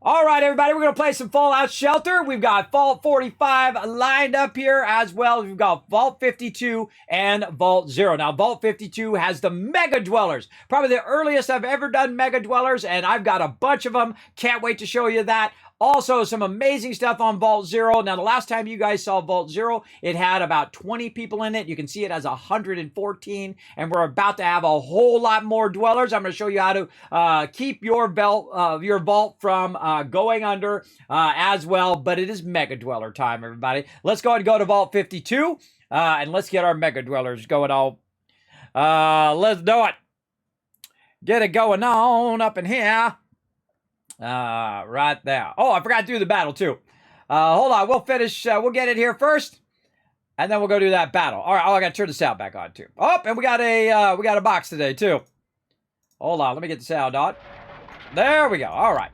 All right, everybody, we're going to play some Fallout Shelter. We've got Vault 45 lined up here as well. We've got Vault 52 and Vault 0. Now, Vault 52 has the Mega Dwellers. Probably the earliest I've ever done Mega Dwellers, and I've got a bunch of them. Can't wait to show you that. Also, some amazing stuff on Vault 0. Now, the last time you guys saw Vault 0, it had about 20 people in it. You can see it has 114, and we're about to have a whole lot more dwellers. I'm going to show you how to keep your vault from going under as well, but it is Mega Dweller time, everybody. Let's go ahead and go to Vault 52, and let's get our Mega Dwellers going on. Let's do it. Get it going on up in here. Right there. Oh, I forgot to do the battle too. Hold on, we'll finish. We'll get it here first, and then we'll go do that battle. All right. Oh, I got to turn the sound back on too. Oh, and we got a box today too. Hold on, let me get the sound on. There we go. All right.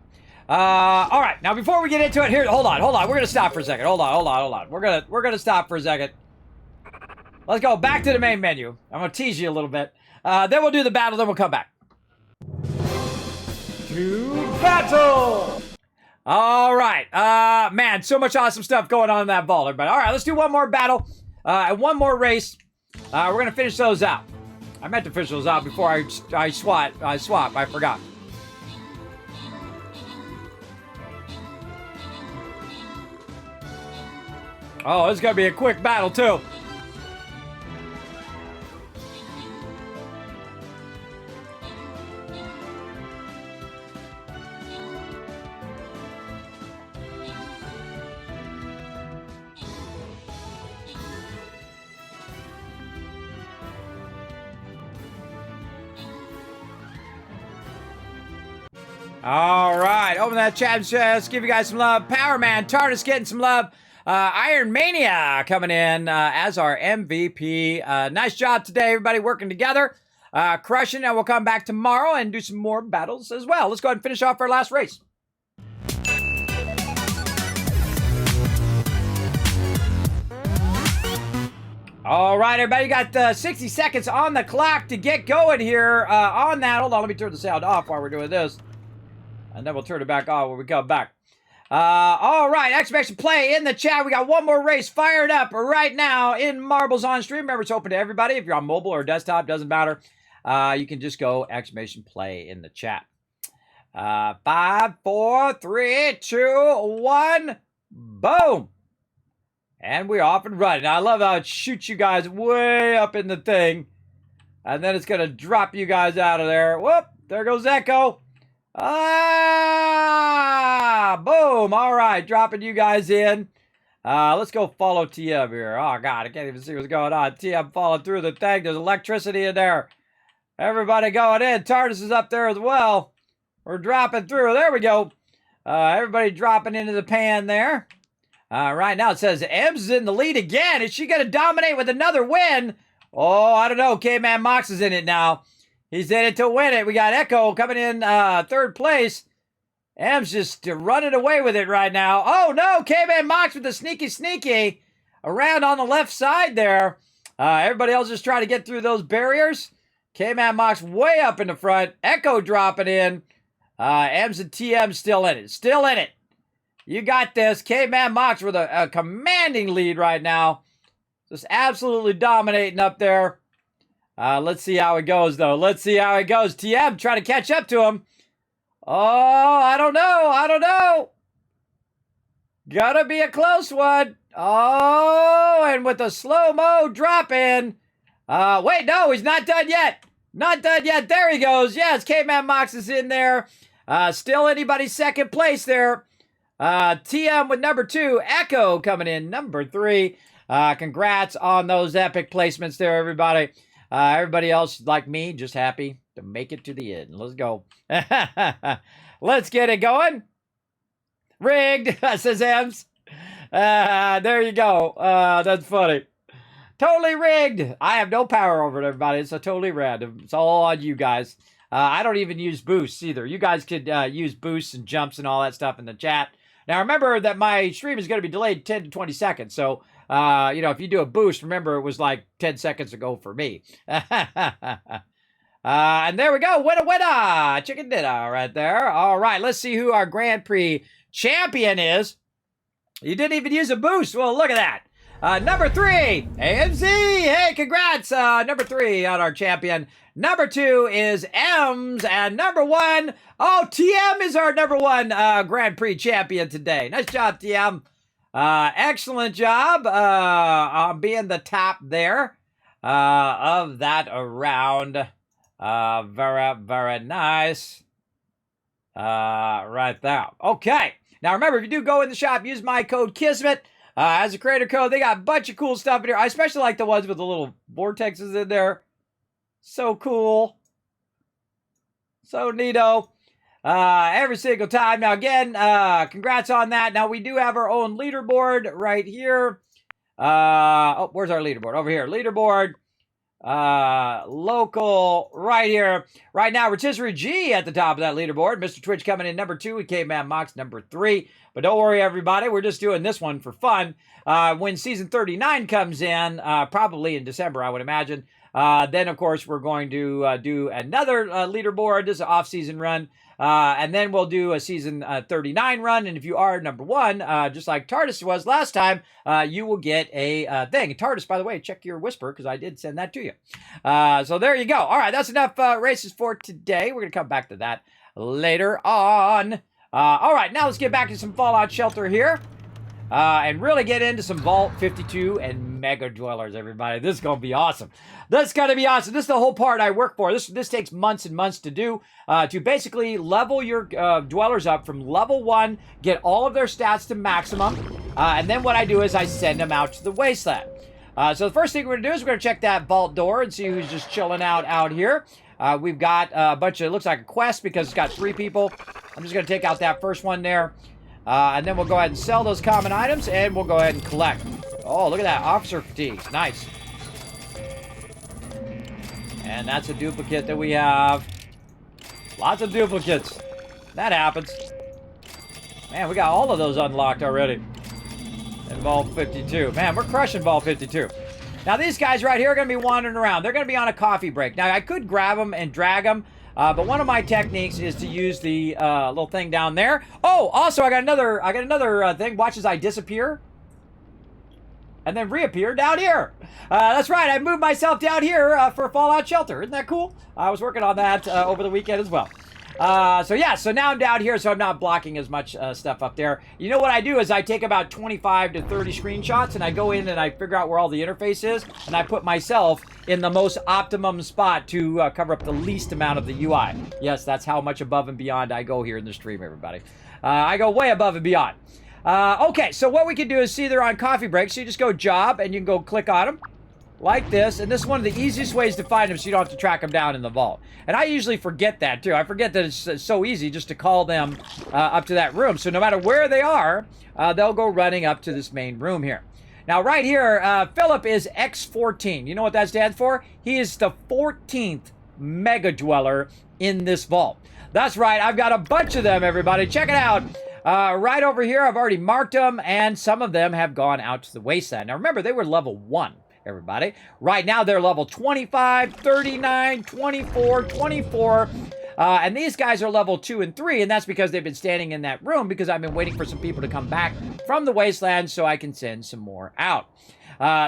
All right. Now, before we get into it, here, hold on. We're gonna stop for a second. Hold on. We're gonna stop for a second. Let's go back to the main menu. I'm gonna tease you a little bit. Then we'll do the battle. Then we'll come back. To battle! All right. Man, so much awesome stuff going on in that vault, everybody. All right, let's do one more battle and one more race. We're going to finish those out. I meant to finish those out before I swap. I forgot. Oh, this is going to be a quick battle, too. All right, open that chat chest, give you guys some love. Power Man, TARDIS getting some love. Iron Mania coming in as our MVP. Nice job today, everybody working together. Crushing, and we'll come back tomorrow and do some more battles as well. Let's go ahead and finish off our last race. All right, everybody, you got 60 seconds on the clock to get going here on that. Hold on, let me turn the sound off while we're doing this. And then we'll turn it back on when we come back. All right, exclamation play in the chat. We got one more race fired up right now in Marbles on Stream. Remember, it's open to everybody. If you're on mobile or desktop, doesn't matter. You can just go exclamation play in the chat. 5, 4, 3, 2, 1. Boom. And we're off and running. I love how it shoots you guys way up in the thing. And then it's going to drop you guys out of there. Whoop, there goes Echo. Boom. All right, dropping you guys in. Let's go follow TM here. Oh, God, I can't even see what's going on. TM falling through the thing. There's electricity in there. Everybody going in. TARDIS is up there as well. We're dropping through. There we go. Everybody dropping into the pan there. Right now it says Ems is in the lead again. Is she going to dominate with another win? Oh, I don't know. K-Man Mox is in it now. He's in it to win it. We got Echo coming in third place. Ems just running away with it right now. Oh, no. K-Man Mox with the sneaky around on the left side there. Everybody else just trying to get through those barriers. K-Man Mox way up in the front. Echo dropping in. Ems and TM still in it. Still in it. You got this. K-Man Mox with a commanding lead right now. Just absolutely dominating up there. Let's see how it goes, though. Let's see how it goes. TM trying to catch up to him. Oh, I don't know. Gotta be a close one. Oh, and with a slow-mo drop in. Wait, no, he's not done yet. Not done yet. There he goes. Yes, K-Man Mox is in there. Still anybody's second place there. TM with number 2. Echo coming in number 3. Congrats on those epic placements there, everybody. Everybody else, like me, just happy to make it to the end. Let's go. Let's get it going. Rigged, says Ems. There you go. That's funny. Totally rigged. I have no power over it, everybody. It's a totally random. It's all on you guys. I don't even use boosts either. You guys could use boosts and jumps and all that stuff in the chat. Now, remember that my stream is going to be delayed 10 to 20 seconds. So, if you do a boost, remember it was like 10 seconds ago for me. And there we go. Winner. Chicken dinner right there. All right, let's see who our Grand Prix champion is. You didn't even use a boost. Well, look at that. Number 3, AMZ. Hey, congrats. Number 3 on our champion. Number 2 is M's. And number 1, oh, TM is our number 1 Grand Prix champion today. Nice job, TM. Excellent job on being the top there of that round. Very, very nice. Right there. Okay. Now, remember, if you do go in the shop, use my code Kismet. As a creator code, they got a bunch of cool stuff in here. I especially like the ones with the little vortexes in there. So cool. So neato. Every single time. Now, again, congrats on that. Now, we do have our own leaderboard right here. Oh, where's our leaderboard? Over here. Leaderboard. Local right here. Right now, Rotisserie G at the top of that leaderboard. Mr. Twitch coming in number 2. Caveman Mox number 3. But don't worry, everybody. We're just doing this one for fun. When season 39 comes in, probably in December, I would imagine, then, of course, we're going to do another leaderboard. This is an off-season run. And then we'll do a season 39 run. And if you are number 1, just like TARDIS was last time, you will get a thing. TARDIS, by the way, check your whisper because I did send that to you. So there you go. All right, that's enough races for today. We're going to come back to that later on. All right, now let's get back to some Fallout Shelter here. And really get into some Vault 52 and Mega Dwellers, everybody. This is going to be awesome. This is going to be awesome. This is the whole part I work for. This takes months and months to do, to basically level your Dwellers up from level 1, get all of their stats to maximum, and then what I do is I send them out to the Wasteland. So the first thing we're going to do is we're going to check that vault door and see who's just chilling out here. We've got a bunch of, it looks like a quest because it's got 3 people. I'm just going to take out that first one there. And then we'll go ahead and sell those common items, and we'll go ahead and collect. Oh, look at that. Officer fatigue. Nice. And that's a duplicate that we have. Lots of duplicates. That happens. Man, we got all of those unlocked already. In Vault 52. Man, we're crushing Vault 52. Now, these guys right here are going to be wandering around. They're going to be on a coffee break. Now, I could grab them and drag them. But one of my techniques is to use the little thing down there. Oh, also I got another thing. Watch as I disappear and then reappear down here. That's right. I moved myself down here for Fallout Shelter. Isn't that cool? I was working on that over the weekend as well. So now I'm down here, so I'm not blocking as much stuff up there. You know what I do is I take about 25 to 30 screenshots, and I go in and I figure out where all the interface is, and I put myself in the most optimum spot to cover up the least amount of the UI. Yes, that's how much above and beyond I go here in the stream, everybody. I go way above and beyond. Okay, so what we can do is see they're on coffee break, so you just go job, and you can go click on them. Like this, and this is one of the easiest ways to find them so you don't have to track them down in the vault. And I usually forget that too. I forget that it's so easy just to call them up to that room. So no matter where they are, they'll go running up to this main room here. Now right here, Philip is X14. You know what that stands for? He is the 14th Mega Dweller in this vault. That's right, I've got a bunch of them, everybody. Check it out. Right over here, I've already marked them, and some of them have gone out to the Wasteland. Now remember, they were level 1. Everybody. Right now, they're level 25, 39, 24, 24. And these guys are level 2 and 3, and that's because they've been standing in that room because I've been waiting for some people to come back from the Wasteland so I can send some more out.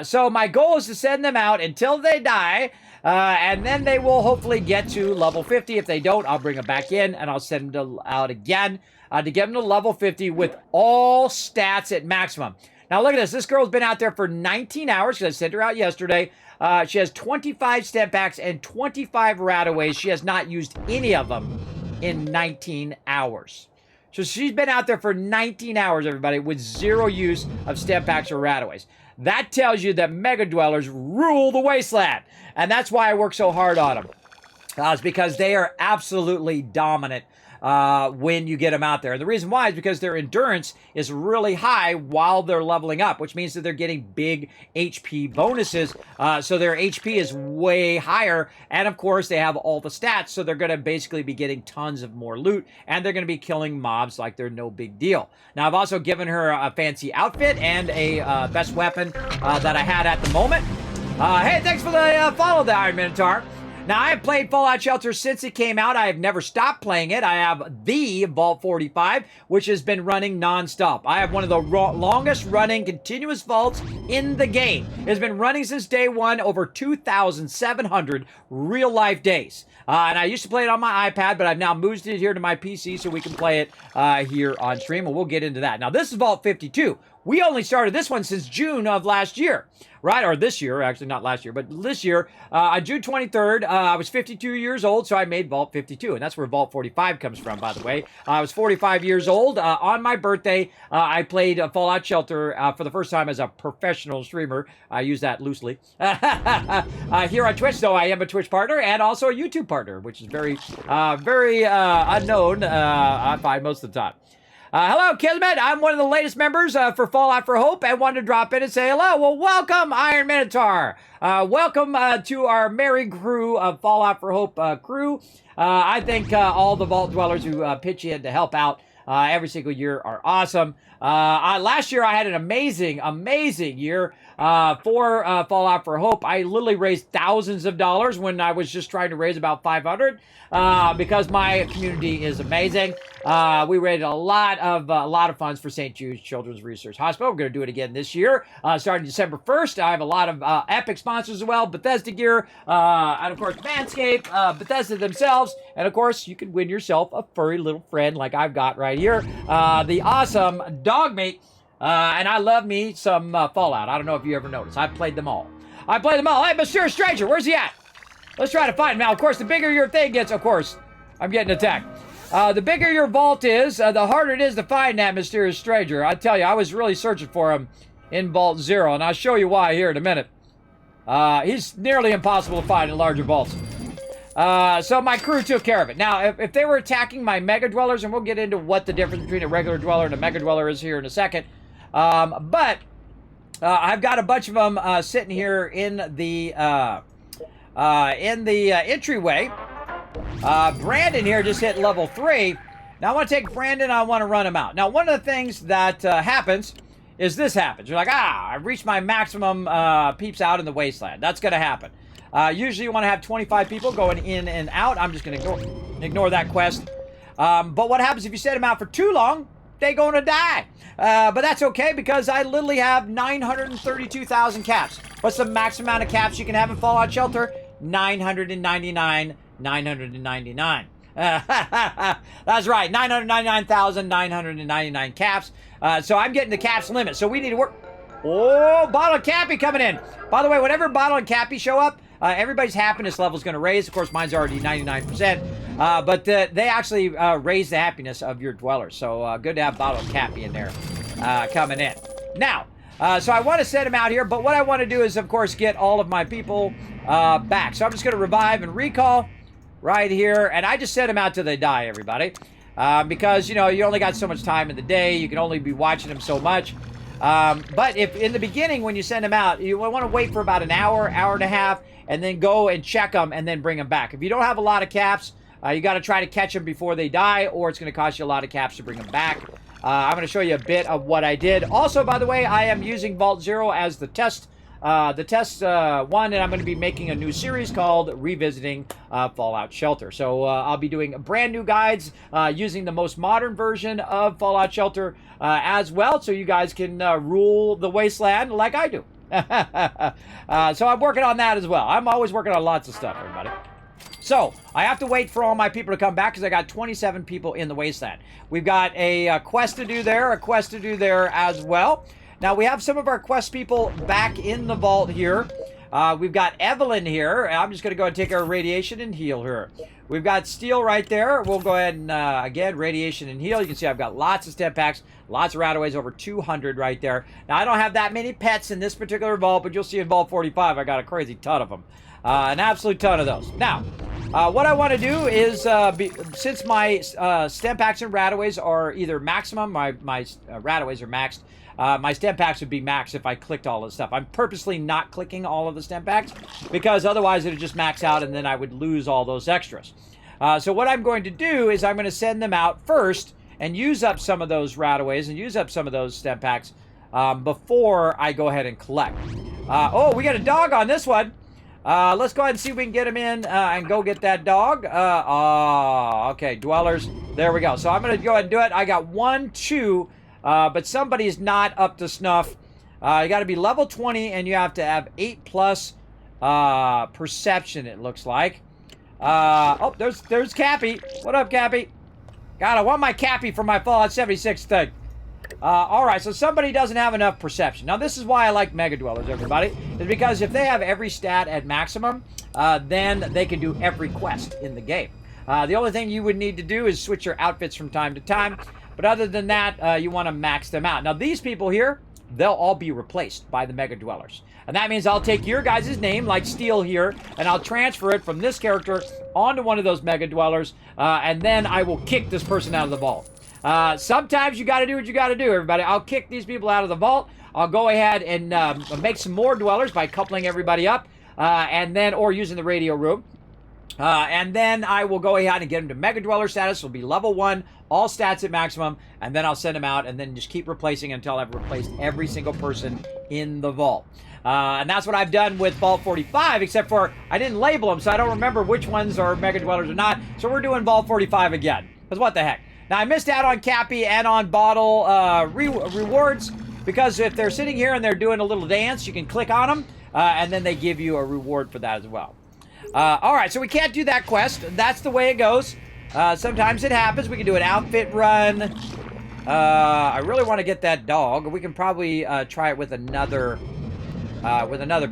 So my goal is to send them out until they die, and then they will hopefully get to level 50. If they don't, I'll bring them back in, and I'll send them out again to get them to level 50 with all stats at maximum. Now, look at this. This girl's been out there for 19 hours because I sent her out yesterday. She has 25 step backs and 25 rataways. She has not used any of them in 19 hours. So she's been out there for 19 hours, everybody, with 0 use of step backs or rataways. That tells you that Mega Dwellers rule the Wasteland. And that's why I work so hard on them. It's because they are absolutely dominant when you get them out there. And the reason why is because their endurance is really high while they're leveling up, which means that they're getting big HP bonuses. So their HP is way higher. And of course, they have all the stats. So they're going to basically be getting tons of more loot. And they're going to be killing mobs like they're no big deal. Now, I've also given her a fancy outfit and a best weapon that I had at the moment. Hey, thanks for the follow, the Iron Minotaur. Now, I have played Fallout Shelter since it came out. I have never stopped playing it. I have the Vault 45, which has been running nonstop. I have one of the longest running continuous vaults in the game. It has been running since day one, over 2,700 real-life days. And I used to play it on my iPad, but I've now moved it here to my PC so we can play it here on stream, and we'll get into that. Now, this is Vault 52. We only started this one since June of last year, right? Or this year, actually, not last year, but this year. On June 23rd, I was 52 years old, so I made Vault 52, and that's where Vault 45 comes from, by the way. I was 45 years old. On my birthday, I played Fallout Shelter for the first time as a professional streamer. I use that loosely. Here on Twitch, though, I am a Twitch partner and also a YouTube partner, which is very unknown, I find, most of the time. Hello, Kismet. I'm one of the latest members for Fallout for Hope. I wanted to drop in and say hello. Well, welcome, Iron Minotaur. Welcome to our merry crew of Fallout for Hope crew. I think all the Vault Dwellers who pitch in to help out every single year are awesome. Last year, I had an amazing year for Fallout for Hope. I literally raised thousands of dollars when I was just trying to raise about 500 because my community is amazing. We raised a lot of funds for St. Jude's Children's Research Hospital. We're going to do it again this year, starting December 1st. I have a lot of epic sponsors as well, Bethesda gear, and of course Manscaped, Bethesda themselves, and of course you can win yourself a furry little friend like I've got right here, the awesome dog meat. And I love me some Fallout. I don't know if you ever noticed. I've played them all. Hey, Mysterious Stranger, where's he at? Let's try to find him. Now, of course, the bigger your thing gets, of course, I'm getting attacked. The bigger your vault is, the harder it is to find that Mysterious Stranger. I tell you, I was really searching for him in Vault 0, and I'll show you why here in a minute. He's nearly impossible to find in larger vaults. So my crew took care of it. Now, if they were attacking my Mega Dwellers, and we'll get into what the difference between a regular Dweller and a Mega Dweller is here in a second, but I've got a bunch of them sitting here in the entryway. Brandon here just hit level 3. Now I want to take Brandon, I want to run him out. Now, one of the things that happens is this happens. You're like, I've reached my maximum peeps out in the wasteland. That's going to happen. Usually you want to have 25 people going in and out. I'm just going to ignore that quest. But what happens if you set them out for too long? They're going to die. But that's okay because I literally have 932,000 caps. What's the max amount of caps you can have in Fallout Shelter? 999. That's right, 999,999 caps. So I'm getting the caps limit. So we need to work. Oh, Bottle and Cappy coming in. By the way, whenever Bottle and Cappy show up, everybody's happiness level is going to raise. Of course, mine's already 99%. But they actually raise the happiness of your dwellers. So good to have Bottle and Cappy in there coming in. Now, so I want to set them out here. But what I want to do is, of course, get all of my people back. So I'm just going to revive and recall right here. And I just set them out till they die, everybody. Because, you know, you only got so much time in the day. You can only be watching them so much. But if in the beginning, when you send them out, you want to wait for about an hour, hour and a half, and then go and check them and then bring them back. If you don't have a lot of caps, you got to try to catch them before they die, or it's going to cost you a lot of caps to bring them back. I'm going to show you a bit of what I did. Also, by the way, I am using Vault 0 as the test one, and I'm going to be making a new series called Revisiting Fallout Shelter. So I'll be doing brand new guides using the most modern version of Fallout Shelter as well, so you guys can rule the wasteland like I do. So I'm working on that as well. I'm always working on lots of stuff, everybody. So I have to wait for all my people to come back because I got 27 people in the wasteland. We've got a quest to do there, a quest to do there as well. Now, we have some of our quest people back in the vault here. We've got Evelyn here. I'm just going to go and take our radiation and heal her. We've got Steel right there. We'll go ahead and, again, radiation and heal. You can see I've got lots of stem packs, lots of rataways, over 200 right there. Now, I don't have that many pets in this particular vault, but you'll see in Vault 45, I got a crazy ton of them. An absolute ton of those. Now, what I want to do is, since my stem packs and rataways are either maximum, my rataways are maxed, my stem packs would be maxed if I clicked all this stuff. I'm purposely not clicking all of the stem packs because otherwise it would just max out and then I would lose all those extras. So what I'm going to do is I'm going to send them out first and use up some of those rataways and use up some of those stem packs before I go ahead and collect. Oh, we got a dog on this one. Let's go ahead and see if we can get him in and go get that dog. Okay, dwellers. There we go. So I'm going to go ahead and do it. I got 1, 2, but somebody's not up to snuff. You got to be level 20, and you have to have 8+ perception, it looks like. Oh, there's Cappy. What up, Cappy? God, I want my Cappy for my Fallout 76 thing. Alright, so somebody doesn't have enough perception. Now, this is why I like Mega Dwellers, everybody. Is because if they have every stat at maximum, then they can do every quest in the game. The only thing you would need to do is switch your outfits from time to time. But other than that, you want to max them out. Now, these people here, they'll all be replaced by the Mega Dwellers. And that means I'll take your guys' name, like Steel here, and I'll transfer it from this character onto one of those Mega Dwellers, and then I will kick this person out of the vault. Sometimes you got to do what you got to do, everybody. I'll kick these people out of the vault. I'll go ahead and make some more dwellers by coupling everybody up, and then, or using the radio room. And then I will go ahead and get them to Mega Dweller status. It'll be level 1, all stats at maximum, and then I'll send them out, and then just keep replacing until I've replaced every single person in the vault. And that's what I've done with Vault 45, except for I didn't label them, so I don't remember which ones are Mega Dwellers or not. So we're doing Vault 45 again, because what the heck. Now, I missed out on Cappy and on Bottle rewards, because if they're sitting here and they're doing a little dance, you can click on them, and then they give you a reward for that as well. Alright, so we can't do that quest. That's the way it goes. Sometimes it happens. We can do an outfit run. I really want to get that dog. We can probably try it with another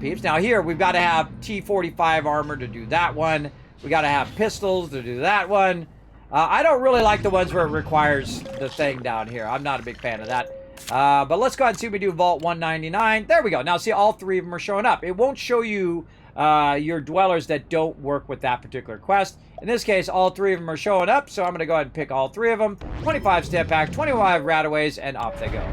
peeps. Now here, we've got to have T45 armor to do that one. We got to have pistols to do that one. I don't really like the ones where it requires the thing down here. I'm not a big fan of that. But let's go ahead and see if we do Vault 199. There we go. Now, see, all 3 of them are showing up. It won't show you your dwellers that don't work with that particular quest. In this case, all 3 of them are showing up, so I'm going to go ahead and pick all 3 of them. 25 step pack, 25 rataways, and off they go.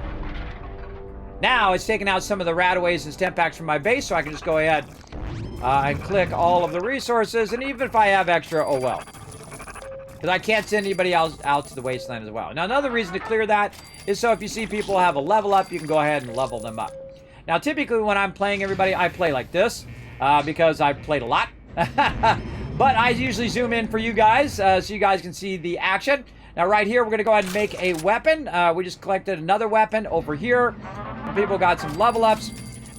Now, it's taking out some of the rataways and step packs from my base, so I can just go ahead and click all of the resources, and even if I have extra, oh well. Because I can't send anybody else out to the wasteland as well. Now, another reason to clear that is so if you see people have a level up, you can go ahead and level them up. Now, typically when I'm playing everybody, I play like this, because I've played a lot. But I usually zoom in for you guys, so you guys can see the action. Now, right here, we're going to go ahead and make a weapon. We just collected another weapon over here. People got some level ups.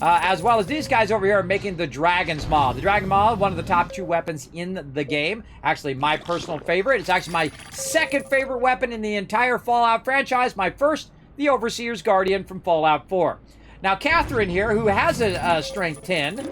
As well as these guys over here are making the Dragon's Maw. The Dragon Maw, one of the top 2 weapons in the game. Actually, my personal favorite. It's actually my second favorite weapon in the entire Fallout franchise. My first, the Overseer's Guardian from Fallout 4. Now, Catherine here, who has a strength 10,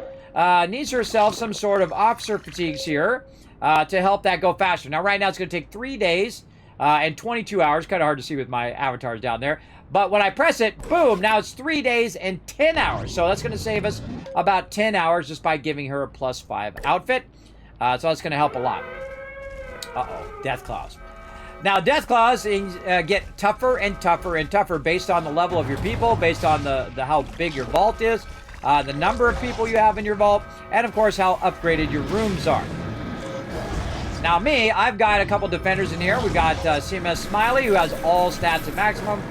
needs herself some sort of officer fatigues here to help that go faster. Now, right now, it's going to take 3 days and 22 hours. Kind of hard to see with my avatars down there. But when I press it, boom, now it's 3 days and 10 hours. So that's going to save us about 10 hours just by giving her a +5 outfit. So that's going to help a lot. Uh-oh, Death Claws. Now, Death Claws get tougher and tougher and tougher based on the level of your people, based on the how big your vault is, the number of people you have in your vault, and, of course, how upgraded your rooms are. Now, me, I've got a couple defenders in here. We've got CMS Smiley, who has all stats at maximum.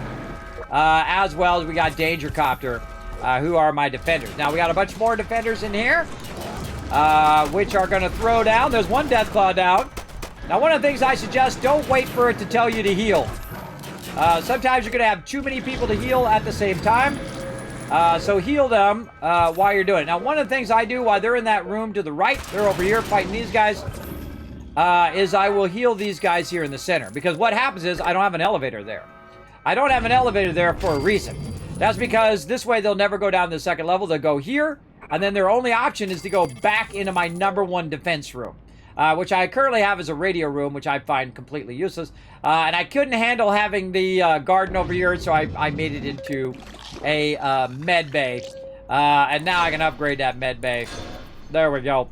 As well as we got Danger Copter, who are my defenders. Now, we got a bunch more defenders in here, which are going to throw down. There's one Deathclaw down. Now, one of the things I suggest, don't wait for it to tell you to heal. Sometimes you're going to have too many people to heal at the same time. So heal them while you're doing it. Now, one of the things I do while they're in that room to the right, they're over here fighting these guys, is I will heal these guys here in the center. Because what happens is I don't have an elevator there. I don't have an elevator there for a reason. That's because this way they'll never go down to the second level. They'll go here, and then their only option is to go back into my #1 defense room, which I currently have as a radio room, which I find completely useless. And I couldn't handle having the garden over here, so I made it into a med bay. And now I can upgrade that med bay. There we go.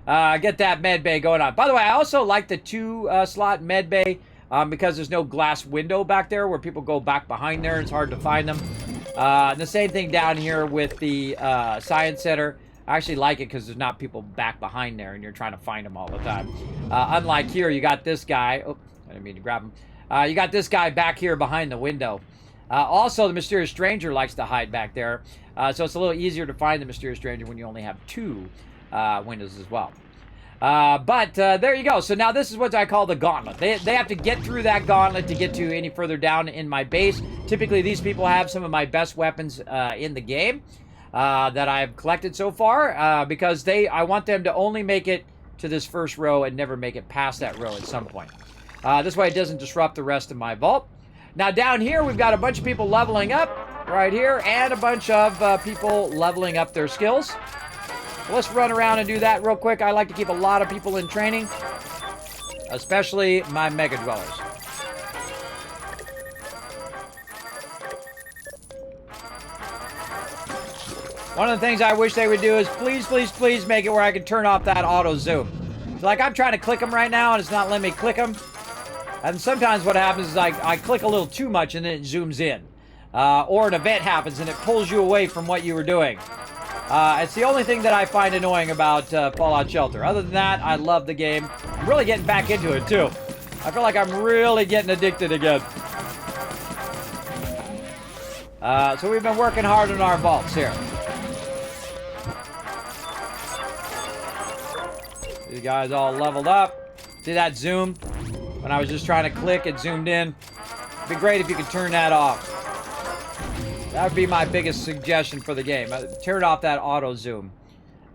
Get that med bay going on. By the way, I also like the 2-slot med bay. Because there's no glass window back there where people go back behind there. It's hard to find them. And the same thing down here with the Science Center. I actually like it because there's not people back behind there and you're trying to find them all the time. Unlike here, you got this guy. Oh, I didn't mean to grab him. You got this guy back here behind the window. Also, the Mysterious Stranger likes to hide back there. So it's a little easier to find the Mysterious Stranger when you only have 2. windows as well. But there you go. So now this is what I call the gauntlet. They have to get through that gauntlet to get to any further down in my base. Typically, these people have some of my best weapons in the game that I've collected so far because I want them to only make it to this first row and never make it past that row at some point. This way it doesn't disrupt the rest of my vault. Now down here, we've got a bunch of people leveling up right here and a bunch of people leveling up their skills. Let's run around and do that real quick. I like to keep a lot of people in training, especially my Mega Dwellers. One of the things I wish they would do is please, please, please make it where I can turn off that auto zoom. It's like I'm trying to click them right now and it's not letting me click them. And sometimes what happens is I click a little too much and then it zooms in. Or an event happens and it pulls you away from what you were doing. It's the only thing that I find annoying about Fallout Shelter. Other than that, I love the game. I'm really getting back into it too. I feel like I'm really getting addicted again. So we've been working hard on our vaults here. These guys all leveled up. See that zoom? When I was just trying to click, it zoomed in. It'd be great if you could turn that off. That would be my biggest suggestion for the game. Turn off that auto zoom.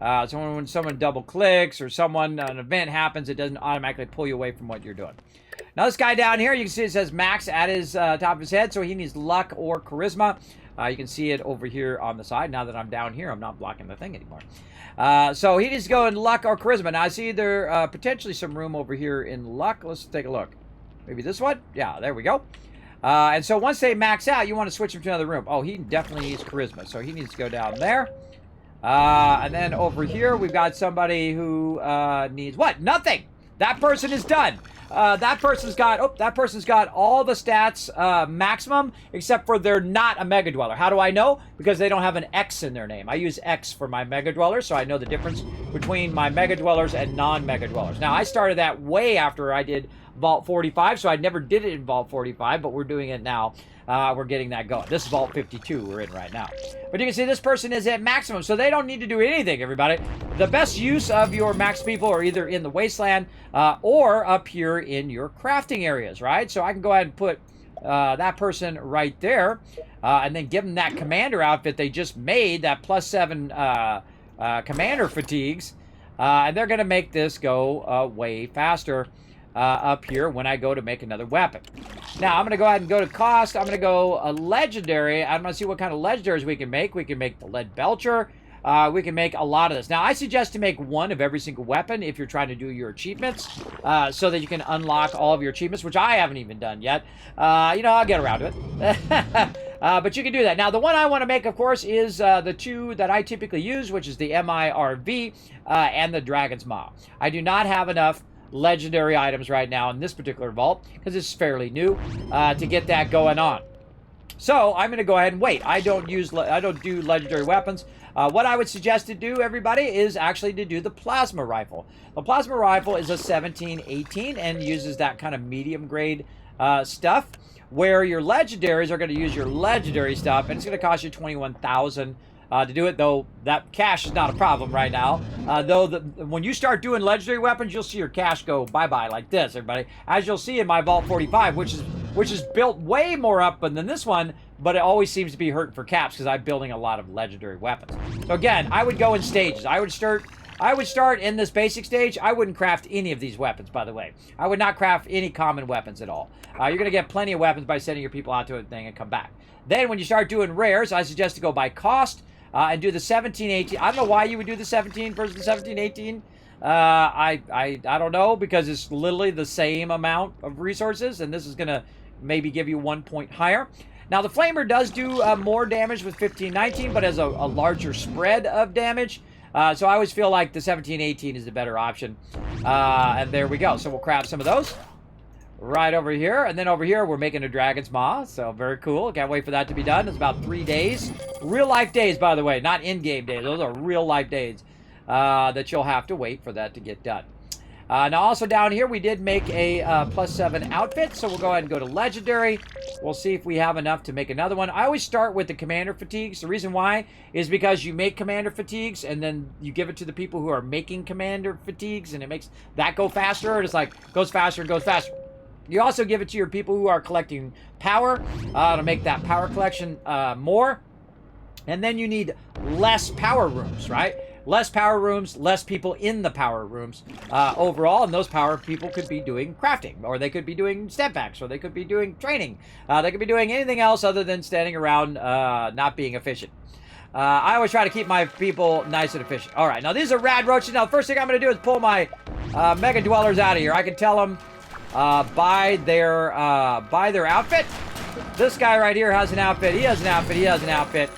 So when someone double clicks or an event happens, it doesn't automatically pull you away from what you're doing. Now this guy down here, you can see it says max at his top of his head, so he needs luck or charisma. You can see it over here on the side. Now that I'm down here, I'm not blocking the thing anymore. So he needs to go in luck or charisma. Now I see there potentially some room over here in luck. Let's take a look. Maybe this one? Yeah, there we go. And so once they max out, you want to switch them to another room. Oh, he definitely needs charisma, so he needs to go down there. And then over here, we've got somebody who needs what? Nothing! That person is done. That person's got all the stats maximum, except for they're not a Mega Dweller. How do I know? Because they don't have an X in their name. I use X for my Mega Dwellers, so I know the difference between my Mega Dwellers and non-Mega Dwellers. Now, I started that way after I did Vault 45, so I never did it in Vault 45, but we're doing it now. We're getting that going. This is Vault 52 we're in right now. But you can see this person is at maximum, so they don't need to do anything, everybody. The best use of your max people are either in the wasteland or up here in your crafting areas, right? So I can go ahead and put that person right there and then give them that commander outfit they just made, that +7 commander fatigues, and they're going to make this go way faster. Up here when I go to make another weapon. Now, I'm going to go ahead and go to cost. I'm going to go a legendary. I'm going to see what kind of legendaries we can make. We can make the lead belcher. We can make a lot of this. Now, I suggest to make one of every single weapon if you're trying to do your achievements so that you can unlock all of your achievements, which I haven't even done yet. I'll get around to it. But you can do that. Now, the one I want to make, of course, is the two that I typically use, which is the MIRV and the Dragon's Maw. I do not have enough legendary items right now in this particular vault because it's fairly new to get that going on. So I'm going to go ahead and wait. I don't do legendary weapons. What I would suggest to do, everybody, is actually to do the plasma rifle. The plasma rifle is a 1718 and uses that kind of medium grade stuff, where your legendaries are going to use your legendary stuff, and it's going to cost you 21,000 to do it, though that cash is not a problem right now. When you start doing legendary weapons, you'll see your cash go bye-bye like this, everybody. As you'll see in my Vault 45, which is built way more up than this one, but it always seems to be hurting for caps because I'm building a lot of legendary weapons. So again, I would go in stages. I would start in this basic stage. I wouldn't craft any of these weapons, by the way. I would not craft any common weapons at all. You're going to get plenty of weapons by sending your people out to a thing and come back. Then when you start doing rares, I suggest to go by cost. And do the 1718. I don't know why you would do the 17 versus the 1718. I don't know, because it's literally the same amount of resources, and this is going to maybe give you 1 point higher. Now, the Flamer does do more damage with 1519, but has a larger spread of damage. So I always feel like the 1718 is the better option. And there we go. So we'll craft some of those. Right over here, and then over here we're making a Dragon's Maw, so very cool. Can't wait for that to be done. It's about 3 days. Real life days, by the way, not in-game days. Those are real life days that you'll have to wait for that to get done. Now, also down here, we did make a +7 outfit, so we'll go ahead and go to Legendary. We'll see if we have enough to make another one. I always start with the Commander Fatigues. The reason why is because you make Commander Fatigues, and then you give it to the people who are making Commander Fatigues, and it makes that go faster. It's like, goes faster and goes faster. You also give it to your people who are collecting power to make that power collection more. And then you need less power rooms, right? Less power rooms, less people in the power rooms overall, and those power people could be doing crafting, or they could be doing step packs, or they could be doing training. They could be doing anything else other than standing around not being efficient. I always try to keep my people nice and efficient. All right, now these are rad roaches. Now the first thing I'm going to do is pull my mega dwellers out of here. I can tell them by their outfit. This guy right here has an outfit. He has an outfit. He has an outfit.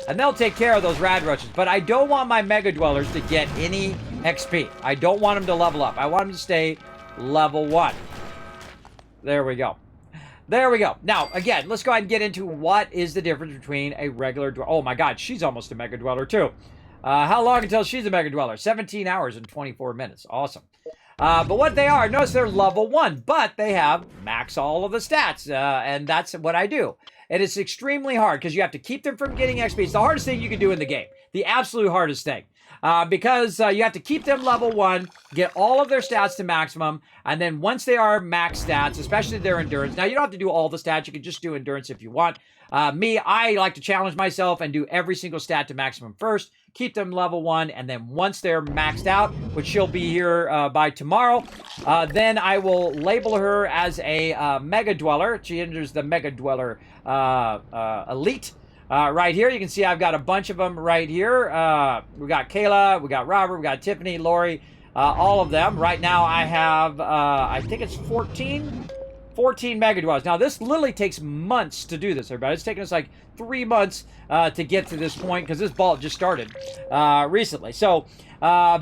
And they'll take care of those rad roaches. But I don't want my mega dwellers to get any XP. I don't want them to level up. I want them to stay level 1. There we go. There we go. Now, again, let's go ahead and get into what is the difference between a regular dweller. Oh my god, she's almost a mega dweller too. How long until she's a mega dweller? 17 hours and 24 minutes. Awesome. But what they are, notice they're level 1, but they have max all of the stats. And that's what I do. And it's extremely hard because you have to keep them from getting XP. It's the hardest thing you can do in the game. The absolute hardest thing. Because you have to keep them level 1, get all of their stats to maximum, and then once they are max stats, especially their endurance. Now, you don't have to do all the stats. You can just do endurance if you want. I like to challenge myself and do every single stat to maximum first. Keep them level 1, and then once they're maxed out, which she'll be here by tomorrow, then I will label her as a Mega Dweller. She enters the Mega Dweller Elite. Right here, you can see I've got a bunch of them right here. We got Kayla, we got Robert, we got Tiffany, Lori, all of them. Right now I have, I think it's 14 Mega Dwellers. Now, this literally takes months to do this, everybody. It's taken us like 3 months to get to this point because this vault just started recently. So,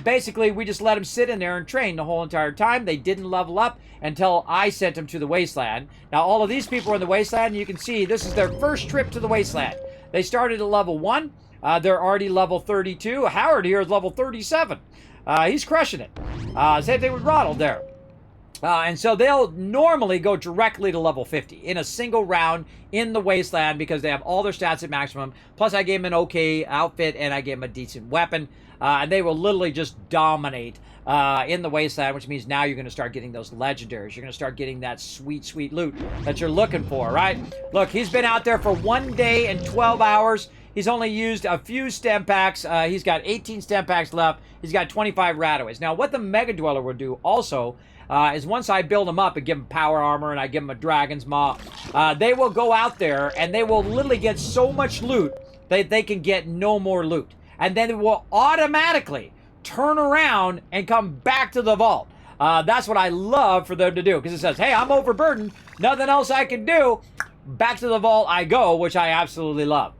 basically, we just let them sit in there and train the whole entire time. They didn't level up until I sent them to the Wasteland. Now, all of these people are in the Wasteland, and you can see this is their first trip to the Wasteland. They started at level 1. They're already level 32. Howard here is level 37. He's crushing it. Same thing with Ronald there. And so they'll normally go directly to level 50 in a single round in the Wasteland because they have all their stats at maximum. Plus, I gave them an okay outfit and I gave them a decent weapon. And they will literally just dominate in the Wasteland, which means now you're going to start getting those legendaries. You're going to start getting that sweet, sweet loot that you're looking for, right? Look, he's been out there for 1 day and 12 hours. He's only used a few stem packs. He's got 18 stem packs left. He's got 25 radaways. Now, what the Mega Dweller will do also is once I build them up and give them power armor and I give them a Dragon's Maw, they will go out there and they will literally get so much loot that they can get no more loot. And then it will automatically turn around and come back to the vault. That's what I love for them to do because it says, hey, I'm overburdened. Nothing else I can do. Back to the vault I go, which I absolutely love.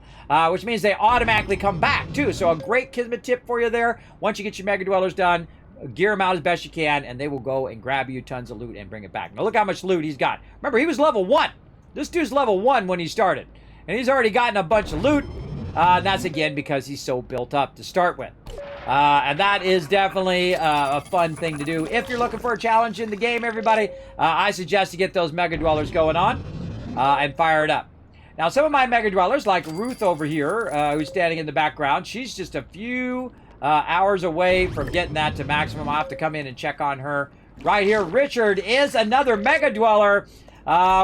Which means they automatically come back, too. So a great Kismet tip for you there. Once you get your Mega Dwellers done, gear them out as best you can, and they will go and grab you tons of loot and bring it back. Now, look how much loot he's got. Remember, he was level 1. This dude's level 1 when he started. And he's already gotten a bunch of loot. And that's, again, because he's so built up to start with. And that is definitely a fun thing to do. If you're looking for a challenge in the game, everybody, I suggest you get those Mega Dwellers going on and fire it up. Now, some of my Mega Dwellers, like Ruth over here, who's standing in the background, she's just a few hours away from getting that to maximum. I'll have to come in and check on her. Right here, Richard is another Mega Dweller.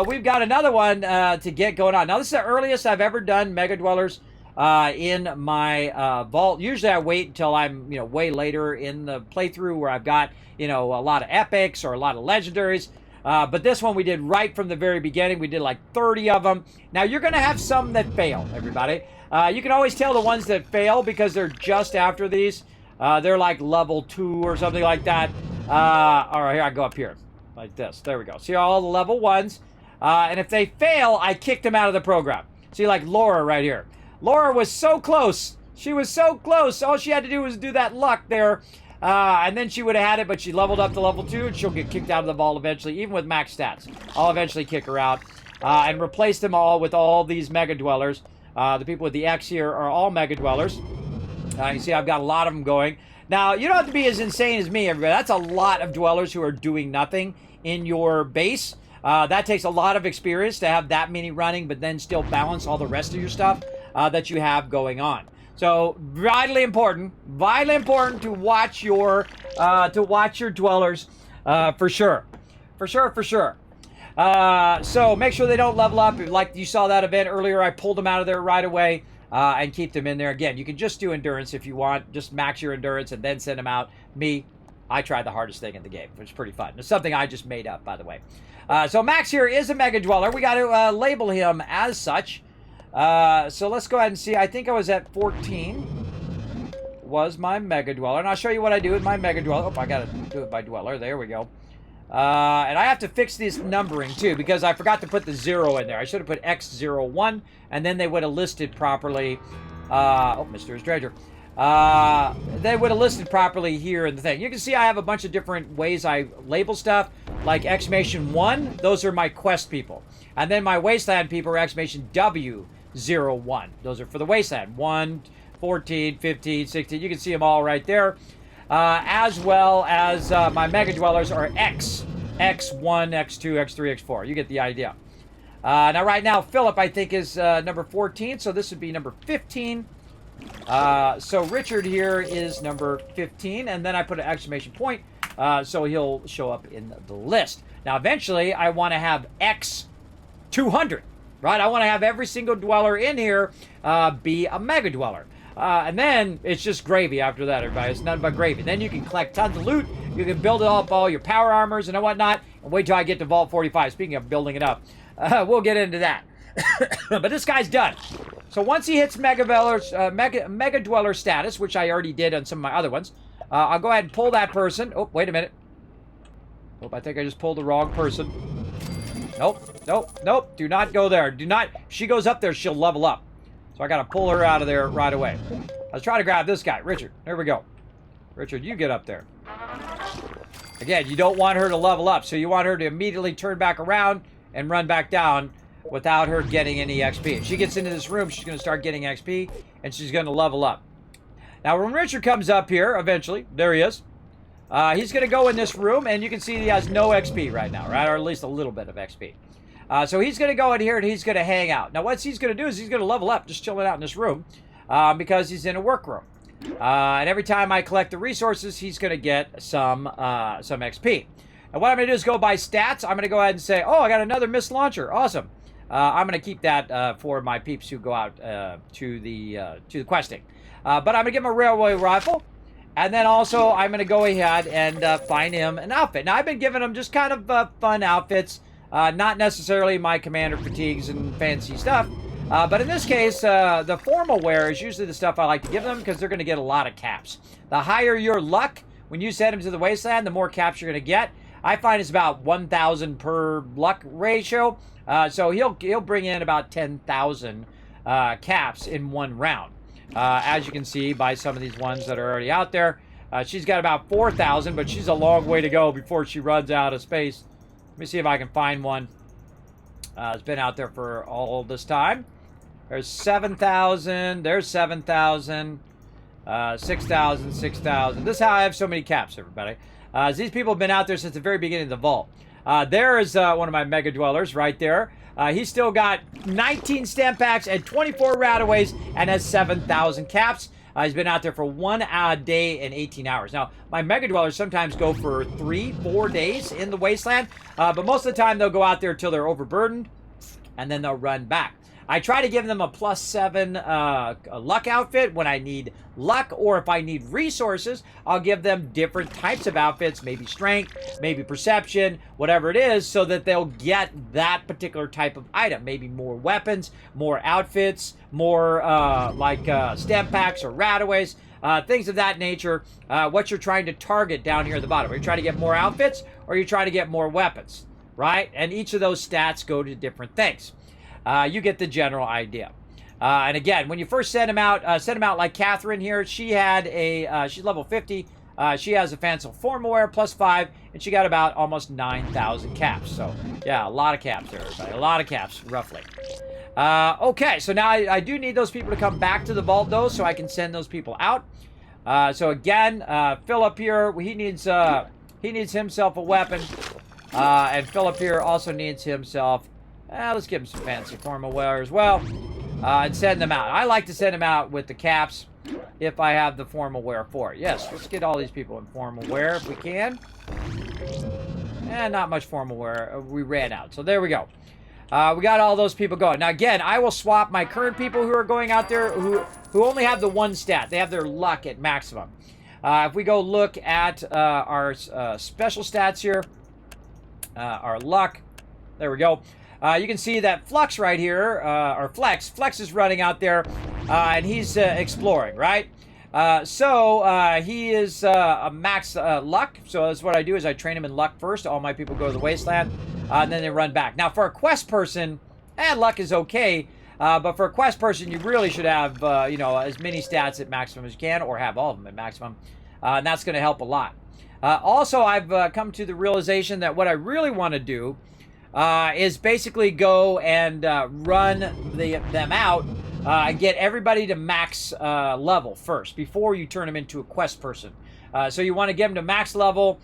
We've got another one to get going on. Now, this is the earliest I've ever done Mega Dwellers in my vault. Usually I wait until I'm, way later in the playthrough where I've got, a lot of epics or a lot of legendaries. But this one we did right from the very beginning. We did like 30 of them. Now, you're going to have some that fail, everybody. You can always tell the ones that fail because they're just after these. They're like level 2 or something like that. All right, here I go up here. Like this. There we go. See all the level 1s. And if they fail, I kick them out of the program. See, like Laura right here. Laura was so close. She was so close. All she had to do was do that luck there. And then she would have had it, but she leveled up to level 2, and she'll get kicked out of the vault eventually, even with max stats. I'll eventually kick her out and replace them all with all these Mega Dwellers. The people with the X here are all Mega Dwellers. You see I've got a lot of them going. Now, you don't have to be as insane as me, everybody. That's a lot of dwellers who are doing nothing in your base. That takes a lot of experience to have that many running, but then still balance all the rest of your stuff that you have going on. So, vitally important to watch your dwellers for sure. For sure. So make sure they don't level up. Like you saw that event earlier, I pulled them out of there right away and keep them in there. Again, you can just do endurance if you want. Just max your endurance and then send them out. I tried the hardest thing in the game, which is pretty fun. It's something I just made up, by the way. So Max here is a Mega Dweller. We got to label him as such. So let's go ahead and see. I think I was at 14 was my Mega Dweller. And I'll show you what I do with my Mega Dweller. Oh, I got to do it by Dweller. There we go. And I have to fix this numbering too because I forgot to put the 0 in there. I should have put X01 and then they would have listed properly. Oh, Mr. Dredger. They would have listed properly here in the thing. You can see I have a bunch of different ways I label stuff. Like exclamation 1, those are my quest people. And then my wasteland people are exclamation W01. Those are for the wasteland. 1, 14, 15, 16. You can see them all right there. As well as my Mega Dwellers are X. X1, X2, X3, X4. You get the idea. Now, right now, Philip, I think, is number 14. So this would be number 15. So Richard here is number 15. And then I put an exclamation point. So he'll show up in the list. Now, eventually, I want to have X200. Right? I want to have every single dweller in here be a Mega Dweller. And then it's just gravy after that, everybody. It's nothing but gravy. Then you can collect tons of loot. You can build up all your power armors and whatnot. And wait till I get to Vault 45. Speaking of building it up, we'll get into that. But this guy's done. So once he hits Mega Dweller status, which I already did on some of my other ones, I'll go ahead and pull that person. Oh, wait a minute. Oh, I think I just pulled the wrong person. Nope. Do not go there. Do not. If she goes up there, she'll level up. So I got to pull her out of there right away. Let's try to grab this guy, Richard. There we go. Richard, you get up there. Again, you don't want her to level up, so you want her to immediately turn back around and run back down without her getting any XP. If she gets into this room, she's going to start getting XP, and she's going to level up. Now, when Richard comes up here, eventually, there he is. He's going to go in this room, and you can see he has no XP right now, right? Or at least a little bit of XP. So he's going to go in here and he's going to hang out. Now, what he's going to do is he's going to level up, just chilling out in this room, because he's in a workroom. And every time I collect the resources, he's going to get some XP. And what I'm going to do is go by stats. I'm going to go ahead and say, oh, I got another missed launcher. Awesome. I'm going to keep that for my peeps who go out to the questing. But I'm going to give him a railway rifle. And then also, I'm going to go ahead and find him an outfit. Now, I've been giving him just kind of fun outfits. Not necessarily my commander fatigues and fancy stuff. But in this case, the formal wear is usually the stuff I like to give them because they're going to get a lot of caps. The higher your luck, when you send them to the wasteland, the more caps you're going to get. I find it's about 1,000 per luck ratio. So he'll bring in about 10,000 caps in one round. As you can see by some of these ones that are already out there. She's got about 4,000, but she's a long way to go before she runs out of space. Let me see if I can find one. It's been out there for all this time. There's 7,000. There's 7,000. 6,000. 6,000. This is how I have so many caps, everybody. These people have been out there since the very beginning of the vault. There is one of my Mega Dwellers right there. He's still got 19 stamp packs and 24 rataways and has 7,000 caps. He's been out there for 1 day and 18 hours. Now, my Mega Dwellers sometimes go for 3-4 days in the wasteland, but most of the time they'll go out there until they're overburdened, and then they'll run back. I try to give them a +7 luck outfit when I need luck, or if I need resources, I'll give them different types of outfits, maybe strength, maybe perception, whatever it is, so that they'll get that particular type of item. Maybe more weapons, more outfits, more stamp packs or rataways, things of that nature. What you're trying to target down here at the bottom. Are you trying to get more outfits, or are you trying to get more weapons, right? And each of those stats go to different things. You get the general idea. And again, when you first send them out like Catherine here. She had she's level 50. She has a fanciful formalware +5, and she got about almost 9,000 caps. So, yeah, a lot of caps there, everybody. A lot of caps, roughly. Okay, so now I do need those people to come back to the vault, though, so I can send those people out. So again, Philip here, he needs himself a weapon. And Philip here also needs himself, let's give him some fancy formal wear as well. And send them out. I like to send them out with the caps if I have the formal wear for it. Yes, let's get all these people in formal wear if we can. And not much formal wear. We ran out. So there we go. We got all those people going. Now again, I will swap my current people who are going out there who only have the one stat. They have their luck at maximum. If we go look at our special stats here, our luck, there we go. You can see that Flux right here, or Flex is running out there, and he's exploring, right? He is a max luck, so that's what I do is I train him in luck first. All my people go to the wasteland, and then they run back. Now, for a quest person, luck is okay, but for a quest person, you really should have, as many stats at maximum as you can, or have all of them at maximum, and that's going to help a lot. Also, I've come to the realization that what I really want to do is basically go and run them out and get everybody to max level first before you turn them into a quest person. So you want to get them to max level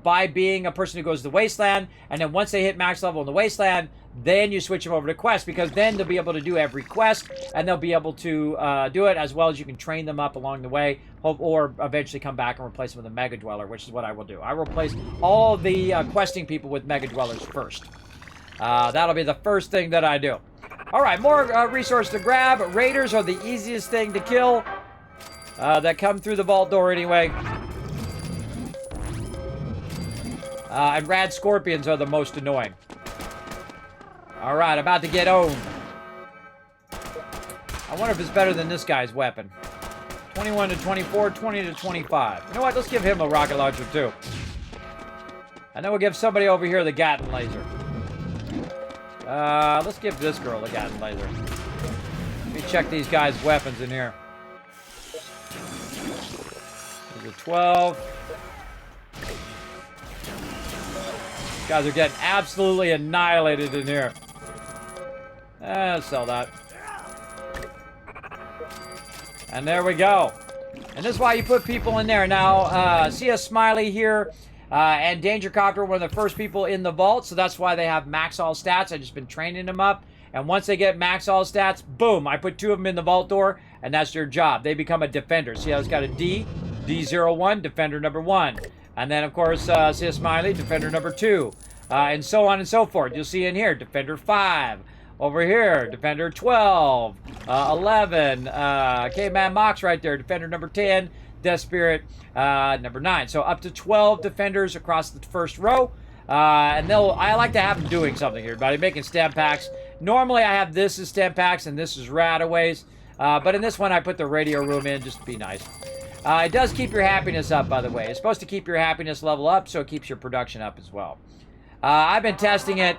by being a person who goes to the wasteland, and then once they hit max level in the wasteland, then you switch them over to quest, because then they'll be able to do every quest, and they'll be able to do it, as well as you can train them up along the way, or eventually come back and replace them with a Mega Dweller, which is what I will do. I will replace all the questing people with Mega Dwellers first. That'll be the first thing that I do. All right, more resource to grab. Raiders are the easiest thing to kill that come through the vault door anyway. And rad scorpions are the most annoying. All right, about to get owned. I wonder if it's better than this guy's weapon. 21 to 24, 20 to 25. You know what? Let's give him a rocket launcher too. And then we'll give somebody over here the Gatling laser. Let's give this girl the Gatling laser. Let me check these guys' weapons in here. There's a 12. These guys are getting absolutely annihilated in here. Let's sell that. And there we go. And this is why you put people in there. Now, see a Smiley here and Danger Copter, one of the first people in the vault. So that's why they have max all stats. I've just been training them up. And once they get max all stats, boom, I put 2 of them in the vault door. And that's their job. They become a defender. See how it's got a D? D01, defender number 1. And then, of course, see a Smiley, defender number 2. And so on and so forth. You'll see in here, defender 5. Over here, defender 12, 11, Caveman Mox right there, defender number 10, Death Spirit number 9. So up to 12 defenders across the first row. And I like to have them doing something here, everybody, making stem packs. Normally I have this as stem packs and this is Radaways. But in this one I put the radio room in just to be nice. It does keep your happiness up, by the way. It's supposed to keep your happiness level up, so it keeps your production up as well. I've been testing it.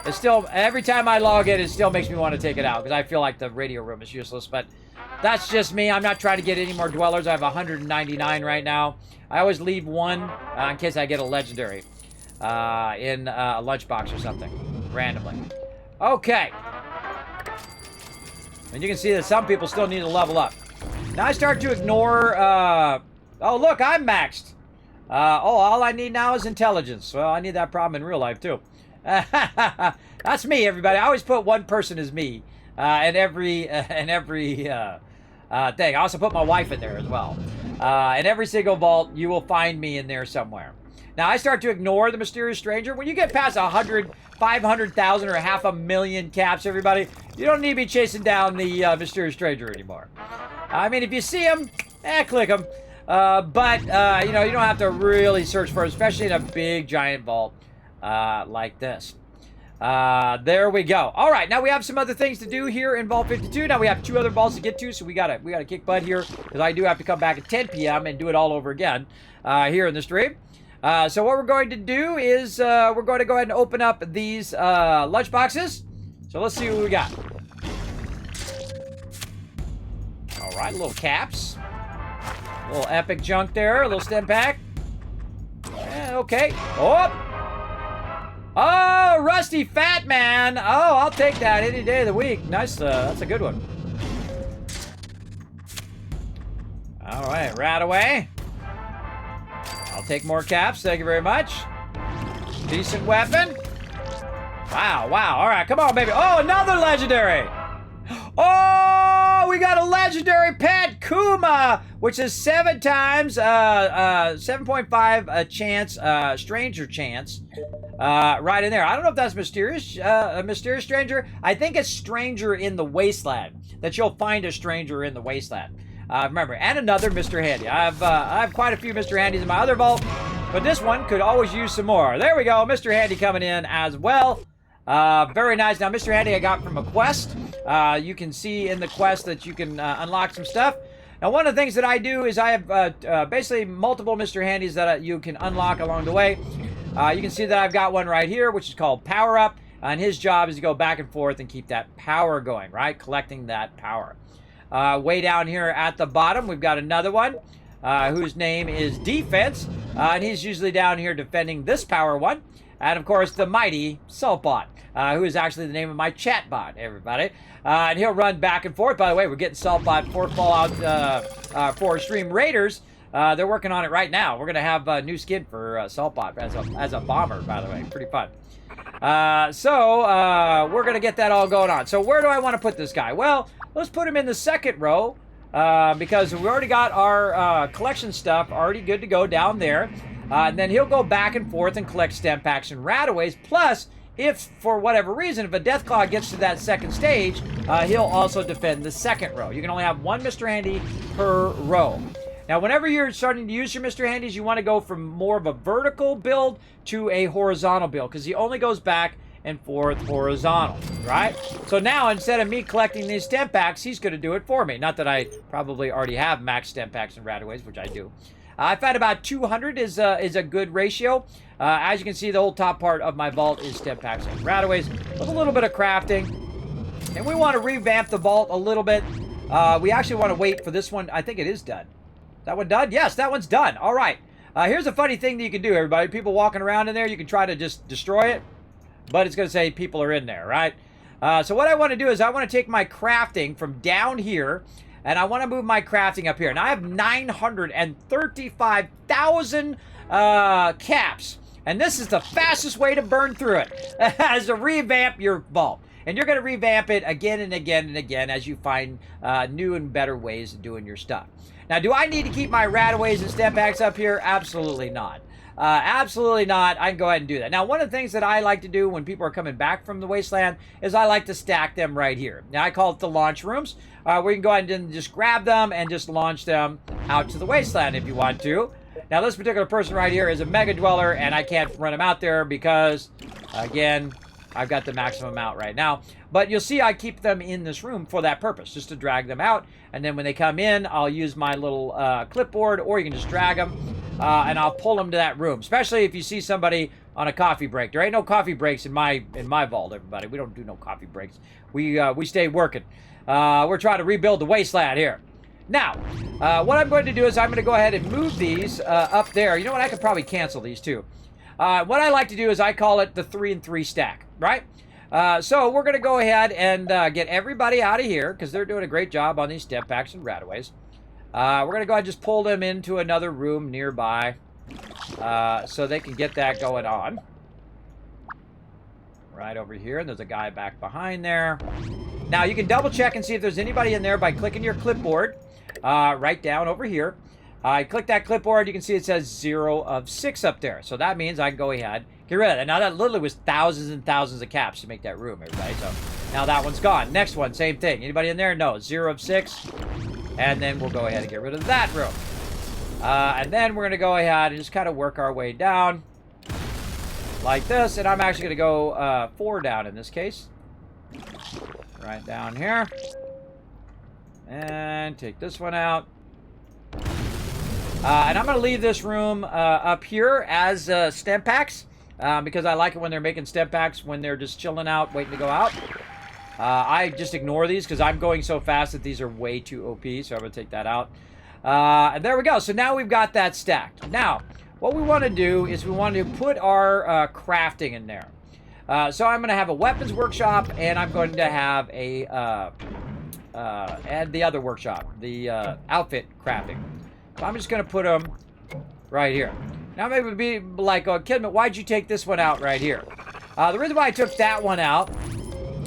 It's still, every time I log in, it still makes me want to take it out because I feel like the radio room is useless. But that's just me. I'm not trying to get any more dwellers. I have 199 right now. I always leave one in case I get a legendary in a lunchbox or something randomly. Okay. And you can see that some people still need to level up. Now I start to ignore... oh, look, I'm maxed. All I need now is intelligence. Well, I need that problem in real life, too. That's me, everybody. I always put one person as me in every thing. I also put my wife in there as well. In every single vault, you will find me in there somewhere. Now, I start to ignore the Mysterious Stranger. When you get past 100, 500,000, or 500,000 caps, everybody, you don't need to be chasing down the Mysterious Stranger anymore. I mean, if you see him, click him. But you don't have to really search for it, especially in a big, giant vault like this. There we go. All right, now we have some other things to do here in Vault 52. Now we have 2 other vaults to get to, so we gotta kick butt here, because I do have to come back at 10 p.m. and do it all over again here in the stream. So what we're going to do is we're going to go ahead and open up these lunch boxes. So let's see what we got. All right, little caps. A little epic junk there, a little stem pack. Okay. Oh, Rusty Fat Man. Oh, I'll take that any day of the week. Nice, that's a good one. All right, rat away. I'll take more caps. Thank you very much. Decent weapon. Wow, wow. All right, come on, baby. Oh, another legendary. Oh, we got a legendary pet, Kuma, which is 7 times, 7.5 chance, stranger chance, right in there. I don't know if that's mysterious, a mysterious stranger. I think it's stranger in the wasteland, that you'll find a stranger in the wasteland. Remember, and another Mr. Handy. I have quite a few Mr. Handys in my other vault, but this one could always use some more. There we go, Mr. Handy coming in as well. Very nice. Now, Mr. Handy I got from a quest. You can see in the quest that you can unlock some stuff. Now, one of the things that I do is I have basically multiple Mr. Handys that you can unlock along the way. You can see that I've got one right here, which is called Power Up. And his job is to go back and forth and keep that power going, right? Collecting that power. Way down here at the bottom, we've got another one whose name is Defense. And he's usually down here defending this power one. And, of course, the mighty Saltbot, who is actually the name of my chat bot, everybody. And he'll run back and forth. By the way, we're getting Saltbot for Fallout 4 Extreme Raiders. They're working on it right now. We're going to have a new skin for Saltbot as a bomber, by the way. Pretty fun. So we're going to get that all going on. So where do I want to put this guy? Well, let's put him in the second row because we already got our collection stuff already good to go down there. And then he'll go back and forth and collect stem packs and rataways. Plus, if for whatever reason, if a Deathclaw gets to that second stage, he'll also defend the second row. You can only have one Mr. Handy per row. Now, whenever you're starting to use your Mr. Handys, you want to go from more of a vertical build to a horizontal build because he only goes back and forth horizontal, right? So now, instead of me collecting these stem packs, he's going to do it for me. Not that I probably already have max stem packs and rataways, which I do. I find about 200 is a good ratio. As you can see, the whole top part of my vault is stem packs and rataways with a little bit of crafting. And we want to revamp the vault a little bit. We actually want to wait for this one. I think it is done. Is that one done? Yes, that one's done. All right. Here's a funny thing that you can do, everybody. People walking around in there, you can try to just destroy it, but it's going to say people are in there, right? So what I want to do is I want to take my crafting from down here, and I want to move my crafting up here. And I have 935,000 caps. And this is the fastest way to burn through it, is to revamp your vault. And you're going to revamp it again and again and again as you find new and better ways of doing your stuff. Now, do I need to keep my rataways and stem packs up here? Absolutely not. Absolutely not. I can go ahead and do that. Now, one of the things that I like to do when people are coming back from the wasteland is I like to stack them right here. Now, I call it the launch rooms, where you can go ahead and just grab them and just launch them out to the wasteland if you want to. Now, this particular person right here is a mega dweller, and I can't run him out there because, again, I've got the maximum out right now. But you'll see I keep them in this room for that purpose, just to drag them out. And then when they come in, I'll use my little clipboard, or you can just drag them, and I'll pull them to that room. Especially if you see somebody on a coffee break. There ain't no coffee breaks in my vault, everybody. We don't do no coffee breaks. We stay working. We're trying to rebuild the wasteland here. Now, what I'm going to do is I'm going to go ahead and move these up there. You know what? I could probably cancel these too. What I like to do is I call it the 3 and 3 stack, right? So we're going to go ahead and get everybody out of here because they're doing a great job on these stem packs and rataways. We're going to go ahead and just pull them into another room nearby so they can get that going on. Right over here, and there's a guy back behind there. Now, you can double check and see if there's anybody in there by clicking your clipboard right down over here. I click that clipboard, you can see it says 0 of 6 up there. So that means I can go ahead, get rid of that. Now, that literally was thousands and thousands of caps to make that room, everybody. So now that one's gone. Next one, same thing. Anybody in there? No, 0 of 6. And then we'll go ahead and get rid of that room. And then we're going to go ahead and just kind of work our way down like this. And I'm actually going to go 4 down in this case. Right down here. And take this one out. And I'm going to leave this room up here as stem packs because I like it when they're making stem packs when they're just chilling out, waiting to go out. I just ignore these because I'm going so fast that these are way too OP, so I'm going to take that out. And there we go. So now we've got that stacked. Now, what we want to do is we want to put our crafting in there. So I'm going to have a weapons workshop, and I'm going to have a and the other workshop, the outfit crafting. I'm just going to put them right here. Now maybe it'd be like, oh, Kismet, why'd you take this one out right here? The reason why I took that one out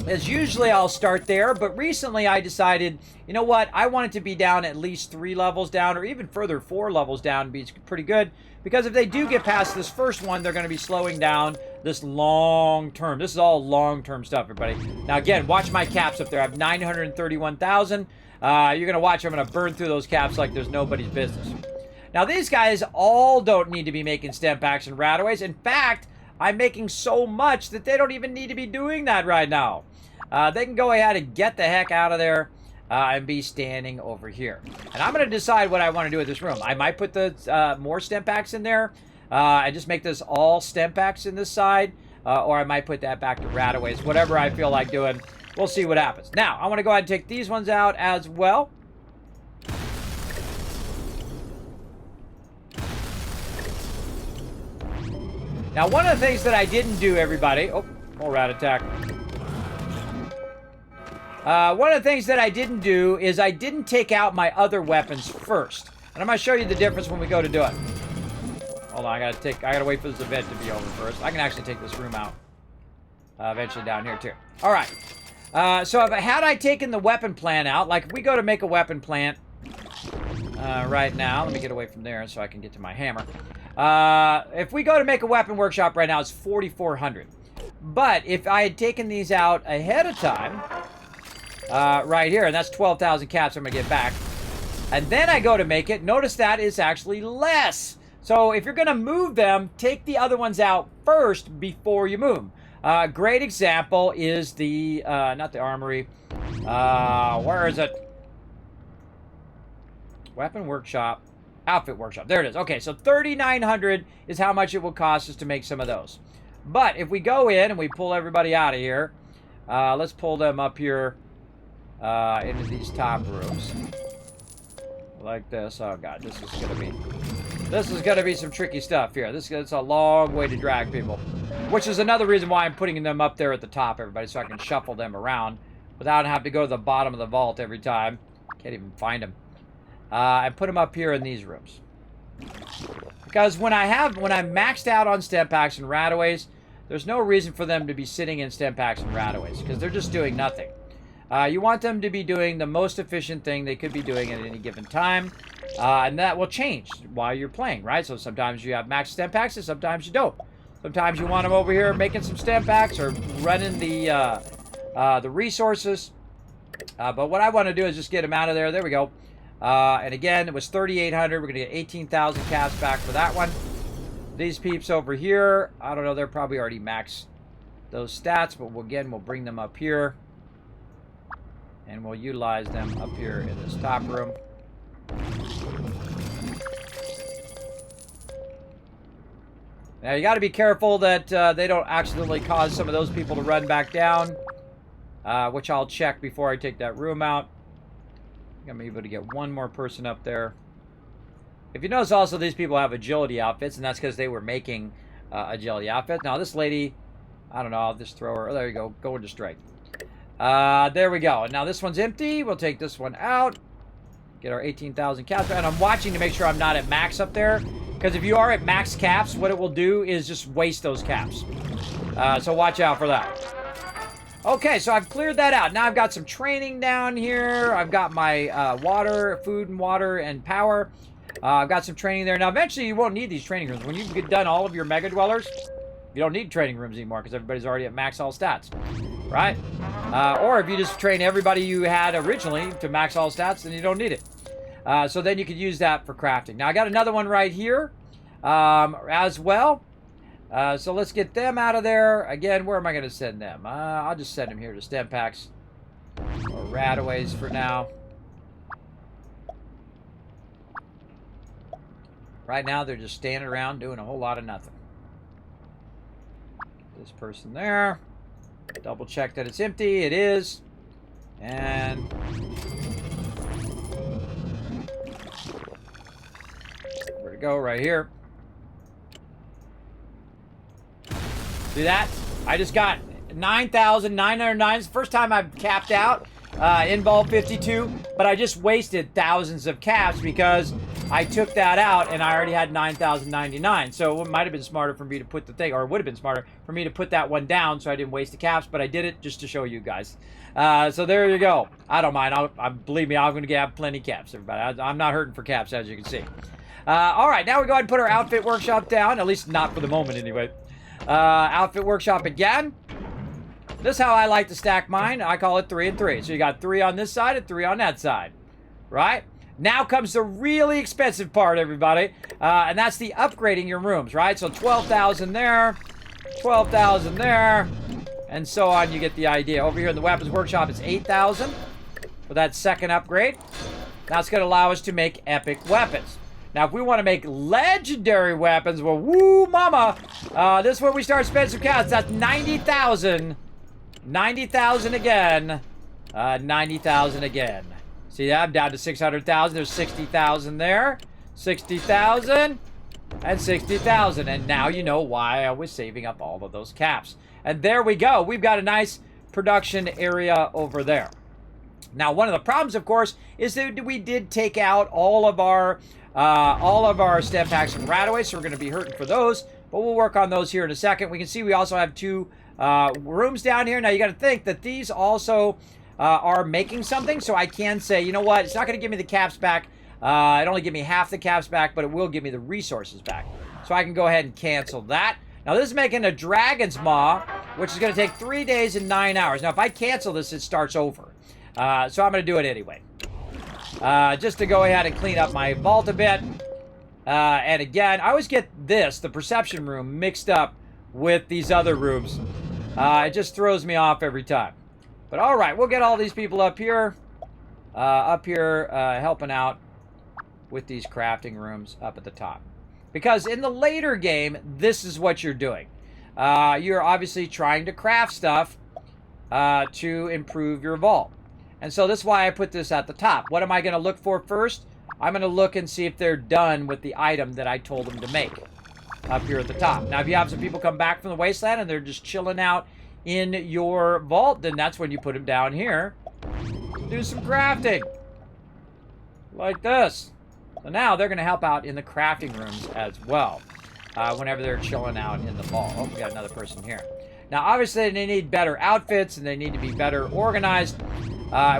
is usually I'll start there, but recently I decided, you know what, I want it to be down at least 3 levels down, or even further 4 levels down would be pretty good, because if they do get past this first one, they're going to be slowing down this long term. This is all long-term stuff, everybody. Now again, watch my caps up there. I have 931,000. You're going to watch, I'm going to burn through those caps like there's nobody's business. Now these guys all don't need to be making stem packs and rataways. In fact, I'm making so much that they don't even need to be doing that right now. They can go ahead and get the heck out of there and be standing over here. And I'm going to decide what I want to do with this room. I might put the more stem packs in there and just make this all stem packs in this side. Or I might put that back to rataways. Whatever I feel like doing. We'll see what happens. Now, I want to go ahead and take these ones out as well. Now, one of the things that I didn't do, everybody... Oh, more rat attack. One of the things that I didn't do is I didn't take out my other weapons first. And I'm going to show you the difference when we go to do it. Hold on, I gotta wait for this event to be over first. I can actually take this room out. Eventually down here, too. Alright. So had I taken the weapon plant out, like if we go to make a weapon plant right now, let me get away from there so I can get to my hammer. If we go to make a weapon workshop right now, it's 4,400. But if I had taken these out ahead of time, right here, and that's 12,000 caps I'm going to get back, and then I go to make it, notice that is actually less. So if you're going to move them, take the other ones out first before you move them. Great example is the, not the armory, where is it? Weapon workshop. Outfit workshop. There it is. Okay, so 3,900 is how much it will cost us to make some of those. But if we go in and we pull everybody out of here, let's pull them up here into these top rooms. Like this. Oh god, this is gonna be some tricky stuff here. It's a long way to drag people. Which is another reason why I'm putting them up there at the top, everybody, so I can shuffle them around without having to go to the bottom of the vault every time. Can't even find them. And put them up here in these rooms. Because when I'm maxed out on stem packs and rataways, there's no reason for them to be sitting in stem packs and rataways, because they're just doing nothing. You want them to be doing the most efficient thing they could be doing at any given time. And that will change while you're playing, right? So sometimes you have max stem packs and sometimes you don't. Sometimes you want them over here making some stem packs or running the resources. But what I want to do is just get them out of there. There we go. And again, it was 3,800. We're going to get 18,000 caps back for that one. These peeps over here, I don't know, they're probably already maxed those stats, but we'll bring them up here. And we'll utilize them up here in this top room. Now, you got to be careful that they don't accidentally cause some of those people to run back down, which I'll check before I take that room out. I'm able to get one more person up there. If you notice also, these people have agility outfits, and that's because they were making agility outfits. Now, this lady, I don't know, I'll just throw her. Oh, there you go. Go into strike. There we go. Now, this one's empty. We'll take this one out. Get our 18,000 caps. And I'm watching to make sure I'm not at max up there. Because if you are at max caps, what it will do is just waste those caps. So watch out for that. Okay, so I've cleared that out. Now I've got some training down here. I've got my water, food and water and power. I've got some training there. Now, eventually, you won't need these training rooms. When you get done all of your Mega Dwellers, you don't need training rooms anymore because everybody's already at max all stats, right? Or if you just train everybody you had originally to max all stats, then you don't need it. So then you could use that for crafting. Now, I got another one right here as well. So let's get them out of there. Again, where am I going to send them? I'll just send them here to stem packs or rataways for now. Right now, they're just standing around doing a whole lot of nothing. This person there. Double check that it's empty. It is. And where to go? Right here. See that? I just got 9,909. It's the first time I've capped out in ball 52, but I just wasted thousands of caps because I took that out and I already had 9,099. So it might have been smarter for me to put the thing, or it would have been smarter for me to put that one down so I didn't waste the caps, but I did it just to show you guys. So there you go. I don't mind. Believe me, I'm going to have plenty of caps, everybody. I'm not hurting for caps, as you can see. All right, now we go ahead and put our outfit workshop down, at least not for the moment anyway. Outfit workshop again. This is how I like to stack mine. I call it 3 and 3. So you got 3 on this side and 3 on that side, right? Now comes the really expensive part, everybody, and that's the upgrading your rooms, right? So 12,000 there, 12,000 there, and so on. You get the idea. Over here in the weapons workshop, it's 8,000 for that second upgrade. That's going to allow us to make epic weapons. Now, if we want to make legendary weapons, well, woo, mama, this is where we start spending some cash. That's 90,000. 90,000 again. 90,000 again. See that? I'm down to 600,000. There's 60,000 there. 60,000. And 60,000. And now you know why I was saving up all of those caps. And there we go. We've got a nice production area over there. Now, one of the problems, of course, is that we did take out all of our stem packs from Radaway, so we're going to be hurting for those. But we'll work on those here in a second. We can see we also have 2 rooms down here. Now, you got to think that these also are making something, so I can say, you know what, it's not going to give me the caps back. It only give me half the caps back, but it will give me the resources back. So I can go ahead and cancel that. Now, this is making a Dragon's Maw, which is going to take 3 days and 9 hours. Now, if I cancel this, it starts over. So I'm going to do it anyway. Just to go ahead and clean up my vault a bit. And again, I always get this, the perception room, mixed up with these other rooms. It just throws me off every time. But all right, we'll get all these people up here. Helping out with these crafting rooms up at the top. Because in the later game, this is what you're doing. You're obviously trying to craft stuff to improve your vault. And so this is why I put this at the top. What am I going to look for first? I'm going to look and see if they're done with the item that I told them to make up here at the top. Now, if you have some people come back from the wasteland and they're just chilling out in your vault, then that's when you put them down here. Do some crafting. Like this. So now they're going to help out in the crafting rooms as well. Whenever they're chilling out in the vault. Oh, we got another person here. Now, obviously, they need better outfits and they need to be better organized.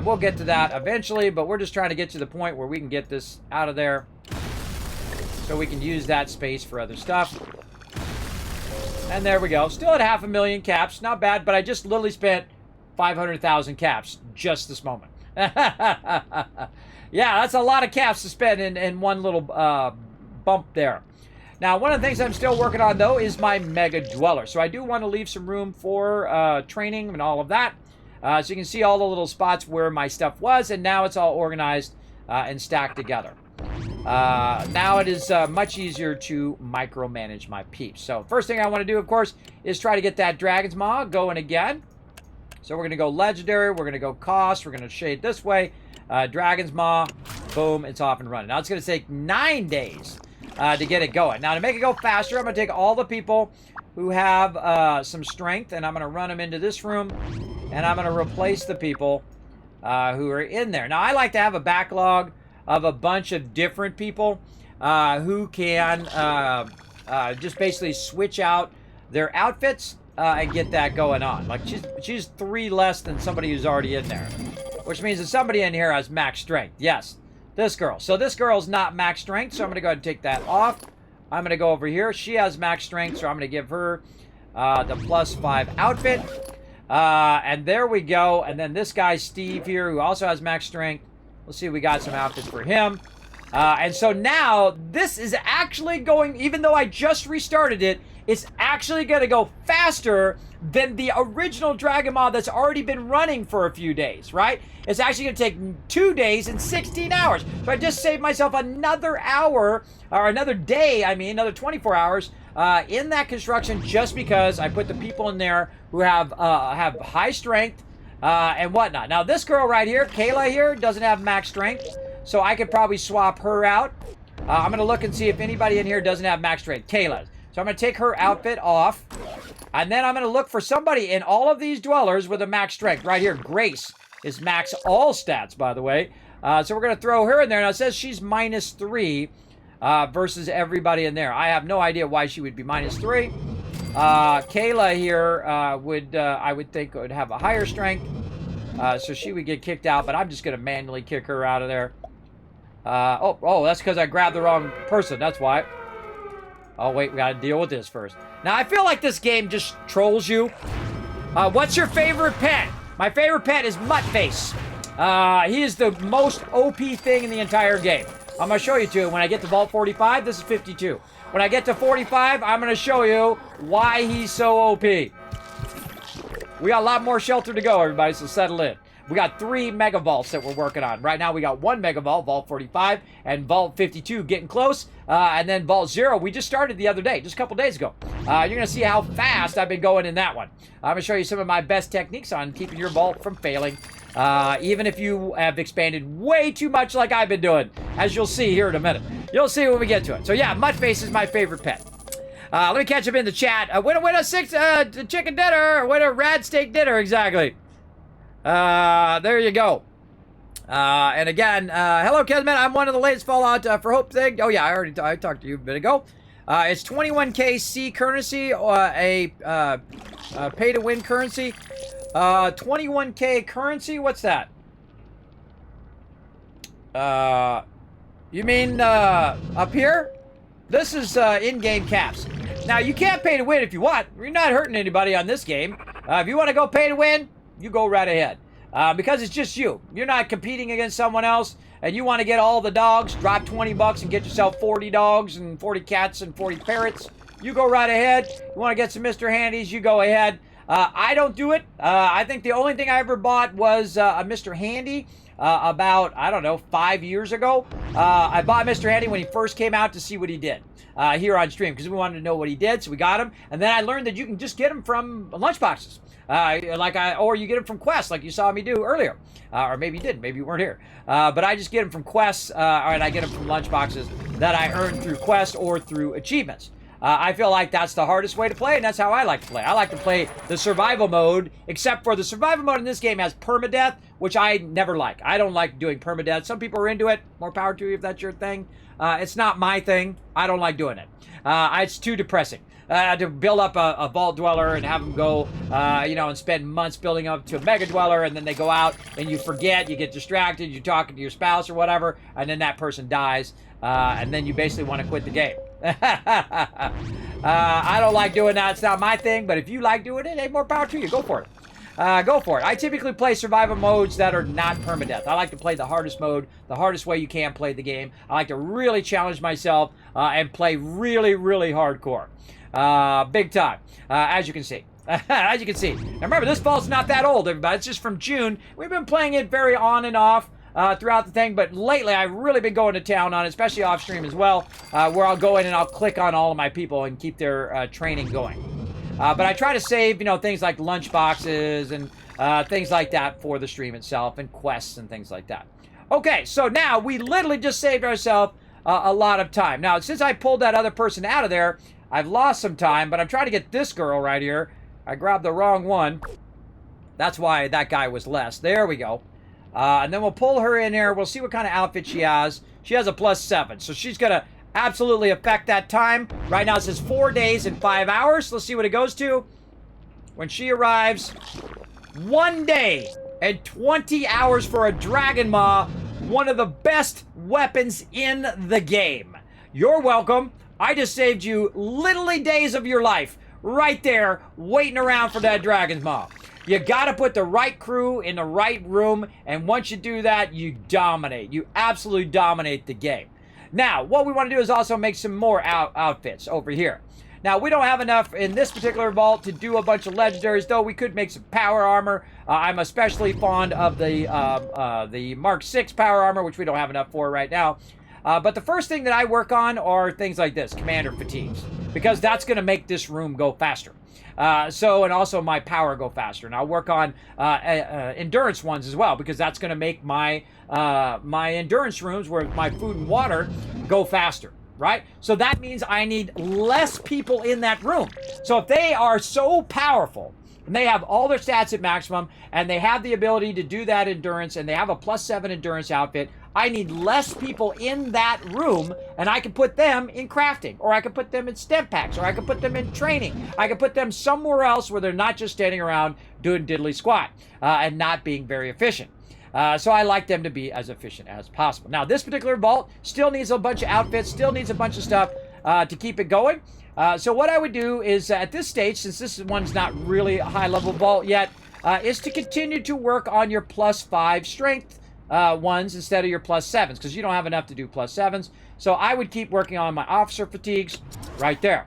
We'll get to that eventually, but we're just trying to get to the point where we can get this out of there so we can use that space for other stuff. And there we go. Still at 500,000 caps. Not bad, but I just literally spent 500,000 caps just this moment. Yeah, that's a lot of caps to spend in one little bump there. Now, one of the things I'm still working on, though, is my Mega Dweller. So I do want to leave some room for training and all of that. So you can see all the little spots where my stuff was, and now it's all organized and stacked together. Now it is much easier to micromanage my peeps. So first thing I want to do, of course, is try to get that Dragon's Maw going again. So we're going to go Legendary, we're going to go Cost, we're going to shade this way. Dragon's Maw, boom, it's off and running. Now it's going to take 9 days to get it going. Now to make it go faster, I'm going to take all the people who have some strength, and I'm going to run them into this room, and I'm going to replace the people who are in there. Now, I like to have a backlog of a bunch of different people who can just basically switch out their outfits and get that going on. Like, she's 3 less than somebody who's already in there, which means that somebody in here has max strength. Yes, this girl. So this girl's not max strength, so I'm going to go ahead and take that off. I'm going to go over here. She has max strength, so I'm going to give her the +5 outfit. And there we go. And then this guy, Steve here, who also has max strength. Let's see if we got some outfits for him. And so now, this is actually going, even though I just restarted it, it's actually going to go faster than the original Dragon Maw that's already been running for a few days, right? It's actually going to take 2 days and 16 hours. So I just saved myself another hour, or another day, I mean, another 24 hours in that construction just because I put the people in there who have high strength and whatnot. Now, this girl right here, Kayla here, doesn't have max strength, so I could probably swap her out. I'm going to look and see if anybody in here doesn't have max strength. Kayla. So I'm going to take her outfit off, and then I'm going to look for somebody in all of these dwellers with a max strength. Right here, Grace. is max all stats, by the way. So we're going to throw her in there. Now, it says she's -3 versus everybody in there. I have no idea why she would be -3. Kayla here I would think, would have a higher strength. So she would get kicked out, but I'm just going to manually kick her out of there. Oh, that's because I grabbed the wrong person. That's why. Oh, wait, we got to deal with this first. Now, I feel like this game just trolls you. What's your favorite pet? My favorite pet is Muttface. He is the most OP thing in the entire game. I'm going to show you two. When I get to Vault 45, this is 52. When I get to 45, I'm going to show you why he's so OP. We got a lot more shelter to go, everybody, so settle in. We got 3 Mega Vaults that we're working on. Right now, we got 1 Mega Vault, Vault 45, and Vault 52 getting close. And then Vault 0, we just started the other day, just a couple days ago. You're going to see how fast I've been going in that one. I'm going to show you some of my best techniques on keeping your vault from failing. Even if you have expanded way too much like I've been doing, as you'll see here in a minute. You'll see when we get to it. So yeah, Muttface is my favorite pet. Let me catch up in the chat. Win a 6 chicken dinner. Win a rad steak dinner, exactly. There you go. And again, hello, Kismet. I'm one of the latest Fallout for Hope thing. Oh yeah, I talked to you a bit ago. It's 21k C currency, a pay-to-win currency. 21k currency? What's that? You mean up here? This is in-game caps. Now, you can't pay to win if you want. You're not hurting anybody on this game. If you want to go pay to win, you go right ahead. Because it's just you. You're not competing against someone else, and you want to get all the dogs, drop 20 bucks and get yourself 40 dogs and 40 cats and 40 parrots. You go right ahead. You want to get some Mr. Handies, you go ahead. I don't do it. I think the only thing I ever bought was a Mr. Handy about, I don't know, 5 years ago. I bought Mr. Handy when he first came out to see what he did here on stream because we wanted to know what he did, so we got him. And then I learned that you can just get him from lunchboxes. Or you get them from quests, like you saw me do earlier. Or maybe you didn't. Maybe you weren't here. But I just get them from quests, and I get them from lunchboxes that I earned through quests or through achievements. I feel like that's the hardest way to play, and that's how I like to play. I like to play the survival mode, except for the survival mode in this game has permadeath, which I never like. I don't like doing permadeath. Some people are into it. More power to you if that's your thing. It's not my thing. I don't like doing it. It's too depressing. To build up a vault dweller and have them go, and spend months building up to a mega dweller, and then they go out and you forget, you get distracted, you're talking to your spouse or whatever, and then that person dies, and then you basically want to quit the game. I don't like doing that. It's not my thing, but if you like doing it, hey, more power to you. Go for it. Go for it. I typically play survival modes that are not permadeath. I like to play the hardest mode, the hardest way you can play the game. I like to really challenge myself and play really, really hardcore. Big time, as you can see. As you can see. Now remember, this vault's not that old, everybody. It's just from June. We've been playing it very on and off throughout the thing, but lately I've really been going to town on it, especially off stream as well, where I'll go in and I'll click on all of my people and keep their training going. But I try to save, things like lunch boxes and things like that for the stream itself, and quests and things like that. Okay, so now we literally just saved ourselves a lot of time. Now, since I pulled that other person out of there, I've lost some time, but I'm trying to get this girl right here. I grabbed the wrong one. That's why that guy was less. There we go. And then we'll pull her in here. We'll see what kind of outfit she has. She has a +7, so she's going to absolutely affect that time. Right now it says 4 days and 5 hours. Let's see what it goes to. When she arrives, 1 day and 20 hours for a Dragon Maw, one of the best weapons in the game. You're welcome. I just saved you literally days of your life right there waiting around for that Dragon's Maw. You gotta put the right crew in the right room, and once you do that, you dominate. You absolutely dominate the game. Now, what we want to do is also make some more outfits over here. Now, we don't have enough in this particular vault to do a bunch of legendaries, though we could make some power armor. I'm especially fond of the Mark 6 power armor, which we don't have enough for right now. But the first thing that I work on are things like this, commander fatigues, because that's going to make this room go faster. And also my power go faster. And I'll work on endurance ones as well, because that's going to make my my endurance rooms, where my food and water, go faster, right? So that means I need less people in that room. So if they are so powerful And they have all their stats at maximum, and they have the ability to do that endurance, and they have a +7 endurance outfit. I need less people in that room, and I can put them in crafting, or I can put them in stem packs, or I can put them in training. I can put them somewhere else where they're not just standing around doing diddly squat and not being very efficient. So I like them to be as efficient as possible. Now, this particular vault still needs a bunch of outfits, still needs a bunch of stuff to keep it going. So what I would do is, at this stage, since this one's not really a high-level vault yet, is to continue to work on your +5 strength ones instead of your +7s, because you don't have enough to do +7s. So I would keep working on my officer fatigues right there.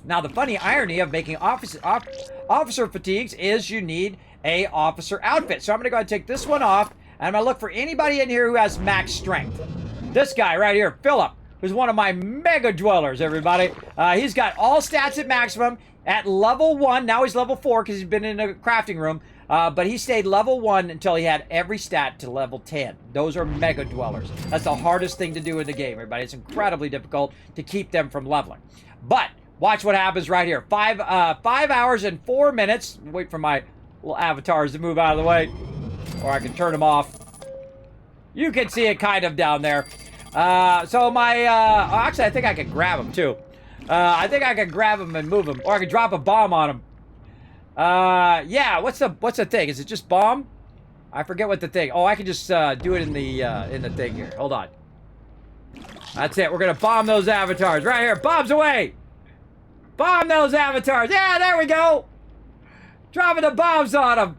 Now, the funny irony of making officer fatigues is you need a officer outfit. So I'm going to go ahead and take this one off, and I'm going to look for anybody in here who has max strength. This guy right here, Philip, who's one of my mega dwellers, everybody. He's got all stats at maximum at level 1. Now he's level 4 because he's been in a crafting room. But he stayed level 1 until he had every stat to level 10. Those are mega dwellers. That's the hardest thing to do in the game, everybody. It's incredibly difficult to keep them from leveling. But watch what happens right here. 5 hours and 4 minutes. Wait for my little avatars to move out of the way, or I can turn them off. You can see it kind of down there. So my, actually, I think I can grab them too. I think I can grab them and move them, or I can drop a bomb on them. Yeah, what's the thing? Is it just bomb? I forget what the thing. Oh, I can just do it in the thing here. Hold on. That's it. We're gonna bomb those avatars right here. Bombs away. Bomb those avatars. Yeah, there we go. Dropping the bombs on them.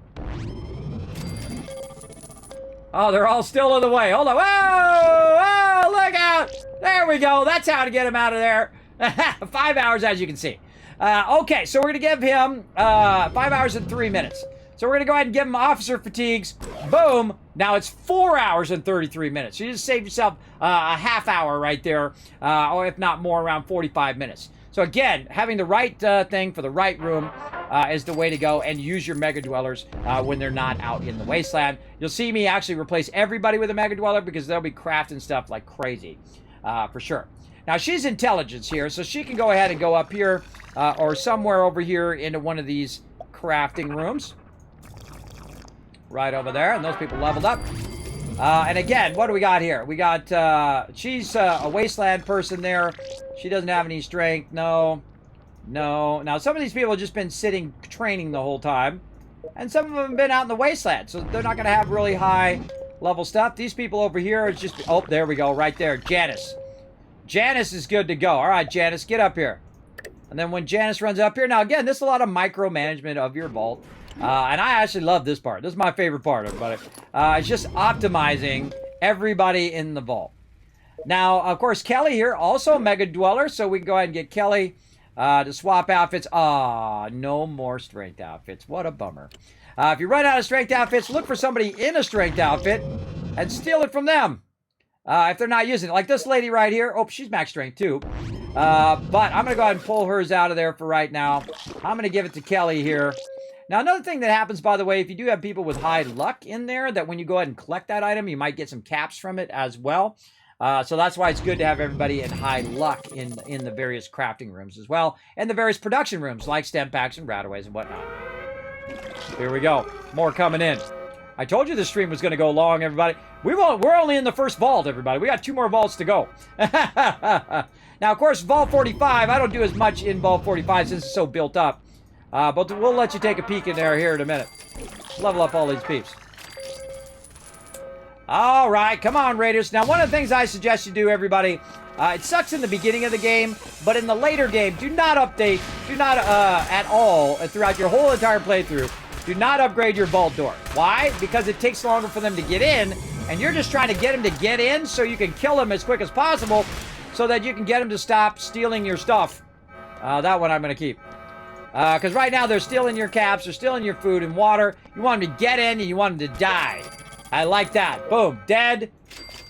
Oh, they're all still in the way. Hold on. Whoa! Whoa! Look out! There we go. That's how to get him out of there. 5 hours, as you can see. Okay, so we're going to give him 5 hours and 3 minutes. So we're going to go ahead and give him officer fatigues. Boom. Now it's 4 hours and 33 minutes. So you just saved yourself a half hour right there, or if not more, around 45 minutes. So again, having the right thing for the right room is the way to go, and use your mega dwellers when they're not out in the wasteland. You'll see me actually replace everybody with a mega dweller because they'll be crafting stuff like crazy, for sure. Now she's intelligence here, so she can go ahead and go up here or somewhere over here into one of these crafting rooms. Right over there, and those people leveled up. And again, what do we got here? We got, she's a wasteland person there. She doesn't have any strength. No. No. Now, some of these people have just been sitting training the whole time. And some of them have been out in the wasteland. So they're not going to have really high level stuff. These people over here is just... Oh, there we go. Right there. Janice. Janice is good to go. All right, Janice, get up here. And then when Janice runs up here... Now, again, this is a lot of micromanagement of your vault. And I actually love this part. This is my favorite part, everybody. It's just optimizing everybody in the vault. Now, of course, Kelly here, also a mega dweller, so we can go ahead and get Kelly to swap outfits. No more strength outfits. What a bummer. If you run out of strength outfits, look for somebody in a strength outfit and steal it from them if they're not using it. Like this lady right here. Oh, she's max strength too. But I'm going to go ahead and pull hers out of there for right now. I'm going to give it to Kelly here. Now, another thing that happens, by the way, if you do have people with high luck in there, that when you go ahead and collect that item, you might get some caps from it as well. So that's why it's good to have everybody in high luck in the various crafting rooms as well, and the various production rooms like stem packs and rataways and whatnot. Here we go. More coming in. I told you this stream was going to go long, everybody. We're only in the first vault, everybody. We got 2 more vaults to go. Now, of course, Vault 45, I don't do as much in Vault 45 since it's so built up. But we'll let you take a peek in there here in a minute. Level up all these peeps. All right, come on, Raiders. Now, one of the things I suggest you do, everybody, it sucks in the beginning of the game, but in the later game, do not update, do not at all, throughout your whole entire playthrough, do not upgrade your vault door. Why? Because it takes longer for them to get in, and you're just trying to get them to get in so you can kill them as quick as possible so that you can get them to stop stealing your stuff. That one I'm going to keep. Because right now they're stealing your caps, they're stealing your food and water. You want them to get in and you want them to die. I like that. Boom. Dead.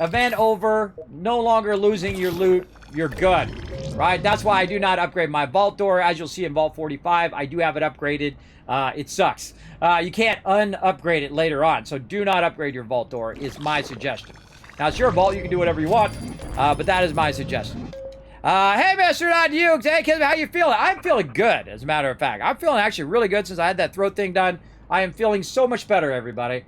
Event over. No longer losing your loot. You're good. Right? That's why I do not upgrade my vault door. As you'll see in Vault 45, I do have it upgraded. It sucks. You can't un-upgrade it later on. So do not upgrade your vault door is my suggestion. Now, it's your vault. You can do whatever you want. But that is my suggestion. Hey, Mr. Not You. Hey, Kismet, how you feeling? I'm feeling good, as a matter of fact. I'm feeling actually really good since I had that throat thing done. I am feeling so much better, everybody.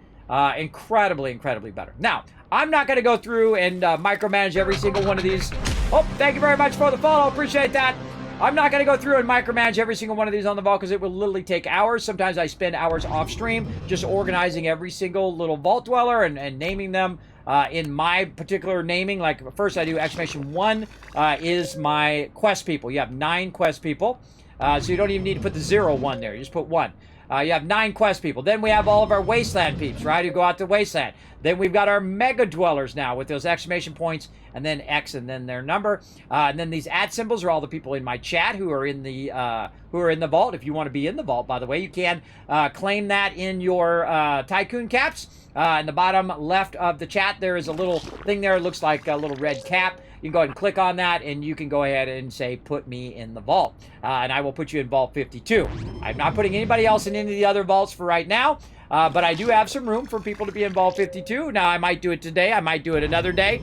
Incredibly, incredibly better. Now, I'm not going to go through and micromanage every single one of these. Oh, thank you very much for the follow. Appreciate that. I'm not going to go through and micromanage every single one of these on the vault because it will literally take hours. Sometimes I spend hours off stream just organizing every single little vault dweller and naming them in my particular naming. Like first I do exclamation 1 is my quest people. You have 9 quest people. So you don't even need to put the 0 1 there. You just put 1. You have 9 quest people. Then we have all of our wasteland peeps, right, who go out to wasteland. Then we've got our mega dwellers now with those exclamation points and then X and then their number. And then these @ symbols are all the people in my chat who are in the vault. If you want to be in the vault, by the way, you can claim that in your tycoon caps. In the bottom left of the chat, there is a little thing there. It looks like a little red cap. You can go ahead and click on that, and you can go ahead and say, put me in the vault. And I will put you in Vault 52. I'm not putting anybody else in any of the other vaults for right now, but I do have some room for people to be in Vault 52. Now, I might do it today. I might do it another day.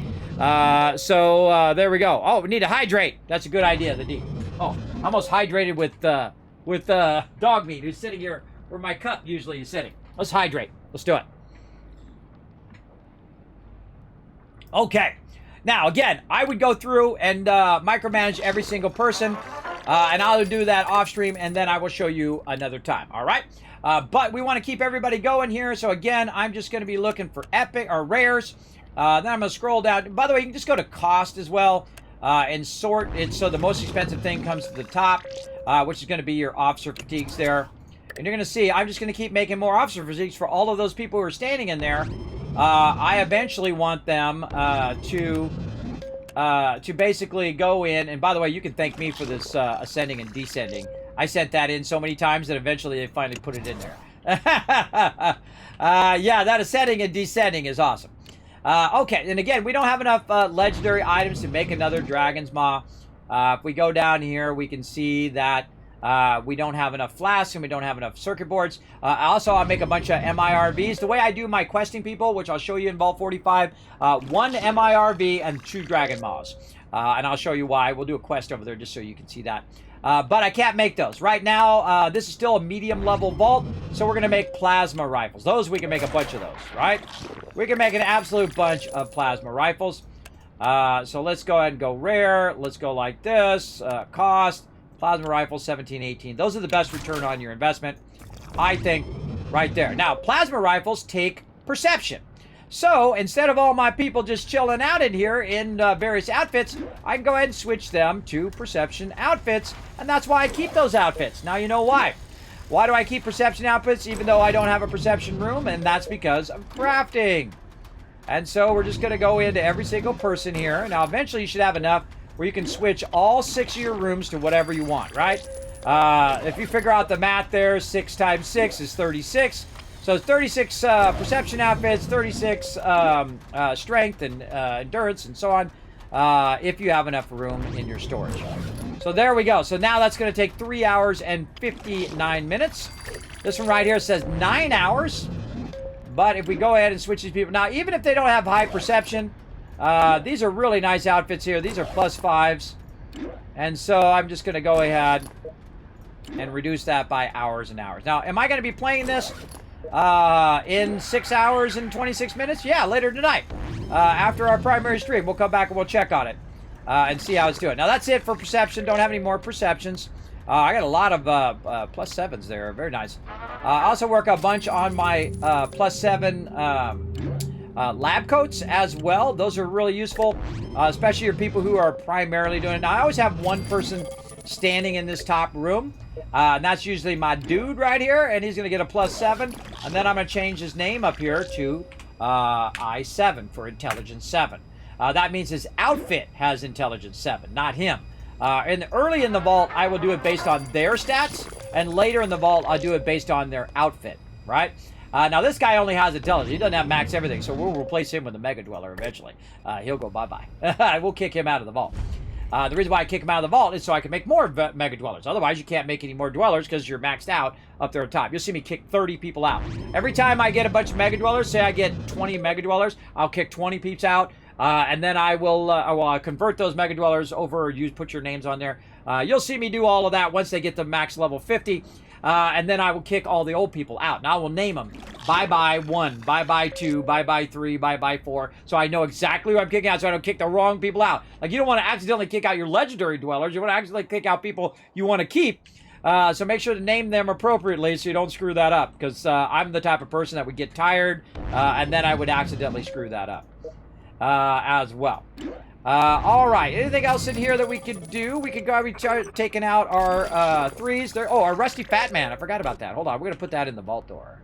So there we go. Oh, we need to hydrate. That's a good idea, the D. Oh, almost hydrated with dog meat, who's sitting here where my cup usually is sitting. Let's hydrate. Let's do it. Okay. Now, again, I would go through and micromanage every single person, and I'll do that off stream, and then I will show you another time, all right? But we want to keep everybody going here, so again, I'm just going to be looking for epic or rares. Then I'm going to scroll down. By the way, you can just go to cost as well and sort it so the most expensive thing comes to the top, which is going to be your officer fatigues there. And you're going to see, I'm just going to keep making more officer fatigues for all of those people who are standing in there. I eventually want them to basically go in, and by the way, you can thank me for this ascending and descending. I sent that in so many times that eventually they finally put it in there. Yeah, that ascending and descending is awesome. Okay, and again, we don't have enough legendary items to make another Dragon's Maw. If we go down here, we can see that we don't have enough flasks and we don't have enough circuit boards. Also, I'll make a bunch of MIRVs. The way I do my questing people, which I'll show you in Vault 45, 1 MIRV and 2 Dragon Maws. And I'll show you why. We'll do a quest over there just so you can see that. But I can't make those. Right now, this is still a medium level vault, so we're going to make plasma rifles. Those, we can make a bunch of those, right? We can make an absolute bunch of plasma rifles. So let's go ahead and go rare. Let's go like this. Cost. Plasma rifle, 17, 18. Those are the best return on your investment, I think, right there. Now, plasma rifles take perception. So, instead of all my people just chilling out in here in various outfits, I can go ahead and switch them to perception outfits, and that's why I keep those outfits. Now, you know why. Why do I keep perception outfits even though I don't have a perception room? And that's because of crafting. And so, we're just going to go into every single person here. Now, eventually, you should have enough where you can switch all 6 of your rooms to whatever you want, right? If you figure out the math there, 6 times 6 is 36. So it's 36 perception outfits, 36 strength and endurance and so on, if you have enough room in your storage. So there we go. So now that's going to take 3 hours and 59 minutes. This one right here says 9 hours. But if we go ahead and switch these people, now even if they don't have high perception, these are really nice outfits here. These are +5s. And so I'm just going to go ahead and reduce that by hours and hours. Now, am I going to be playing this in 6 hours and 26 minutes? Yeah, later tonight. After our primary stream, we'll come back and we'll check on it and see how it's doing. Now, that's it for perception. Don't have any more perceptions. I got a lot of +7s there. Very nice. I also work a bunch on my +7 lab coats as well. Those are really useful, especially for people who are primarily doing it. Now, I always have one person standing in this top room, and that's usually my dude right here, and he's going to get a +7, and then I'm going to change his name up here to I7 for Intelligence 7. That means his outfit has Intelligence 7, not him. And early in the vault, I will do it based on their stats, and later in the vault, I'll do it based on their outfit, right? Now, this guy only has intelligence. He doesn't have max everything, so we'll replace him with a Mega Dweller eventually. He'll go bye-bye. We'll kick him out of the vault. The reason why I kick him out of the vault is so I can make more Mega Dwellers. Otherwise, you can't make any more Dwellers because you're maxed out up there at top. You'll see me kick 30 people out. Every time I get a bunch of Mega Dwellers, say I get 20 Mega Dwellers, I'll kick 20 peeps out. And then I will convert those Mega Dwellers over, put your names on there. You'll see me do all of that once they get to max level 50. And then I will kick all the old people out. Now I will name them. Bye-bye 1, bye-bye 2, bye-bye 3, bye-bye 4. So I know exactly who I'm kicking out so I don't kick the wrong people out. Like, you don't want to accidentally kick out your legendary dwellers. You want to accidentally kick out people you want to keep. So make sure to name them appropriately so you don't screw that up. Because I'm the type of person that would get tired, and then I would accidentally screw that up as well. All right. Anything else in here that we could do? We could go be taking out our threes. There. Oh, our rusty fat man. I forgot about that. Hold on. We're going to put that in the vault door.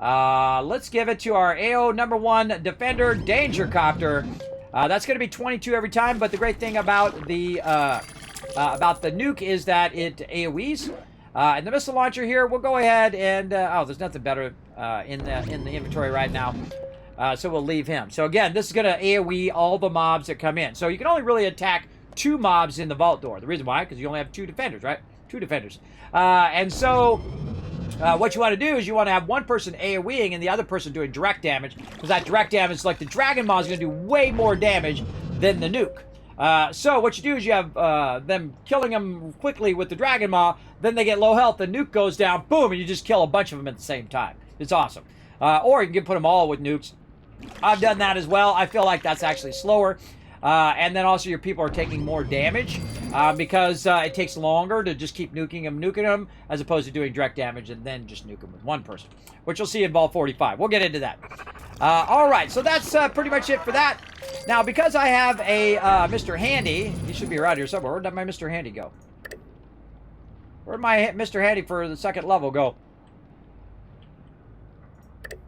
Let's give it to our AO #1 Defender Danger Copter. That's going to be 22 every time, but the great thing about the nuke is that it AoEs. And the missile launcher here, we'll go ahead and... oh, there's nothing better in the inventory right now. So we'll leave him. So again, this is going to AoE all the mobs that come in. So you can only really attack 2 mobs in the vault door. The reason why? Because you only have 2 defenders, right? 2 defenders. And so what you want to do is you want to have one person AoEing and the other person doing direct damage. Because that direct damage, like the Dragon Maw, is going to do way more damage than the nuke. So what you do is you have them killing them quickly with the Dragon Maw. Then they get low health. The nuke goes down. Boom. And you just kill a bunch of them at the same time. It's awesome. Or you can put them all with nukes. I've done that as well. I feel like that's actually slower. And then also your people are taking more damage because it takes longer to just keep nuking them, as opposed to doing direct damage and then just nuke them with one person, which you'll see in Vault 45. We'll get into that. All right, so that's pretty much it for that. Now, because I have a Mr. Handy, he should be around here somewhere. Where did my Mr. Handy go? Where'd my Mr. Handy for the second level go?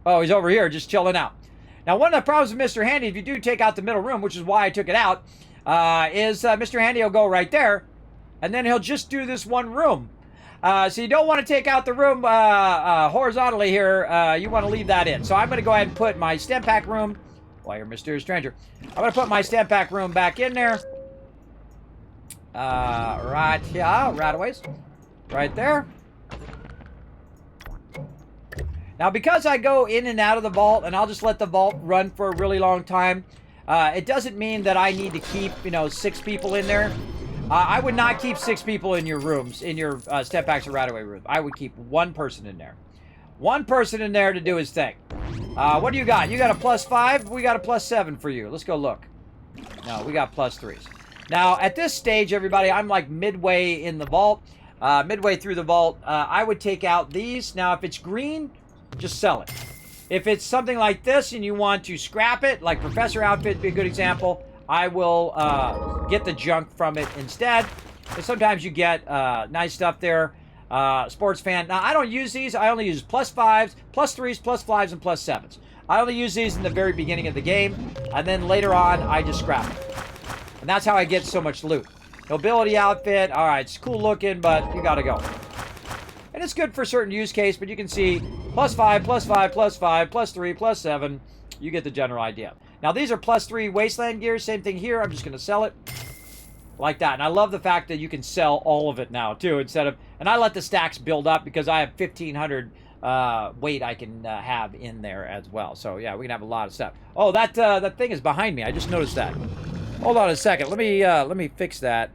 Oh, he's over here just chilling out. Now, one of the problems with Mr. Handy, if you do take out the middle room, which is why I took it out, is Mr. Handy will go right there, and then he'll just do this one room. So you don't want to take out the room horizontally here. You want to leave that in. So I'm going to go ahead and put my stem pack room, while you're a mysterious stranger, I'm going to put my stem pack room back in there. Right here, right away, right there. Now, because I go in and out of the vault, and I'll just let the vault run for a really long time, it doesn't mean that I need to keep, 6 people in there. I would not keep 6 people in your rooms, in your step packs or right-away room. I would keep 1 person in there. 1 person in there to do his thing. What do you got? You got a +5? We got a +7 for you. Let's go look. No, we got +3s. Now, at this stage, everybody, I'm like midway in the vault. Midway through the vault, I would take out these. Now, if it's green, just sell it. If it's something like this and you want to scrap it, like Professor Outfit would be a good example, I will get the junk from it instead. But sometimes you get nice stuff there. Sports fan. Now, I don't use these. I only use +5s, +3s, +5s, and +7s. I only use these in the very beginning of the game, and then later on, I just scrap it. And that's how I get so much loot. Nobility outfit. All right, it's cool looking, but you gotta go. And it's good for certain use case, but you can see +5, +5, +5, +3, +7. You get the general idea. Now, these are +3 Wasteland gear. Same thing here. I'm just going to sell it like that. And I love the fact that you can sell all of it now, too, instead of... And I let the stacks build up because I have 1,500 weight I can have in there as well. So, yeah, we can have a lot of stuff. Oh, that thing is behind me. I just noticed that. Hold on a second. Let me fix that.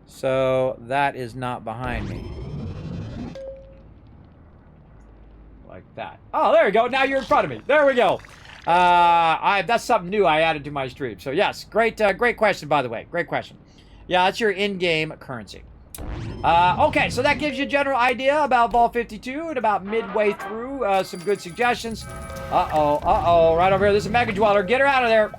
So, that is not behind me. Like that. Oh, there you go. Now you're in front of me. There we go. That's something new I added to my stream. So yes, great question, by the way. Great question. Yeah, that's your in-game currency. Okay, so that gives you a general idea about Vault 52 and about midway through. Some good suggestions. Uh-oh. Right over here. There's a Mega Dweller. Get her out of there.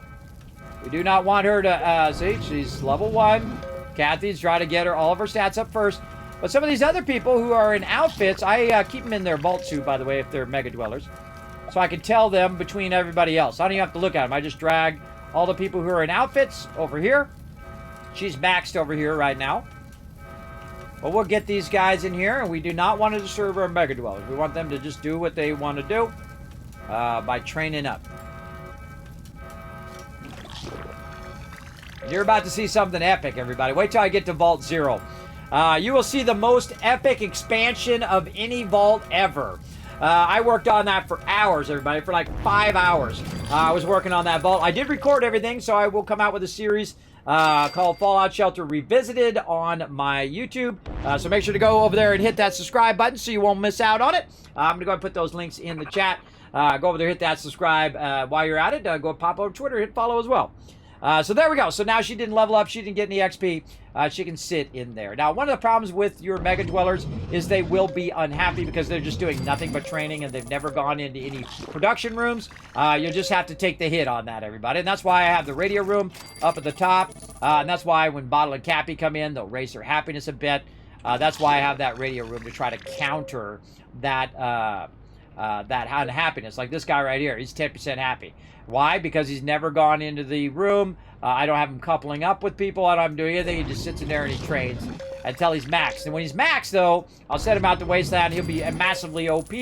We do not want her to, see, she's level 1. Kathy's trying to get her all of her stats up first. But some of these other people who are in outfits, I keep them in their vault suit, by the way, if they're Mega Dwellers. So I can tell them between everybody else. I don't even have to look at them. I just drag all the people who are in outfits over here. She's maxed over here right now. But we'll get these guys in here, and we do not want to disturb our Mega Dwellers. We want them to just do what they want to do by training up. You're about to see something epic, everybody. Wait till I get to Vault 0. You will see the most epic expansion of any vault ever. I worked on that for hours, everybody, for like 5 hours. I was working on that vault. I did record everything, so I will come out with a series called Fallout Shelter Revisited on my YouTube. So make sure to go over there and hit that subscribe button so you won't miss out on it. I'm going to go ahead and put those links in the chat. Go over there, hit that subscribe while you're at it. Go pop over to Twitter, hit follow as well. So there we go. So now she didn't level up. She didn't get any XP. She can sit in there. Now, one of the problems with your Mega Dwellers is they will be unhappy because they're just doing nothing but training and they've never gone into any production rooms. You'll just have to take the hit on that, everybody. And that's why I have the radio room up at the top. And that's why when Bottle and Cappy come in, they'll raise their happiness a bit. That's why I have that radio room to try to counter that that unhappiness. Like this guy right here, he's 10% happy. Why? Because he's never gone into the room. I don't have him coupling up with people. I don't have him doing anything. He just sits in there and he trains until he's maxed. And when he's maxed, though, I'll set him out to wasteland. He'll be massively OP,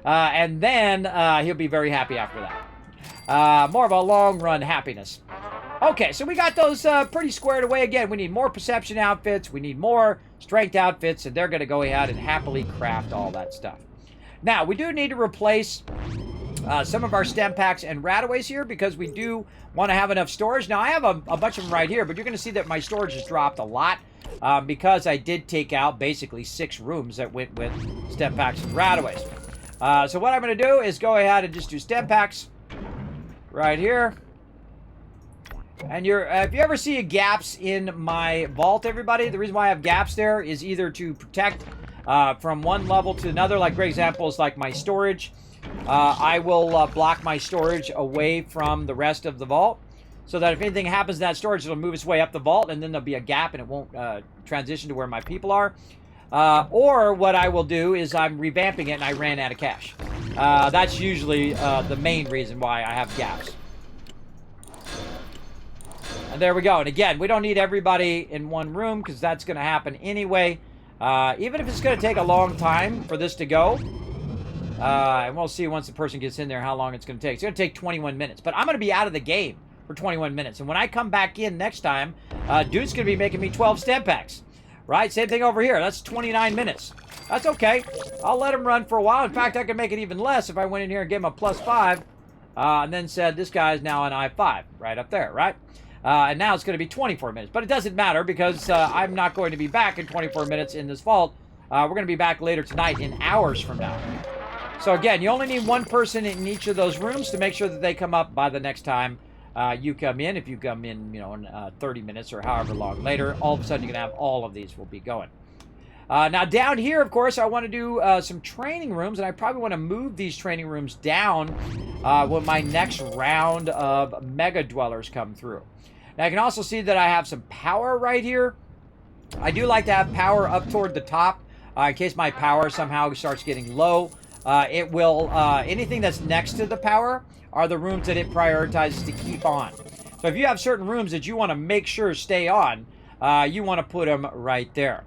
and then he'll be very happy after that. More of a long-run happiness. Okay, so we got those pretty squared away. Again, we need more perception outfits. We need more strength outfits, and they're going to go ahead and happily craft all that stuff. Now, we do need to replace some of our stem packs and rataways here because we do want to have enough storage. Now, I have a bunch of them right here, but you're going to see that my storage has dropped a lot because I did take out basically 6 rooms that went with stem packs and rataways. So what I'm going to do is go ahead and just do stem packs right here. And if you ever see gaps in my vault, everybody, the reason why I have gaps there is either to protect from one level to another. Like, great examples like my storage. I will block my storage away from the rest of the vault so that if anything happens to that storage, it'll move its way up the vault and then there'll be a gap and it won't transition to where my people are. Or what I will do is I'm revamping it and I ran out of cash. That's usually the main reason why I have gaps. And there we go. And again, we don't need everybody in one room because that's going to happen anyway. Even if it's going to take a long time for this to go. And we'll see once the person gets in there how long it's going to take. It's going to take 21 minutes. But I'm going to be out of the game for 21 minutes. And when I come back in next time, dude's going to be making me 12 stem packs. Right? Same thing over here. That's 29 minutes. That's okay. I'll let him run for a while. In fact, I could make it even less if I went in here and gave him a +5. And then said, this guy is now an I5. Right up there, right? And now it's going to be 24 minutes. But it doesn't matter because I'm not going to be back in 24 minutes in this vault. We're going to be back later tonight in hours from now. So again, you only need one person in each of those rooms to make sure that they come up by the next time you come in. If you come in, you know, in 30 minutes or however long later, all of a sudden you can have all of these will be going. Now down here, of course, I want to do some training rooms, and I probably want to move these training rooms down when my next round of Mega Dwellers come through. Now you can also see that I have some power right here. I do like to have power up toward the top in case my power somehow starts getting low. It will, anything that's next to the power are the rooms that it prioritizes to keep on. So if you have certain rooms that you want to make sure stay on, you want to put them right there.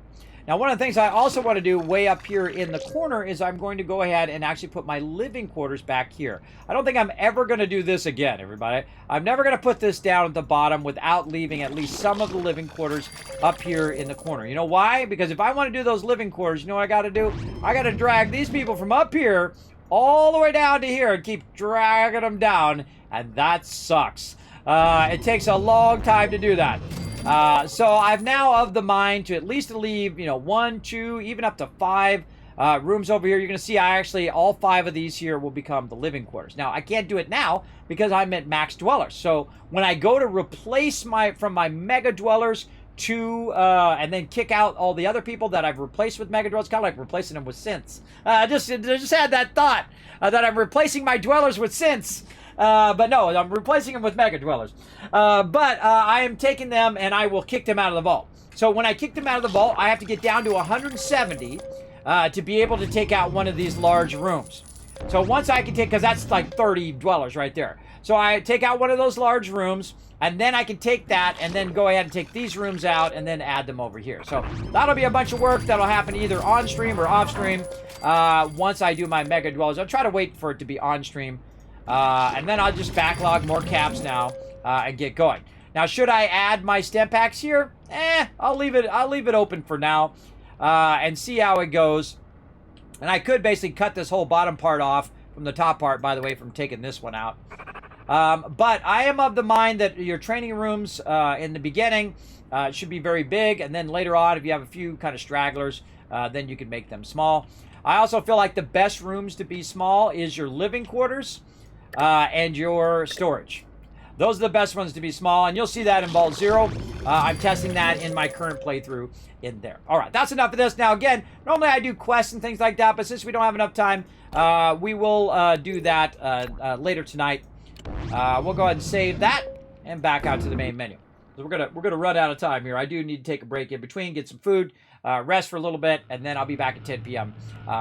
Now, one of the things I also want to do way up here in the corner is I'm going to go ahead and actually put my living quarters back here. I don't think I'm ever going to do this again, everybody. I'm never going to put this down at the bottom without leaving at least some of the living quarters up here in the corner. You know why? Because if I want to do those living quarters, you know what I got to do? I got to drag these people from up here all the way down to here and keep dragging them down, and that sucks. It takes a long time to do that. So I've now of the mind to at least leave, you know, 1, 2, even up to 5 rooms over here. You're going to see all 5 of these here will become the living quarters. Now, I can't do it now because I'm at max dwellers. So when I go to replace from my Mega Dwellers to, and then kick out all the other people that I've replaced with Mega Dwellers, kind of like replacing them with synths. Just had that thought that I'm replacing my dwellers with synths. But no, I'm replacing them with Mega Dwellers. But I am taking them and I will kick them out of the vault. So when I kick them out of the vault, I have to get down to 170 to be able to take out one of these large rooms. So once I can take, because that's like 30 dwellers right there. So I take out one of those large rooms, and then I can take that and then go ahead and take these rooms out and then add them over here. So that'll be a bunch of work that'll happen either on stream or off stream once I do my Mega Dwellers. I'll try to wait for it to be on stream. And then I'll just backlog more caps now and get going. Now, should I add my stem packs here? I'll leave it open for now and see how it goes. And I could basically cut this whole bottom part off from the top part, by the way, from taking this one out. But I am of the mind that your training rooms in the beginning should be very big, and then later on, if you have a few kind of stragglers, then you can make them small. I also feel like the best rooms to be small is your living quarters and your storage. Those are the best ones to be small, and you'll see that in Vault Zero. I'm testing that in my current playthrough in there. All right, that's enough of this. Now, again, normally I do quests and things like that, but since we don't have enough time, we will do that later tonight. We'll go ahead and save that and back out to the main menu. So we're gonna run out of time here. I do need to take a break in between, get some food, rest for a little bit, and then I'll be back at 10 p.m.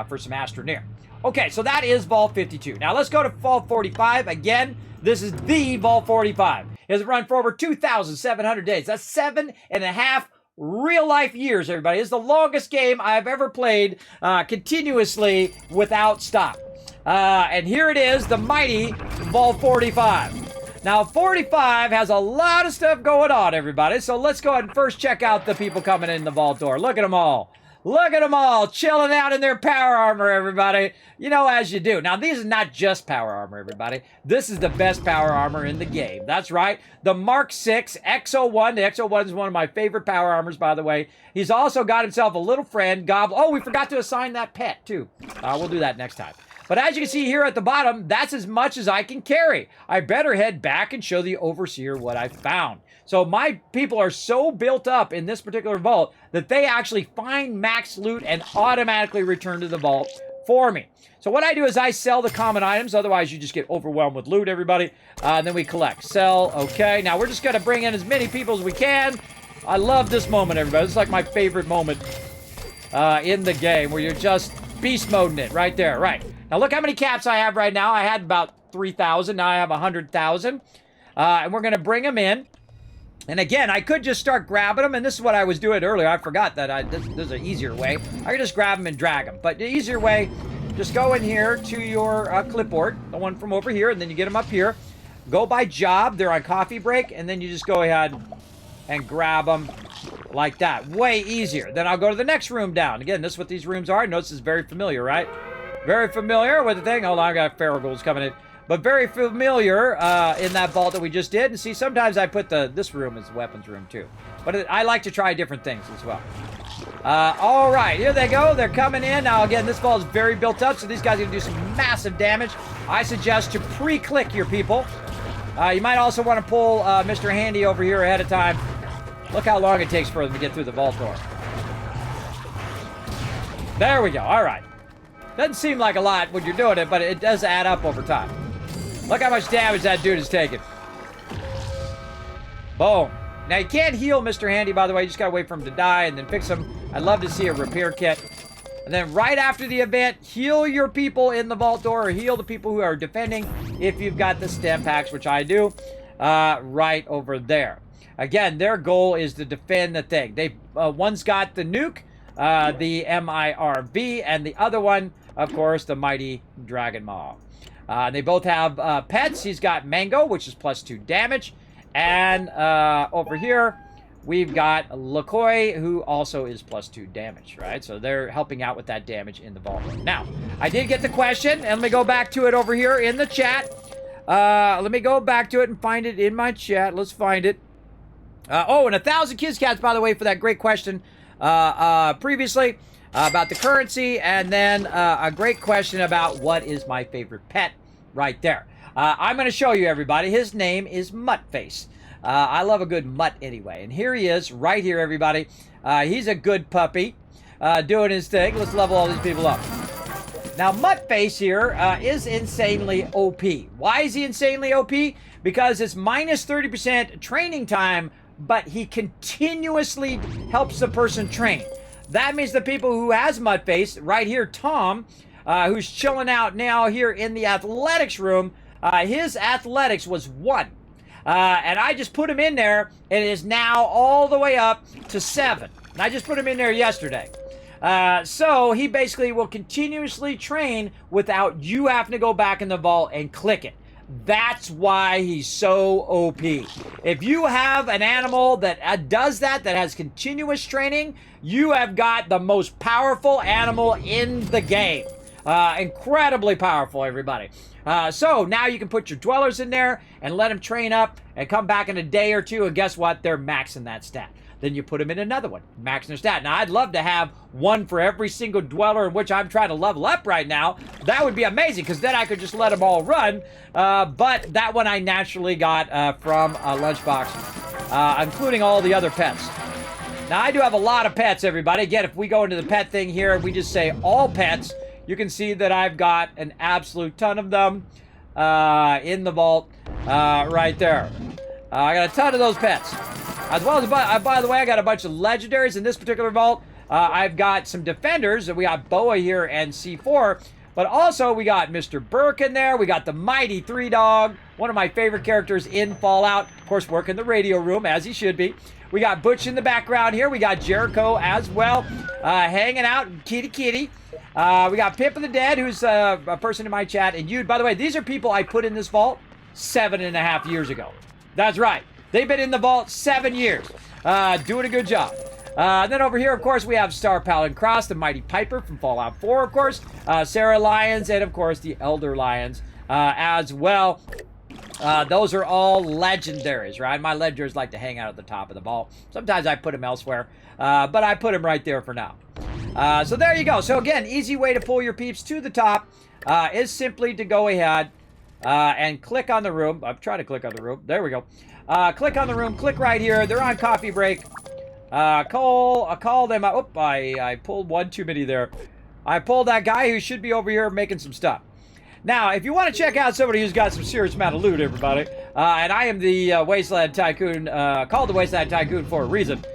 For some Astroneer. Okay, so that is Vault 52. Now let's go to Vault 45. Again, this is the Vault 45. It has run for over 2,700 days. That's 7.5 real-life years, everybody. It's the longest game I've ever played continuously without stop. And here it is, the mighty Vault 45. Now, 45 has a lot of stuff going on, everybody. So let's go ahead and first check out the people coming in the vault door. Look at them all. Look at them all chilling out in their power armor, everybody. You know, as you do. Now, these are not just power armor, everybody. This is the best power armor in the game. That's right. The Mark 6 X01. The X01 is one of my favorite power armors, by the way. He's also got himself a little friend, Goblin. Oh, we forgot to assign that pet, too. We'll do that next time. But as you can see here at the bottom, that's as much as I can carry. I better head back and show the Overseer what I found. So my people are so built up in this particular vault that they actually find max loot and automatically return to the vault for me. So what I do is I sell the common items. Otherwise, you just get overwhelmed with loot, everybody. And then we collect. Sell. Okay. Now, we're just going to bring in as many people as we can. I love this moment, everybody. It's like my favorite moment in the game where you're just beast moding it right there. Right. Now, look how many caps I have right now. I had about 3,000. Now I have 100,000. And we're going to bring them in. And again, I could just start grabbing them. And this is what I was doing earlier. I forgot that this is an easier way. I could just grab them and drag them. But the easier way, just go in here to your clipboard. The one from over here. And then you get them up here. Go by job. They're on coffee break. And then you just go ahead and grab them like that. Way easier. Then I'll go to the next room down. Again, this is what these rooms are. Notice this is very familiar, right? Very familiar with the thing. Hold on, I got Farragul's coming in. But very familiar in that vault that we just did. And see, sometimes I put this room as the weapons room too. But I like to try different things as well. All right, here they go. They're coming in. Now, again, this vault is very built up, so these guys are going to do some massive damage. I suggest to pre-click your people. You might also want to pull Mr. Handy over here ahead of time. Look how long it takes for them to get through the vault door. There we go. All right. Doesn't seem like a lot when you're doing it, but it does add up over time. Look how much damage that dude is taking. Boom. Now, you can't heal Mr. Handy, by the way. You just got to wait for him to die and then fix him. I'd love to see a repair kit. And then right after the event, heal your people in the vault door or heal the people who are defending if you've got the stem packs, which I do, right over there. Again, their goal is to defend the thing. One's got the nuke, the MIRV, and the other one, of course, the mighty Dragon Maw. They both have pets. He's got Mango, which is +2 damage. And over here, we've got Lakoi, who also is +2 damage, right? So they're helping out with that damage in the vault room. Now, I did get the question, and let me go back to it over here in the chat. Let me go back to it and find it in my chat. Let's find it. Oh, and 1,000 Kids Cats, by the way, for that great question previously about the currency, and then a great question about what is my favorite pet right there. I'm going to show you, everybody. His name is Muttface. I love a good mutt anyway. And here he is, right here, everybody. He's a good puppy doing his thing. Let's level all these people up. Now, Muttface here is insanely OP. Why is he insanely OP? Because it's minus 30% training time, but he continuously helps the person train. That means the people who has Muttface, right here, Tom, who's chilling out now here in the athletics room, his athletics was 1. And I just put him in there, and it is now all the way up to 7. And I just put him in there yesterday. So he basically will continuously train without you having to go back in the vault and click it. That's why he's so OP. If you have an animal that does that has continuous training, you have got the most powerful animal in the game. Incredibly powerful, everybody. So now you can put your dwellers in there and let them train up and come back in a day or two, and guess what? They're maxing that stat. Then you put them in another one, maxing their stat. Now, I'd love to have one for every single dweller in which I'm trying to level up right now. That would be amazing, because then I could just let them all run. But that one I naturally got from a lunchbox, including all the other pets. Now, I do have a lot of pets, everybody. Again, if we go into the pet thing here, we just say all pets, you can see that I've got an absolute ton of them in the vault right there. I got a ton of those pets. As well as, by the way, I got a bunch of legendaries in this particular vault. I've got some defenders. We got Boa here and C4. But also, we got Mr. Burke in there. We got the Mighty Three Dog, one of my favorite characters in Fallout. Of course, working the radio room, as he should be. We got Butch in the background here. We got Jericho as well, hanging out, kitty kitty. We got Pip of the Dead, who's a person in my chat. And you, by the way, these are people I put in this vault 7.5 years ago. That's right. They've been in the vault 7 years. Doing a good job. Then over here, of course, we have Star Paladin Cross, the Mighty Piper from Fallout 4, of course. Sarah Lions, and of course, the Elder Lions as well. Those are all legendaries, right? My legendaries like to hang out at the top of the vault. Sometimes I put them elsewhere, but I put them right there for now. So there you go. So again, easy way to pull your peeps to the top is simply to go ahead and click on the room. I'm trying to click on the room. There we go. Click on the room. Click right here. They're on coffee break. Call them. Oop, I pulled one too many there. I pulled that guy who should be over here making some stuff. Now, if you want to check out somebody who's got some serious amount of loot, everybody, and I am the Wasteland Tycoon, called the Wasteland Tycoon for a reason.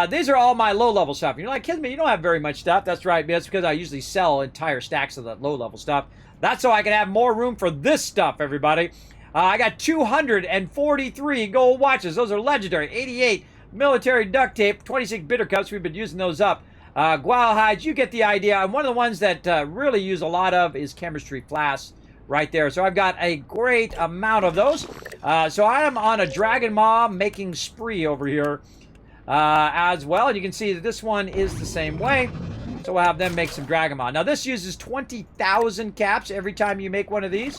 These are all my low-level stuff. You're like, Kismet, you don't have very much stuff. That's right, man. It's because I usually sell entire stacks of that low-level stuff. That's so I can have more room for this stuff, everybody. I got 243 gold watches. Those are legendary. 88 military duct tape, 26 bitter cups. We've been using those up. Guile hides, you get the idea. And one of the ones that really use a lot of is chemistry flasks right there. So I've got a great amount of those. So I am on a Dragon Maw making spree over here as well. And you can see that this one is the same way. So we'll have them make some Dragon Maw. Now this uses 20,000 caps every time you make one of these.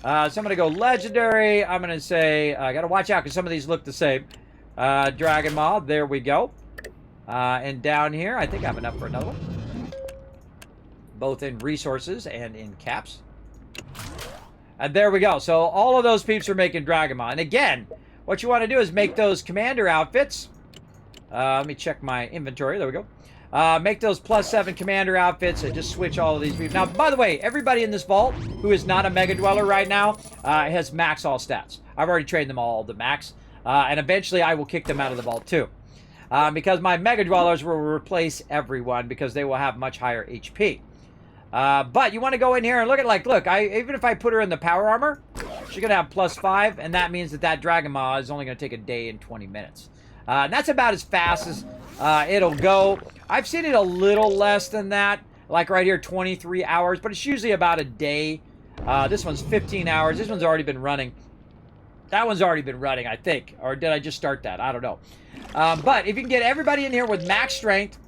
So I'm going to go legendary. I'm going to say, I got to watch out because some of these look the same. Dragon Maw, there we go. And down here, I think I have enough for another one. Both in resources and in caps. And there we go. So all of those peeps are making Dragon Maw. And again, what you want to do is make those commander outfits. Let me check my inventory. There we go. Make those +7 commander outfits and just switch all of these people. Now, by the way, everybody in this vault who is not a Mega Dweller right now has max all stats. I've already trained them all to max. And eventually I will kick them out of the vault too. Because my Mega Dwellers will replace everyone because they will have much higher HP. But you want to go in here and look at, like, look, even if I put her in the power armor, she's going to have +5, and that means that Dragon Maw is only going to take a day and 20 minutes. And that's about as fast as it'll go. I've seen it a little less than that, like right here, 23 hours, but it's usually about a day. This one's 15 hours. This one's already been running. That one's already been running, I think. Or did I just start that? I don't know. But if you can get everybody in here with max strength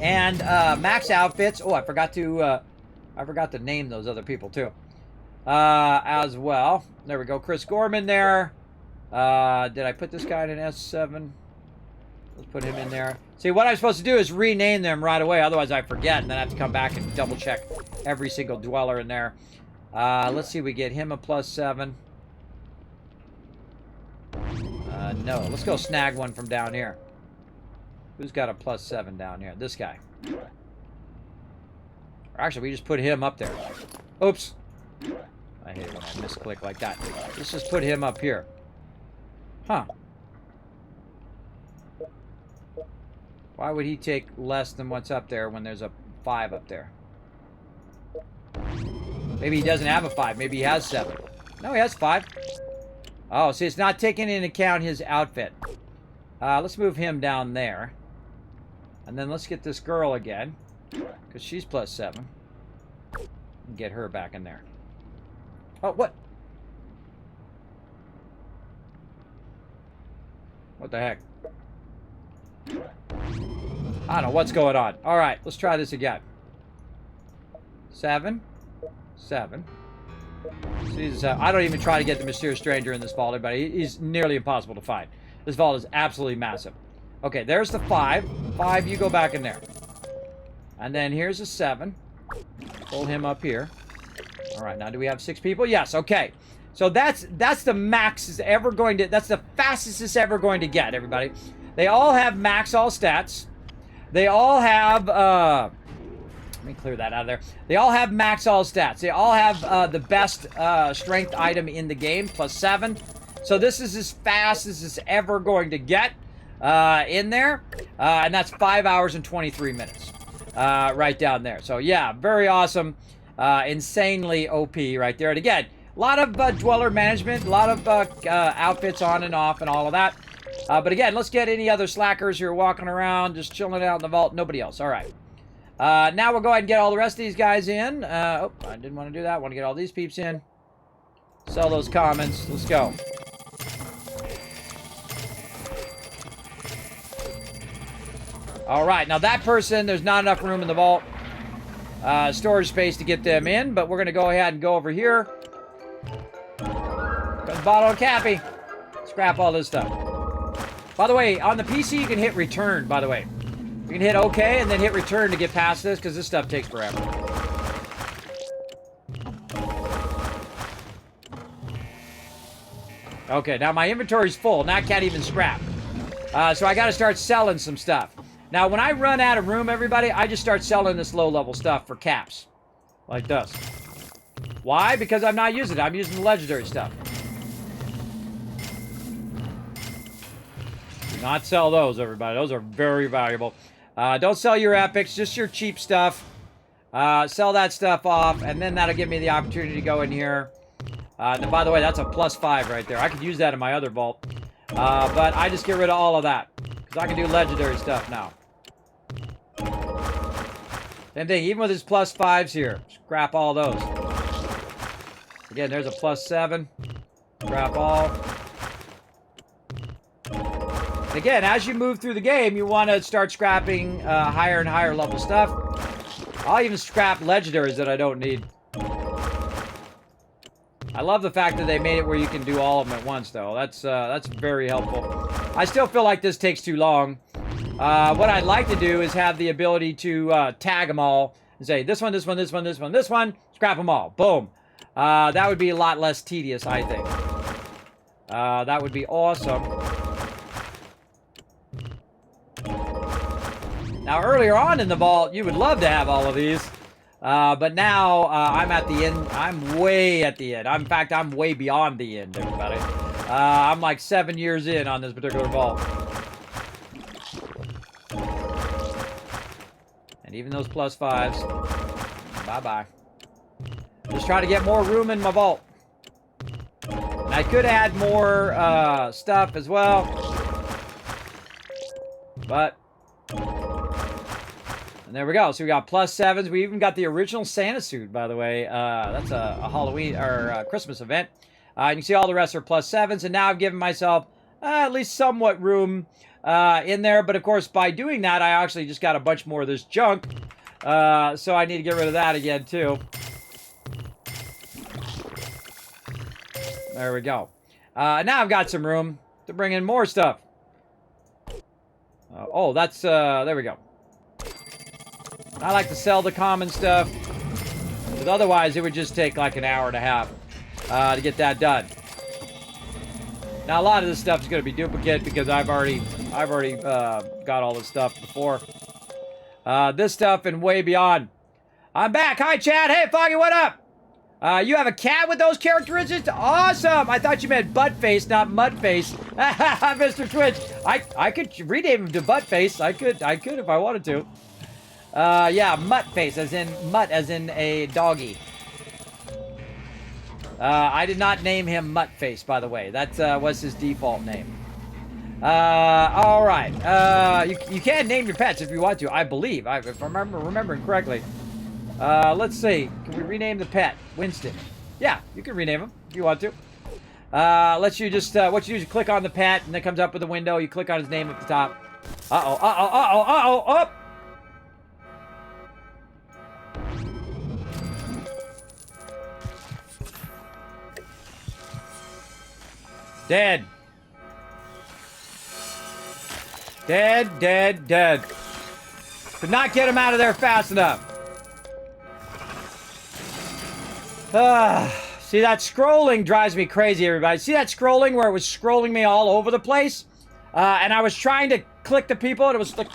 and max outfits. Oh, I forgot to name those other people too. As well. There we go. Chris Gorman there. Did I put this guy in an S7? Let's put him in there. See, what I'm supposed to do is rename them right away. Otherwise, I forget, and then I have to come back and double check every single dweller in there. Let's see. We get him a +7. No. Let's go snag one from down here. Who's got a +7 down here? This guy. Or actually, we just put him up there. Oops. I hate it when I misclick like that. Let's just put him up here. Huh. Why would he take less than what's up there when there's a 5 up there? Maybe he doesn't have a 5. Maybe he has 7. No, he has 5. Oh, see, it's not taking into account his outfit. Let's move him down there. And then let's get this girl again. Because she's +7. And get her back in there. Oh, what? What the heck? I don't know what's going on. All right, let's try this again. 7. 7. See, I don't even try to get the mysterious stranger in this vault, everybody. He's nearly impossible to find. This vault is absolutely massive. Okay, there's the 5. 5, you go back in there. And then here's a 7. Hold him up here. All right, now do we have 6 people? Yes, okay. So that's the max is ever going to, that's the fastest it's ever going to get, everybody. They all have max all stats. They all have, let me clear that out of there. They all have max all stats. They all have the best strength item in the game, +7. So this is as fast as it's ever going to get in there. And that's 5 hours and 23 minutes right down there. So yeah, very awesome. Insanely OP right there. And again, a lot of dweller management, a lot of outfits on and off and all of that. But again, let's get any other slackers who are walking around, just chilling out in the vault. Nobody else. All right. Now we'll go ahead and get all the rest of these guys in. Oh, I didn't want to do that. I want to get all these peeps in. Sell those commons. Let's go. All right. Now that person, there's not enough room in the vault. Storage space to get them in, but we're going to go ahead and go over here. Comes bottle of Cappy. Scrap all this stuff. By the way, on the PC, you can hit return, by the way. You can hit OK and then hit return to get past this, because this stuff takes forever. Okay, now my inventory's full. Now I can't even scrap. So I got to start selling some stuff. Now, when I run out of room, everybody, I just start selling this low-level stuff for caps. Like this. Why? Because I'm not using it. I'm using the legendary stuff. Do not sell those, everybody. Those are very valuable. Don't sell your epics, just your cheap stuff. Sell that stuff off, and then that'll give me the opportunity to go in here. And by the way, that's a +5 right there. I could use that in my other vault. But I just get rid of all of that. Because I can do legendary stuff now. Same thing, even with his +5s here. Scrap all those. Again, there's a +7. Scrap all. And again, as you move through the game, you want to start scrapping higher and higher level stuff. I'll even scrap legendaries that I don't need. I love the fact that they made it where you can do all of them at once, though. That's very helpful. I still feel like this takes too long. What I'd like to do is have the ability to tag them all and say, this one, this one, this one, this one, this one, scrap them all. Boom. That would be a lot less tedious, I think. That would be awesome. Now, earlier on in the vault, you would love to have all of these. But now, I'm at the end. I'm way at the end. In fact, I'm way beyond the end, everybody. I'm like 7 years in on this particular vault. And even those +5s, bye-bye. Just try to get more room in my vault. And I could add more stuff as well. But, and there we go. So we got +7s. We even got the original Santa suit, by the way. That's a Halloween or a Christmas event. You can see all the rest are +7s. And now I've given myself at least somewhat room in there. But of course, by doing that, I actually just got a bunch more of this junk. So I need to get rid of that again, too. There we go. Now I've got some room to bring in more stuff. Oh, that's, there we go. I like to sell the common stuff, because otherwise it would just take like an hour and a half to get that done. Now a lot of this stuff is going to be duplicate because I've already got all this stuff before. This stuff and way beyond. I'm back. Hi, Chad. Hey, Foggy, what up? You have a cat with those characteristics? Awesome! I thought you meant Buttface, not Mudface. Mr. Twitch. I could rename him to Buttface. I could if I wanted to. Yeah, Muttface, as in mutt, as in a doggy. I did not name him Muttface, by the way. That was his default name. All right. You can name your pets if you want to, I believe, if I'm remembering correctly. Let's see. Can we rename the pet? Winston. Yeah, you can rename him if you want to. Let's you just, what you do is you click on the pet, and it comes up with a window. You click on his name at the top. Uh-oh, uh-oh, uh-oh, uh-oh, up! Dead. Dead, dead, dead. Could not get him out of there fast enough. See, that scrolling drives me crazy, everybody. See that scrolling where it was scrolling me all over the place? And I was trying to click the people, and it was like,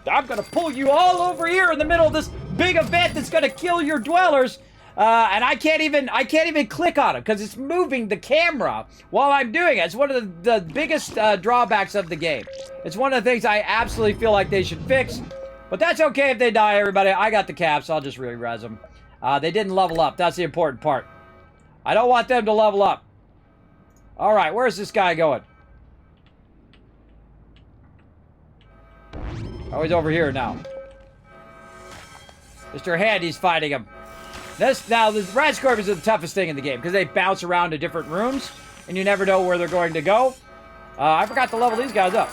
I'm gonna pull you all over here in the middle of this big event that's gonna kill your dwellers. And I can't even click on it because it's moving the camera while I'm doing it. It's one of the biggest drawbacks of the game. It's one of the things I absolutely feel like they should fix. But that's okay if they die, everybody. I got the caps. I'll just re-res them. They didn't level up. That's the important part. I don't want them to level up. All right, where's this guy going? Oh, he's over here now. Mr. Handy's fighting him. Now, the Rad Scorpions are the toughest thing in the game because they bounce around to different rooms, and you never know where they're going to go. I forgot to level these guys up.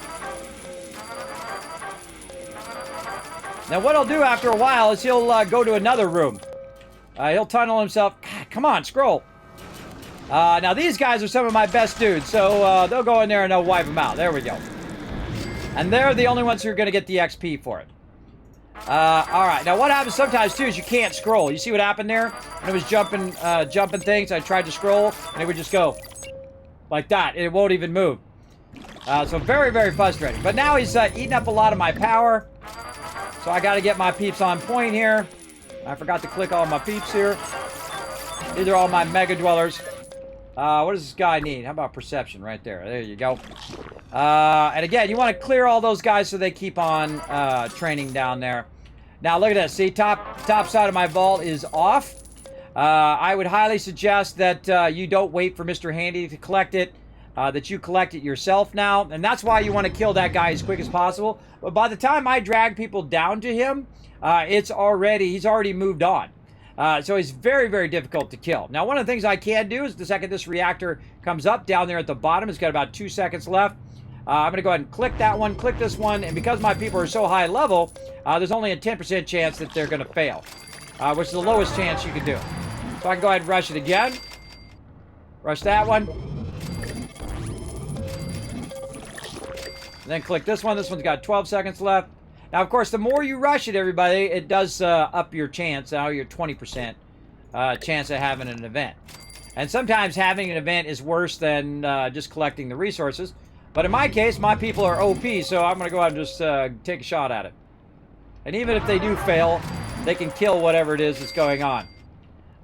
Now, what he'll do after a while is he'll go to another room. He'll tunnel himself. God, come on, scroll. Now, these guys are some of my best dudes, so they'll go in there and they'll wipe them out. There we go. And they're the only ones who are going to get the XP for it. Alright, now what happens sometimes too is you can't scroll. You see what happened there? When it was jumping things, I tried to scroll, and it would just go like that, and it won't even move. So very, very frustrating. But now he's eating up a lot of my power, so I gotta get my peeps on point here. I forgot to click all my peeps here. These are all my mega dwellers. What does this guy need? How about perception right there? There you go. And again, you want to clear all those guys so they keep on training down there. Now, look at this. See, top side of my vault is off. I would highly suggest that you don't wait for Mr. Handy to collect it, that you collect it yourself now. And that's why you want to kill that guy as quick as possible. But by the time I drag people down to him, he's already moved on. So he's very, very difficult to kill. Now, one of the things I can do is the second this reactor comes up down there at the bottom, it's got about 2 seconds left. I'm going to go ahead and click that one, click this one, and because my people are so high level, there's only a 10% chance that they're going to fail, which is the lowest chance you can do. So I can go ahead and rush it again. Rush that one. And then click this one. This one's got 12 seconds left. Now, of course, the more you rush it, everybody, it does up your chance. Now you're 20% chance of having an event. And sometimes having an event is worse than just collecting the resources. But in my case, my people are OP, so I'm going to go ahead and just take a shot at it. And even if they do fail, they can kill whatever it is that's going on.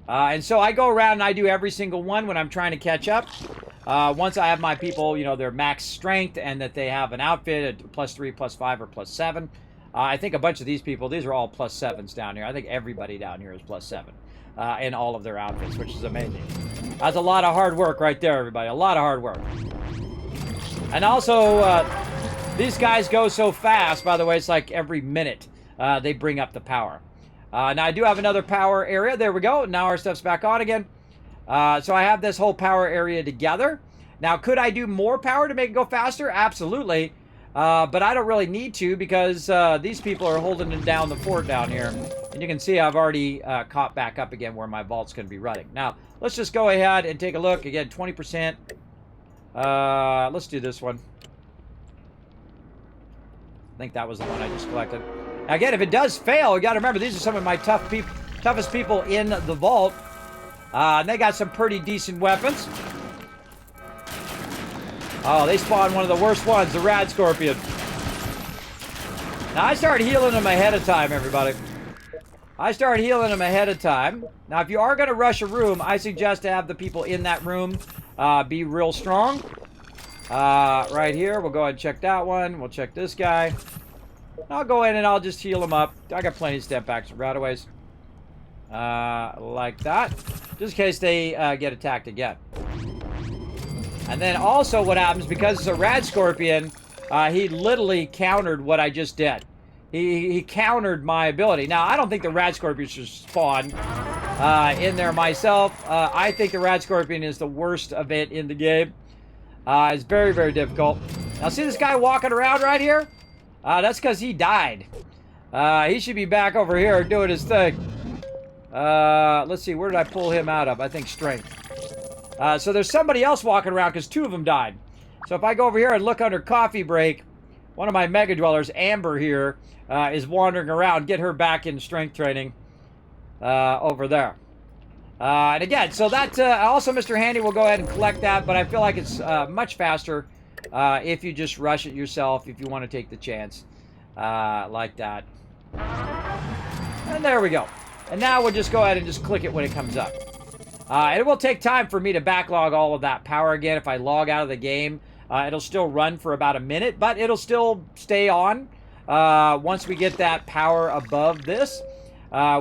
And so I go around and I do every single one when I'm trying to catch up. Once I have my people, you know, their max strength and that they have an outfit at +3, +5, or +7. I think a bunch of these people, these are all +7s down here. I think everybody down here is +7 in all of their outfits, which is amazing. That's a lot of hard work right there, everybody. A lot of hard work. And also, these guys go so fast, by the way, it's like every minute they bring up the power. Now, I do have another power area. There we go. Now our stuff's back on again. So I have this whole power area together. Now, could I do more power to make it go faster? Absolutely. But I don't really need to because these people are holding down the fort down here. And you can see I've already caught back up again where my vault's going to be running. Now, let's just go ahead and take a look. Again, 20%. Let's do this one. I think that was the one I just collected. Now, again, if it does fail, you got to remember, these are some of my toughest people in the vault. And they got some pretty decent weapons. Oh, they spawned one of the worst ones, the Rad Scorpion. Now, I started healing them ahead of time, everybody. I started healing them ahead of time. Now, if you are going to rush a room, I suggest to have the people in that room be real strong. Right here, we'll go ahead and check that one. We'll check this guy. I'll go in and I'll just heal him up. I got plenty of step backs and routaways. Like that. Just in case they get attacked again. And then also what happens, because it's a Rad Scorpion, he literally countered what I just did. He countered my ability. Now, I don't think the Rad Scorpions should spawn in there myself. I think the Rat Scorpion is the worst of it in the game. It's very, very difficult. Now, see this guy walking around right here? That's because he died. He should be back over here doing his thing. Let's see, where did I pull him out of? I think strength. So there's somebody else walking around because 2 of them died. So if I go over here and look under coffee break, one of my Mega Dwellers, Amber here, is wandering around. Get her back in strength training over there. And again, so that also Mr. Handy will go ahead and collect that, but I feel like it's much faster if you just rush it yourself, if you want to take the chance like that. And there we go. And now we'll just go ahead and just click it when it comes up. And it will take time for me to backlog all of that power again. If I log out of the game, it'll still run for about a minute, but it'll still stay on once we get that power above this.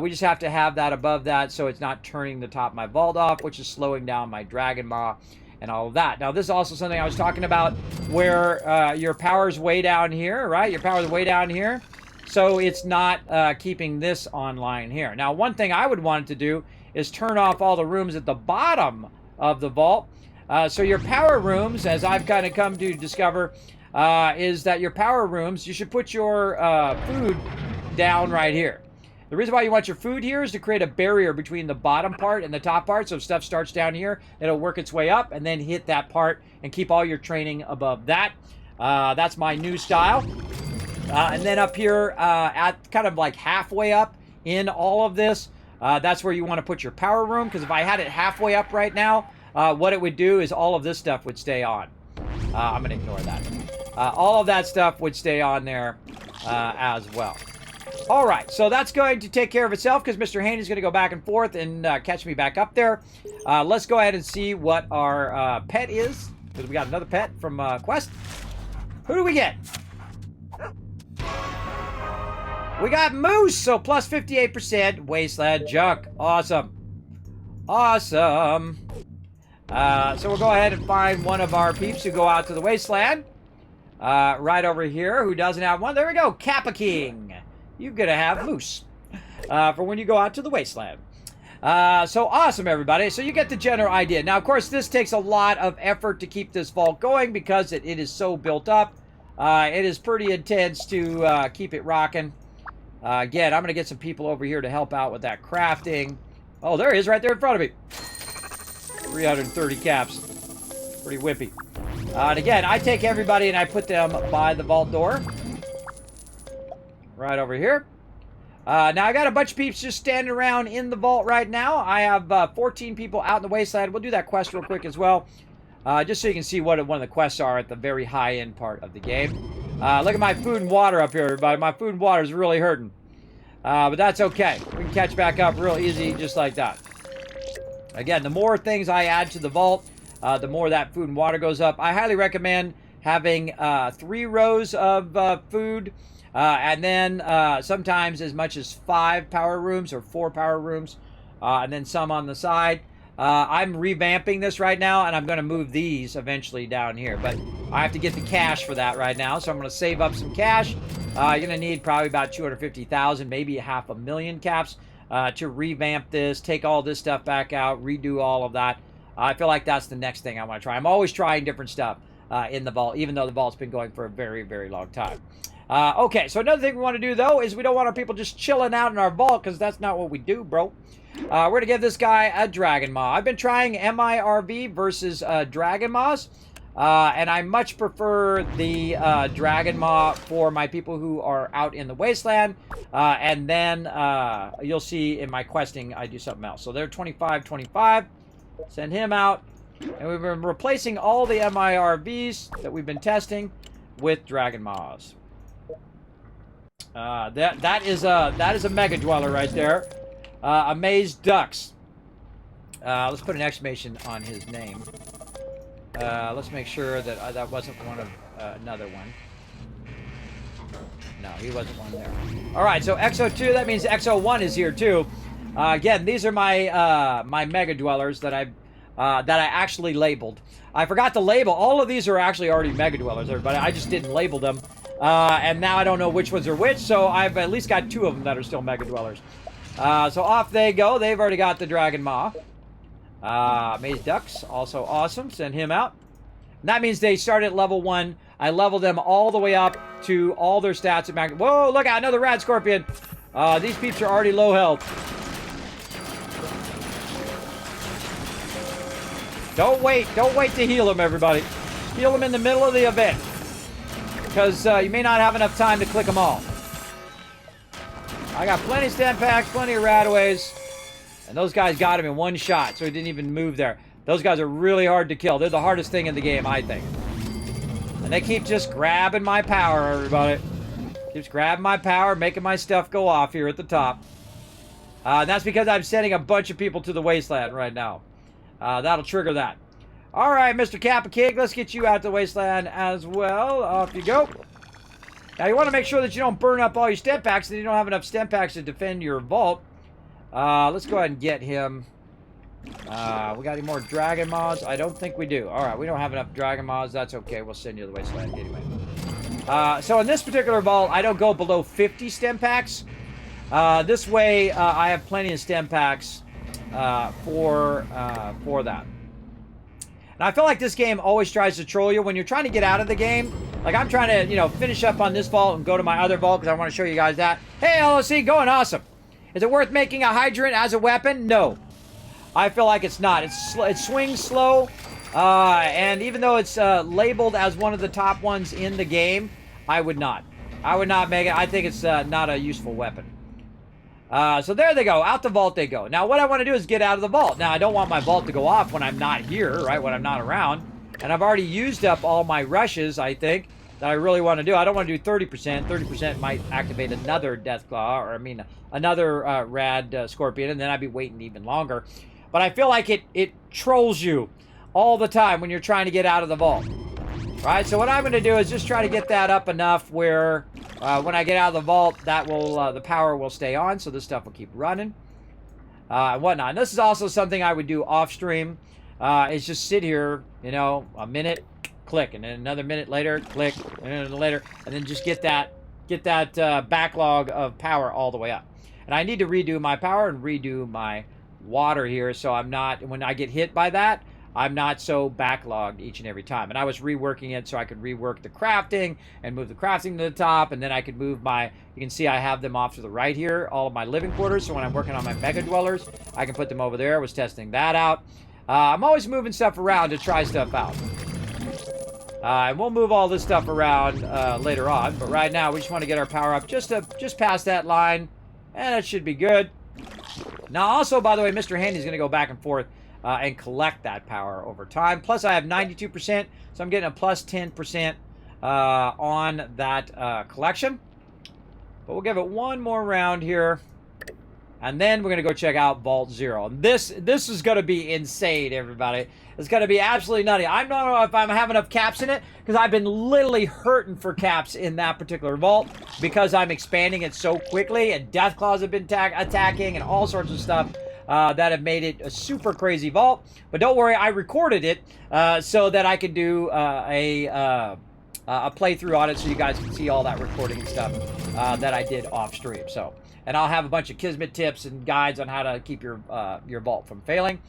We just have to have that above that so it's not turning the top of my vault off, which is slowing down my Dragon Maw and all of that. Now, this is also something I was talking about where your power's way down here, right? Your power's way down here. So it's not keeping this online here. Now, one thing I would want it to do is turn off all the rooms at the bottom of the vault. So your power rooms, as I've kind of come to discover, is that your power rooms, you should put your food down right here. The reason why you want your food here is to create a barrier between the bottom part and the top part. So if stuff starts down here, it'll work its way up and then hit that part and keep all your training above that. That's my new style. And then up here at kind of like halfway up in all of this, that's where you want to put your power room. Because if I had it halfway up right now, what it would do is all of this stuff would stay on. I'm going to ignore that. All of that stuff would stay on there as well. All right, so that's going to take care of itself because Mr. Handy's going to go back and forth and catch me back up there. Let's go ahead and see what our pet is, because we got another pet from Quest. Who do we get? We got Moose, so plus 58%. Wasteland Junk. Awesome. Awesome. So we'll go ahead and find one of our peeps who go out to the Wasteland. Right over here, who doesn't have one. There we go, Kappa King. You're going to have Moose for when you go out to the Wasteland. So awesome, everybody. So you get the general idea. Now, of course, this takes a lot of effort to keep this vault going because it is so built up. It is pretty intense to keep it rocking. Again, I'm going to get some people over here to help out with that crafting. Oh, there he is right there in front of me. 330 caps. Pretty whippy. And again, I take everybody and I put them by the vault door. Right over here. Now, I got a bunch of peeps just standing around in the vault right now. I have 14 people out in the Wasteland. We'll do that quest real quick as well. Just so you can see what one of the quests are at the very high-end part of the game. Look at my food and water up here, everybody. My food and water is really hurting. But that's okay. We can catch back up real easy just like that. Again, the more things I add to the vault, the more that food and water goes up. I highly recommend having 3 rows of food. And then sometimes as much as 5 power rooms or 4 power rooms. And then some on the side. I'm revamping this right now, and I'm going to move these eventually down here. But I have to get the cash for that right now, so I'm going to save up some cash. You're going to need probably about 250,000, maybe 500,000 caps to revamp this, take all this stuff back out, redo all of that. I feel like that's the next thing I want to try. I'm always trying different stuff in the vault, even though the vault's been going for a very, very long time. Okay, so another thing we want to do, though, is we don't want our people just chilling out in our vault, because that's not what we do, bro. We're going to give this guy a Dragon Maw. I've been trying MIRV versus Dragon Maws, and I much prefer the Dragon Maw for my people who are out in the Wasteland, and then you'll see in my questing I do something else. So they're 25-25. Send him out. And we've been replacing all the MIRVs that we've been testing with Dragon Maws. That is a Mega Dweller right there. Amazed Ducks. Let's put an exclamation on his name. Let's make sure that that wasn't one of another one. No, he wasn't one there. All right, so XO2, that means XO1 is here too. Again, these are my my Mega Dwellers that I actually labeled. I forgot to label. All of these are actually already Mega Dwellers, everybody. I just didn't label them. And now I don't know which ones are which, so I've at least got 2 of them that are still Mega Dwellers. So off they go. They've already got the Dragon Maw. Maze Ducks, also awesome. Send him out. And that means they start at level 1. I level them all the way up to all their stats at max. Whoa, look out, another Rad Scorpion. These peeps are already low health. Don't wait to heal them, everybody. Heal them in the middle of the event. Because you may not have enough time to click them all. I got plenty of stem packs, plenty of radaways. And those guys got him in one shot, so he didn't even move there. Those guys are really hard to kill. They're the hardest thing in the game, I think. And they keep just grabbing my power, everybody. Keeps grabbing my power, making my stuff go off here at the top. And that's because I'm sending a bunch of people to the wasteland right now. That'll trigger that. All right, Mr. Kappa King, let's get you out to the wasteland as well. Off you go. Now, you want to make sure that you don't burn up all your stem packs, and you don't have enough stem packs to defend your vault. Let's go ahead and get him. We got any more Dragon Maws? I don't think we do. All right, we don't have enough Dragon Maws. That's okay. We'll send you to the wasteland anyway. So in this particular vault, I don't go below 50 stem packs. This way, I have plenty of stem packs for that. And I feel like this game always tries to troll you when you're trying to get out of the game. Like, I'm trying to, you know, finish up on this vault and go to my other vault because I want to show you guys that. Hey, LOC, going awesome. Is it worth making a hydrant as a weapon? No. I feel like it's not. It swings slow. And even though it's labeled as one of the top ones in the game, I would not. I would not make it. I think it's not a useful weapon. So there they go. Out the vault they go. Now, what I want to do is get out of the vault. Now, I don't want my vault to go off when I'm not here, right? When I'm not around. And I've already used up all my rushes, I think, that I really want to do. I don't want to do 30%. 30% might activate another Deathclaw, or I mean, another Rad Scorpion, and then I'd be waiting even longer. But I feel like it trolls you all the time when you're trying to get out of the vault. Right? So what I'm going to do is just try to get that up enough where when I get out of the vault, that will the power will stay on, so this stuff will keep running and whatnot. And this is also something I would do off stream. Is just sit here, you know, a minute, click, and then another minute later, click, and then later, and then just get that backlog of power all the way up. And I need to redo my power and redo my water here, so I'm not, when I get hit by that, I'm not so backlogged each and every time. And I was reworking it so I could rework the crafting and move the crafting to the top, and then I could move my, you can see I have them off to the right here, all of my living quarters, so when I'm working on my mega dwellers, I can put them over there. I was testing that out. I'm always moving stuff around to try stuff out. And we'll move all this stuff around later on, but right now we just want to get our power up just past that line, and it should be good. Now also, by the way, Mr. Handy's going to go back and forth and collect that power over time. Plus I have 92%, so I'm getting a plus 10% on that collection. But we'll give it one more round here. And then we're going to go check out Vault Zero. And this is going to be insane, everybody. It's going to be absolutely nutty. I don't know if I'm having enough caps in it, because I've been literally hurting for caps in that particular vault because I'm expanding it so quickly, and Deathclaws have been attacking and all sorts of stuff that have made it a super crazy vault. But don't worry, I recorded it so that I could do a playthrough on it so you guys can see all that recording and stuff that I did off stream. So, and I'll have a bunch of Kismet tips and guides on how to keep your vault from failing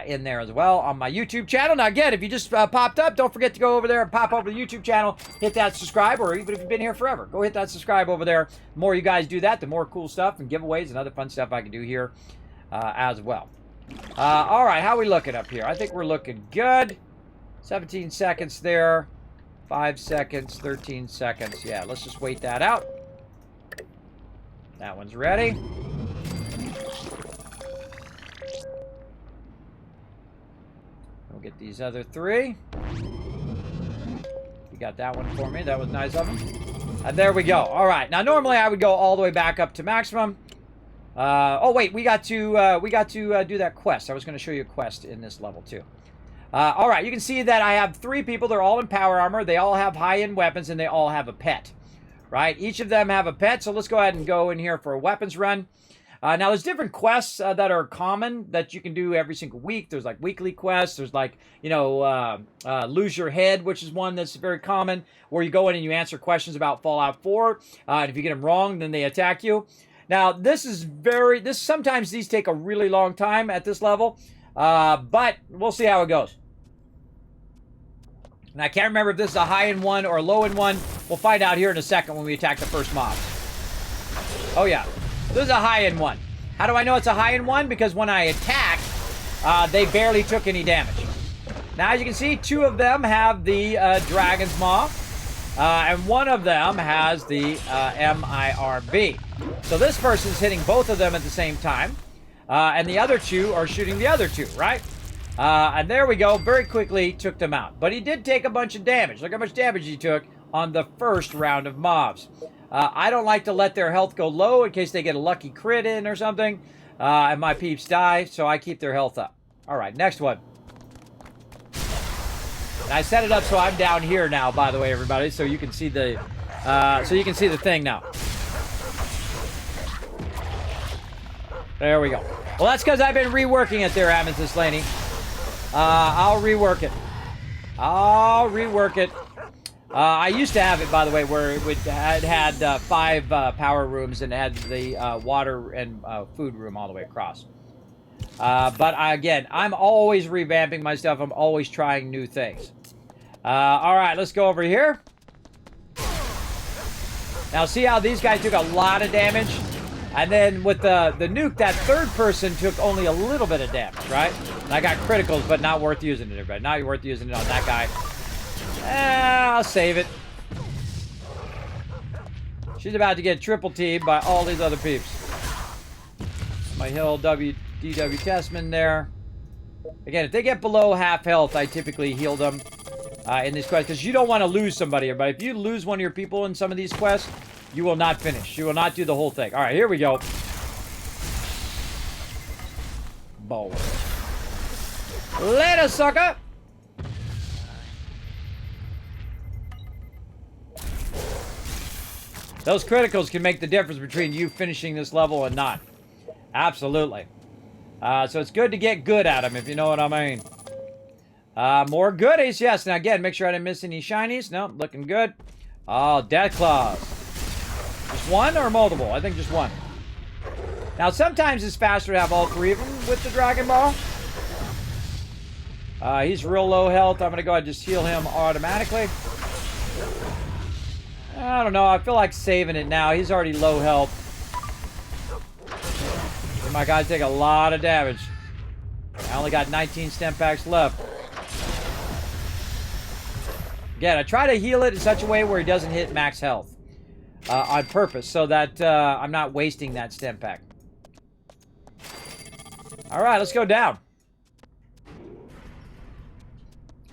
in there as well on my YouTube channel. Now again, if you just popped up, don't forget to go over there and pop over to the YouTube channel, hit that subscribe, or even if you've been here forever, go hit that subscribe over there. The more you guys do that, the more cool stuff and giveaways and other fun stuff I can do here as well. All right, how are we looking up here? I think we're looking good. 17 seconds there. 5 seconds, 13 seconds. Yeah, let's just wait that out. That one's ready. We'll get these other three. You got that one for me. That was nice of them. And there we go. All right. Now, normally I would go all the way back up to maximum. Oh, wait. We got to do that quest. I was going to show you a quest in this level, too. All right. You can see that I have 3 people. They're all in power armor. They all have high-end weapons, and they all have a pet. Right? Each of them have a pet. So let's go ahead and go in here for a weapons run. Now, there's different quests that are common that you can do every single week. There's, like, weekly quests. There's, like, you know, Lose Your Head, which is one that's very common, where you go in and you answer questions about Fallout 4. And if you get them wrong, then they attack you. Now, sometimes these take a really long time at this level, but we'll see how it goes. And I can't remember if this is a high in one or a low in one. We'll find out here in a second when we attack the first mob. Oh yeah, this is a high in one. How do I know it's a high in one? Because when I attack, they barely took any damage. Now, as you can see, 2 of them have the Dragon's Maw, and 1 of them has the MIRB. So this person's hitting both of them at the same time, and the other 2 are shooting the other 2, right? And there we go, very quickly took them out. But he did take a bunch of damage. Look how much damage he took on the first round of mobs. I don't like to let their health go low in case they get a lucky crit in or something, and my peeps die, so I keep their health up. All right, next one. And I set it up so I'm down here now, by the way, everybody, so you can see the thing now. There we go. Well, that's because I've been reworking it there, Amethyst Laney. I'll rework it. I used to have it, by the way, where it had 5 power rooms and had the water and food room all the way across. But again, I'm always revamping my stuff. I'm always trying new things. All right, let's go over here. Now, see how these guys took a lot of damage? And then with the nuke, that third person took only a little bit of damage, right? And I got criticals, but not worth using it, everybody. Not worth using it on that guy. I'll save it. She's about to get triple teamed by all these other peeps. My Hill DW Testman there. Again, if they get below half health, I typically heal them in these quests, because you don't want to lose somebody. But if you lose one of your people in some of these quests, you will not finish. You will not do the whole thing. All right, here we go. Boom. Later, sucker. Those criticals can make the difference between you finishing this level and not. Absolutely. So it's good to get good at them, if you know what I mean. More goodies, yes. Now, again, make sure I didn't miss any shinies. No, looking good. Oh, Death Claws. Just one or multiple? I think just one. Now, sometimes it's faster to have all 3 of them with the Dragon Ball. He's real low health. I'm going to go ahead and just heal him automatically. I don't know. I feel like saving it now. He's already low health. And my guys take a lot of damage. I only got 19 stem packs left. Again, I try to heal it in such a way where he doesn't hit max health. On purpose, so that I'm not wasting that stem pack. Alright, let's go down.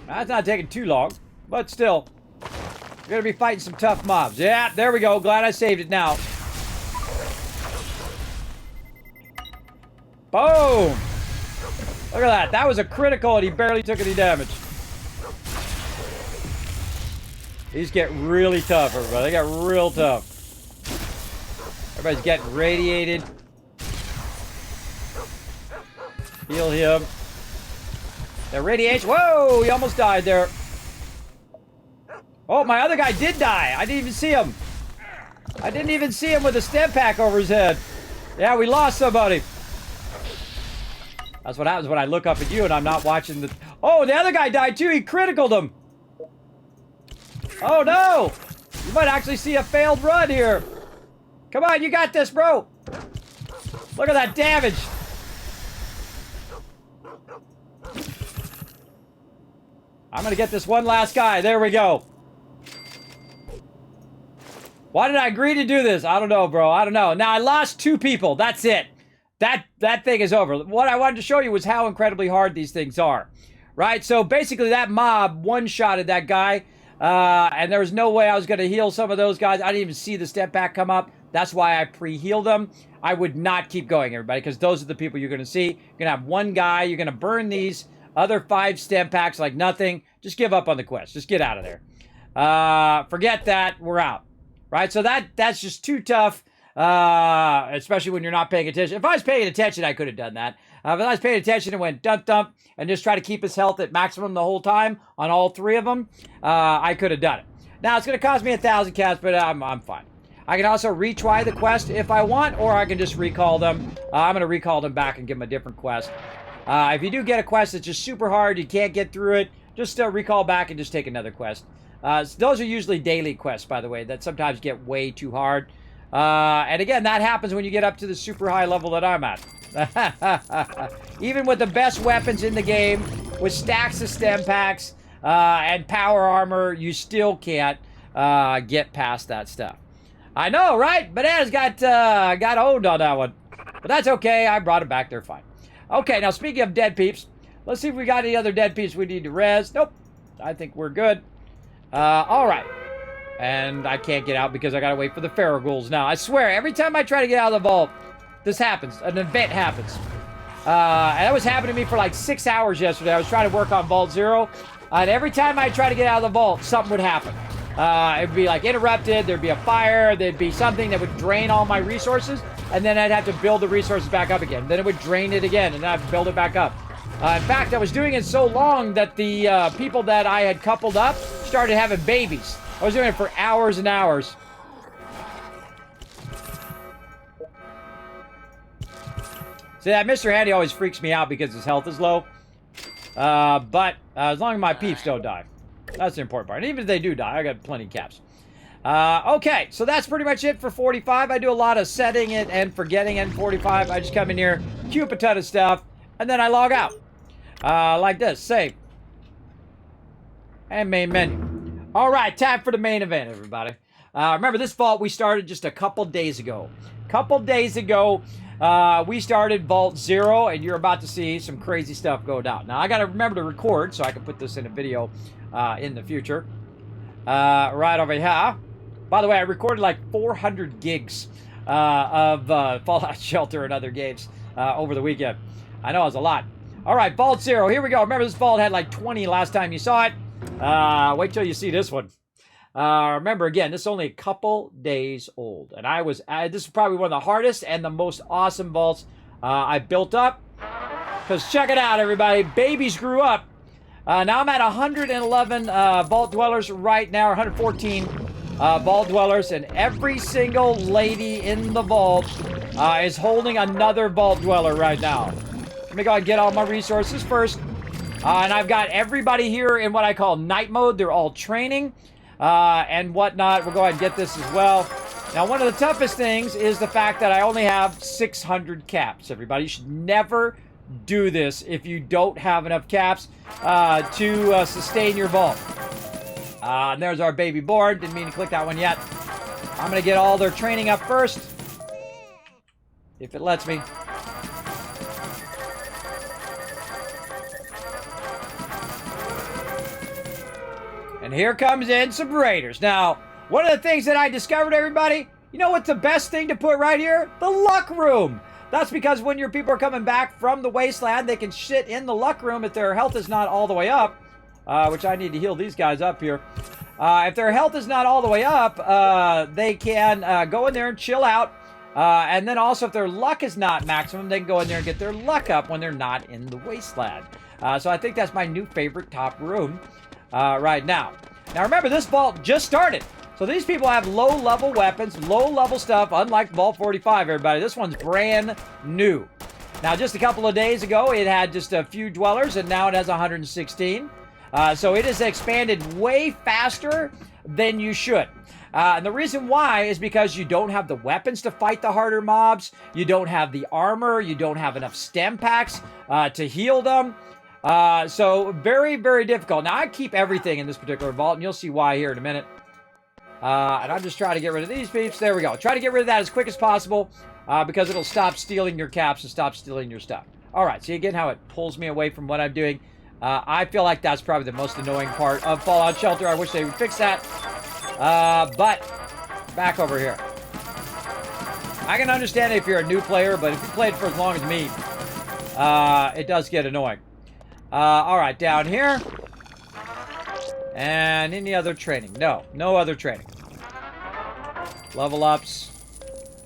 That's not taking too long, but still. We're going to be fighting some tough mobs. Yeah, there we go. Glad I saved it now. Boom! Look at that. That was a critical and he barely took any damage. These get really tough, everybody. They get real tough. Everybody's getting radiated. Heal him. The radiation. Whoa! He almost died there. Oh, my other guy did die. I didn't even see him. I didn't even see him with a stem pack over his head. Yeah, we lost somebody. That's what happens when I look up at you and I'm not watching the... Oh, the other guy died too. He criticaled him. Oh, no. You might actually see a failed run here. Come on, you got this, bro. Look at that damage. I'm going to get this one last guy. There we go. Why did I agree to do this? I don't know, bro. I don't know. Now, I lost 2 people. That's it. That thing is over. What I wanted to show you was how incredibly hard these things are. Right? So, basically, that mob one-shotted that guy. And there was no way I was going to heal some of those guys. I didn't even see the step back come up. That's why I pre-healed them. I would not keep going, everybody, because those are the people you're going to see. You're going to have one guy. You're going to burn these other 5 stem packs like nothing. Just give up on the quest. Just get out of there. Forget that. We're out. Right? So that's just too tough, especially when you're not paying attention. If I was paying attention, I could have done that. If I was paying attention and went dump and just try to keep his health at maximum the whole time on all 3 of them, I could have done it. Now, it's going to cost me 1,000 cats, but I'm fine. I can also retry the quest if I want, or I can just recall them. I'm going to recall them back and give them a different quest. If you do get a quest that's just super hard, you can't get through it, just recall back and just take another quest. Those are usually daily quests, by the way, that sometimes get way too hard. And again, that happens when you get up to the super high level that I'm at. Even with the best weapons in the game, with stacks of stem packs and power armor, you still can't get past that stuff. I know, right? Bananas got owned on that one. But that's okay. I brought it back. They're fine. Okay, now speaking of dead peeps, let's see if we got any other dead peeps we need to res. Nope. I think we're good. All right. And I can't get out because I gotta wait for the Pharaoh ghouls now. I swear, every time I try to get out of the vault, this happens. An event happens. And that was happening to me for like 6 hours yesterday. I was trying to work on Vault 0. And every time I try to get out of the vault, something would happen. It would be like interrupted, there'd be a fire, there'd be something that would drain all my resources, and then I'd have to build the resources back up again. Then it would drain it again, and then I'd build it back up. In fact, I was doing it so long that the people that I had coupled up started having babies. I was doing it for hours and hours. See, that Mr. Handy always freaks me out because his health is low. But as long as my peeps don't die. That's the important part. And even if they do die, I got plenty of caps. Okay, so that's pretty much it for 45. I do a lot of setting it and forgetting it in 45. I just come in here, queue up a ton of stuff, and then I log out. Like this. Save. And main menu. All right, time for the main event, everybody. Remember, this vault we started just a couple days ago. We started Vault 0, and you're about to see some crazy stuff go down. Now, I got to remember to record so I can put this in a video in the future. Right over here. By the way, I recorded like 400 gigs of Fallout Shelter and other games over the weekend. I know it was a lot. All right, Vault 0. Here we go. Remember, this vault had like 20 last time you saw it. Wait till you see this one. Remember, again, this is only a couple days old. And this is probably one of the hardest and the most awesome vaults I built up. Because check it out, everybody. Babies grew up. Now I'm at 111 vault dwellers right now, 114 vault dwellers. And every single lady in the vault is holding another vault dweller right now. Let me go ahead and get all my resources first. And I've got everybody here in what I call night mode. They're all training. And whatnot. We'll go ahead and get this as well. Now, one of the toughest things is the fact that I only have 600 caps, everybody. You should never do this if you don't have enough caps to sustain your vault. And there's our baby board. Didn't mean to click that one yet. I'm going to get all their training up first. If it lets me. And here comes in some raiders. Now, one of the things that I discovered, everybody, you know what's the best thing to put right here? The luck room. That's because when your people are coming back from the wasteland, they can sit in the luck room if their health is not all the way up, which I need to heal these guys up here. If their health is not all the way up, they can go in there and chill out. And then also if their luck is not maximum, they can go in there and get their luck up when they're not in the wasteland. So I think that's my new favorite top room. Right now. Now remember, this vault just started. So these people have low-level weapons, low-level stuff, unlike Vault 45, everybody. This one's brand new. Now, just a couple of days ago, it had just a few dwellers, and now it has 116. So it has expanded way faster than you should. And the reason why is because you don't have the weapons to fight the harder mobs. You don't have the armor. You don't have enough stem packs to heal them. So very, very difficult. Now, I keep everything in this particular vault, and you'll see why here in a minute. And I'm just trying to get rid of these peeps. There we go. Try to get rid of that as quick as possible, because it'll stop stealing your caps and stop stealing your stuff. All right, see again how it pulls me away from what I'm doing. I feel like that's probably the most annoying part of Fallout Shelter. I wish they would fix that. But back over here. I can understand if you're a new player, but if you played for as long as me, it does get annoying. All right, down here. And any other training? No, no other training. Level ups.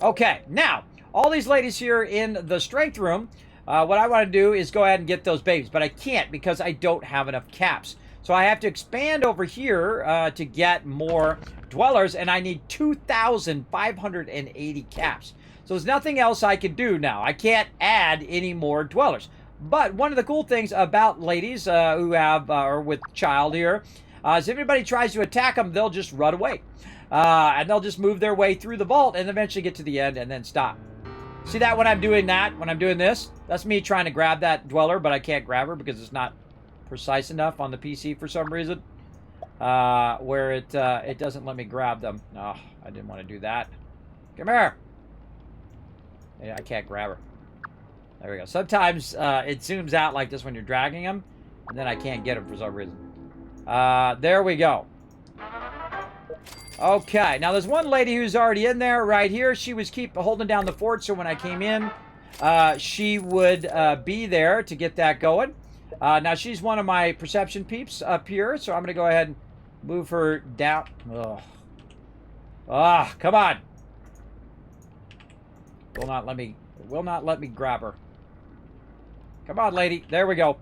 Okay, now, all these ladies here in the strength room, what I want to do is go ahead and get those babies, but I can't because I don't have enough caps. So So I have to expand over here to get more dwellers, and I need 2,580 caps. So there's nothing else I can do now. I can't add any more dwellers. But one of the cool things about ladies who have, or with child here, is if anybody tries to attack them, they'll just run away. And they'll just move their way through the vault and eventually get to the end and then stop. See that when I'm doing that, when I'm doing this? That's me trying to grab that dweller, but I can't grab her because it's not precise enough on the PC for some reason. Where it doesn't let me grab them. Oh, I didn't want to do that. Come here. Yeah, I can't grab her. There we go. Sometimes it zooms out like this when you're dragging them, and then I can't get them for some reason. There we go. Okay, now there's one lady who's already in there right here. She was holding down the fort, so when I came in, she would be there to get that going. Now she's one of my perception peeps up here, so I'm going to go ahead and move her down. Ugh. Ah, come on. Will not let me grab her. Come on, lady. There we go.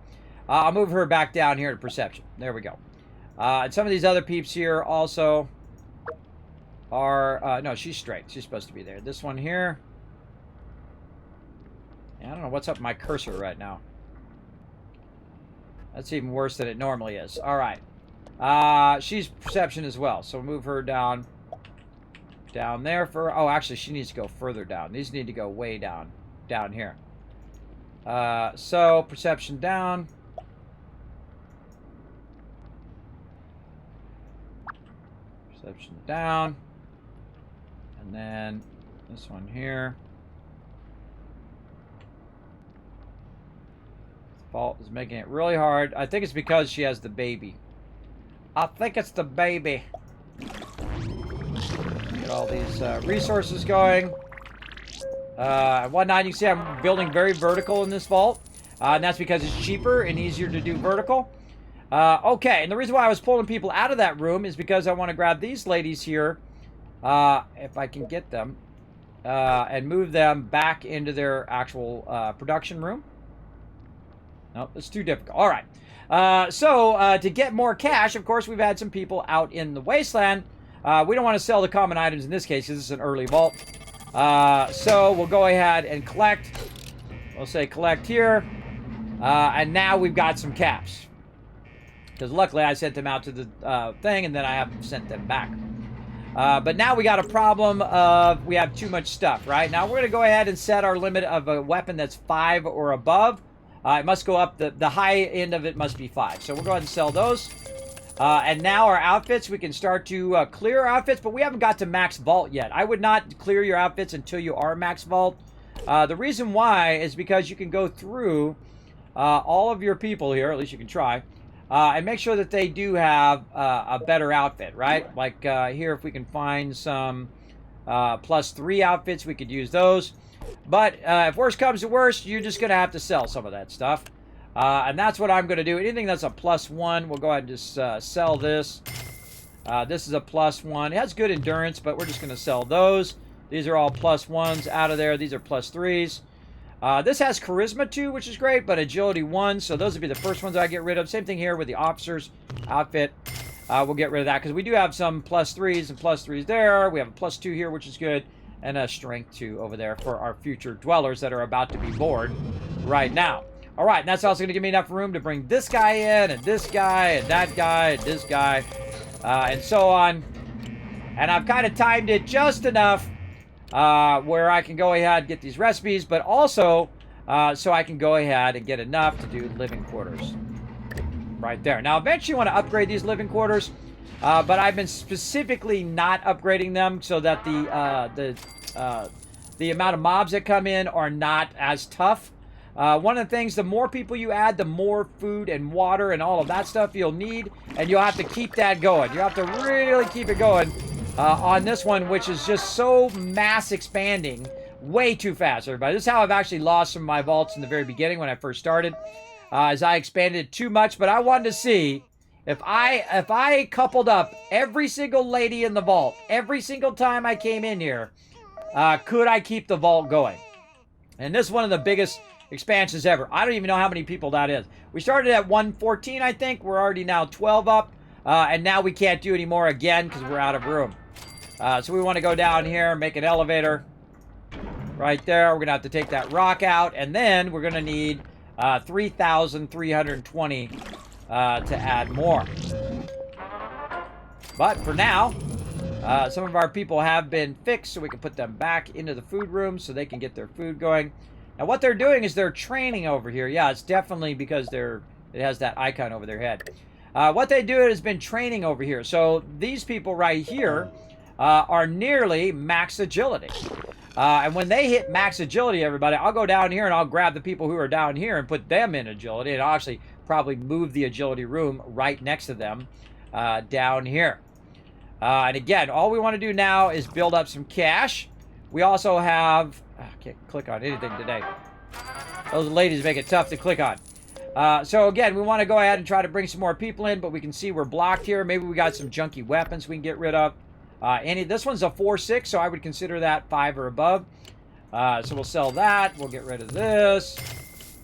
I'll move her back down here to perception. There we go. And some of these other peeps here also are... no, she's straight. She's supposed to be there. This one here... I don't know what's up with my cursor right now. That's even worse than it normally is. All right. She's perception as well. So move her down there for... Oh, actually, she needs to go further down. These need to go way down here. So perception down. Perception down. And then this one here. Fault is making it really hard. I think it's because she has the baby. I think it's the baby. Get all these resources going. And whatnot. You can see I'm building very vertical in this vault. And that's because it's cheaper and easier to do vertical. Okay, and the reason why I was pulling people out of that room is because I want to grab these ladies here. If I can get them. And move them back into their actual production room. Nope, it's too difficult. All right. So to get more cash, of course, we've had some people out in the wasteland. We don't want to sell the common items in this case because this is an early vault. So we'll go ahead and collect. We'll say collect here. And now we've got some caps. Because luckily I sent them out to the thing and then I haven't sent them back. But now we got a problem of we have too much stuff, right? Now we're going to go ahead and set our limit of a weapon that's 5 or above. It must go up, the high end of it must be 5. So we'll go ahead and sell those. And now our outfits, we can start to clear our outfits, but we haven't got to max vault yet. I would not clear your outfits until you are max vault. The reason why is because you can go through all of your people here, at least you can try, and make sure that they do have a better outfit, right? Like here, if we can find some +3 outfits, we could use those. But if worse comes to worst, you're just going to have to sell some of that stuff. And that's what I'm going to do. Anything that's a +1, we'll go ahead and just sell this. This is a +1. It has good endurance, but we're just going to sell those. These are all +1s out of there. These are +3s. This has charisma 2, which is great, but agility 1. So those would be the first ones I get rid of. Same thing here with the officer's outfit. We'll get rid of that because we do have some +3s and +3s there. We have a +2 here, which is good. And a strength 2 over there for our future dwellers that are about to be born right now. All right, and that's also going to give me enough room to bring this guy in, and this guy, and that guy, and this guy, and so on. And I've kind of timed it just enough where I can go ahead and get these recipes, but also so I can go ahead and get enough to do living quarters. Right there. Now, eventually you want to upgrade these living quarters. But I've been specifically not upgrading them so that the amount of mobs that come in are not as tough. One of the things, the more people you add, the more food and water and all of that stuff you'll need. And you'll have to keep that going. You have to really keep it going on this one, which is just so mass expanding. Way too fast, everybody. This is how I've actually lost some of my vaults in the very beginning when I first started. As I expanded too much. But I wanted to see... If I coupled up every single lady in the vault, every single time I came in here, could I keep the vault going? And this is one of the biggest expansions ever. I don't even know how many people that is. We started at 114, I think. We're already now 12 up. And now we can't do any more again because we're out of room. So we want to go down here, make an elevator. Right there. We're going to have to take that rock out. And then we're going to need 3,320 to add more. But for now, some of our people have been fixed, so we can put them back into the food room so they can get their food going. Now what they're doing is they're training over here. Yeah, it's definitely because it has that icon over their head. What they do has been training over here. So these people right here are nearly max agility. And when they hit max agility, everybody, I'll go down here and I'll grab the people who are down here and put them in agility. And I'll actually probably move the agility room right next to them down here. And again, all we want to do now is build up some cash. We also have... I can't click on anything today. Those ladies make it tough to click on. So again, we want to go ahead and try to bring some more people in, but we can see we're blocked here. Maybe we got some junky weapons we can get rid of. This one's a 4-6, so I would consider that 5 or above. So we'll sell that. We'll get rid of this.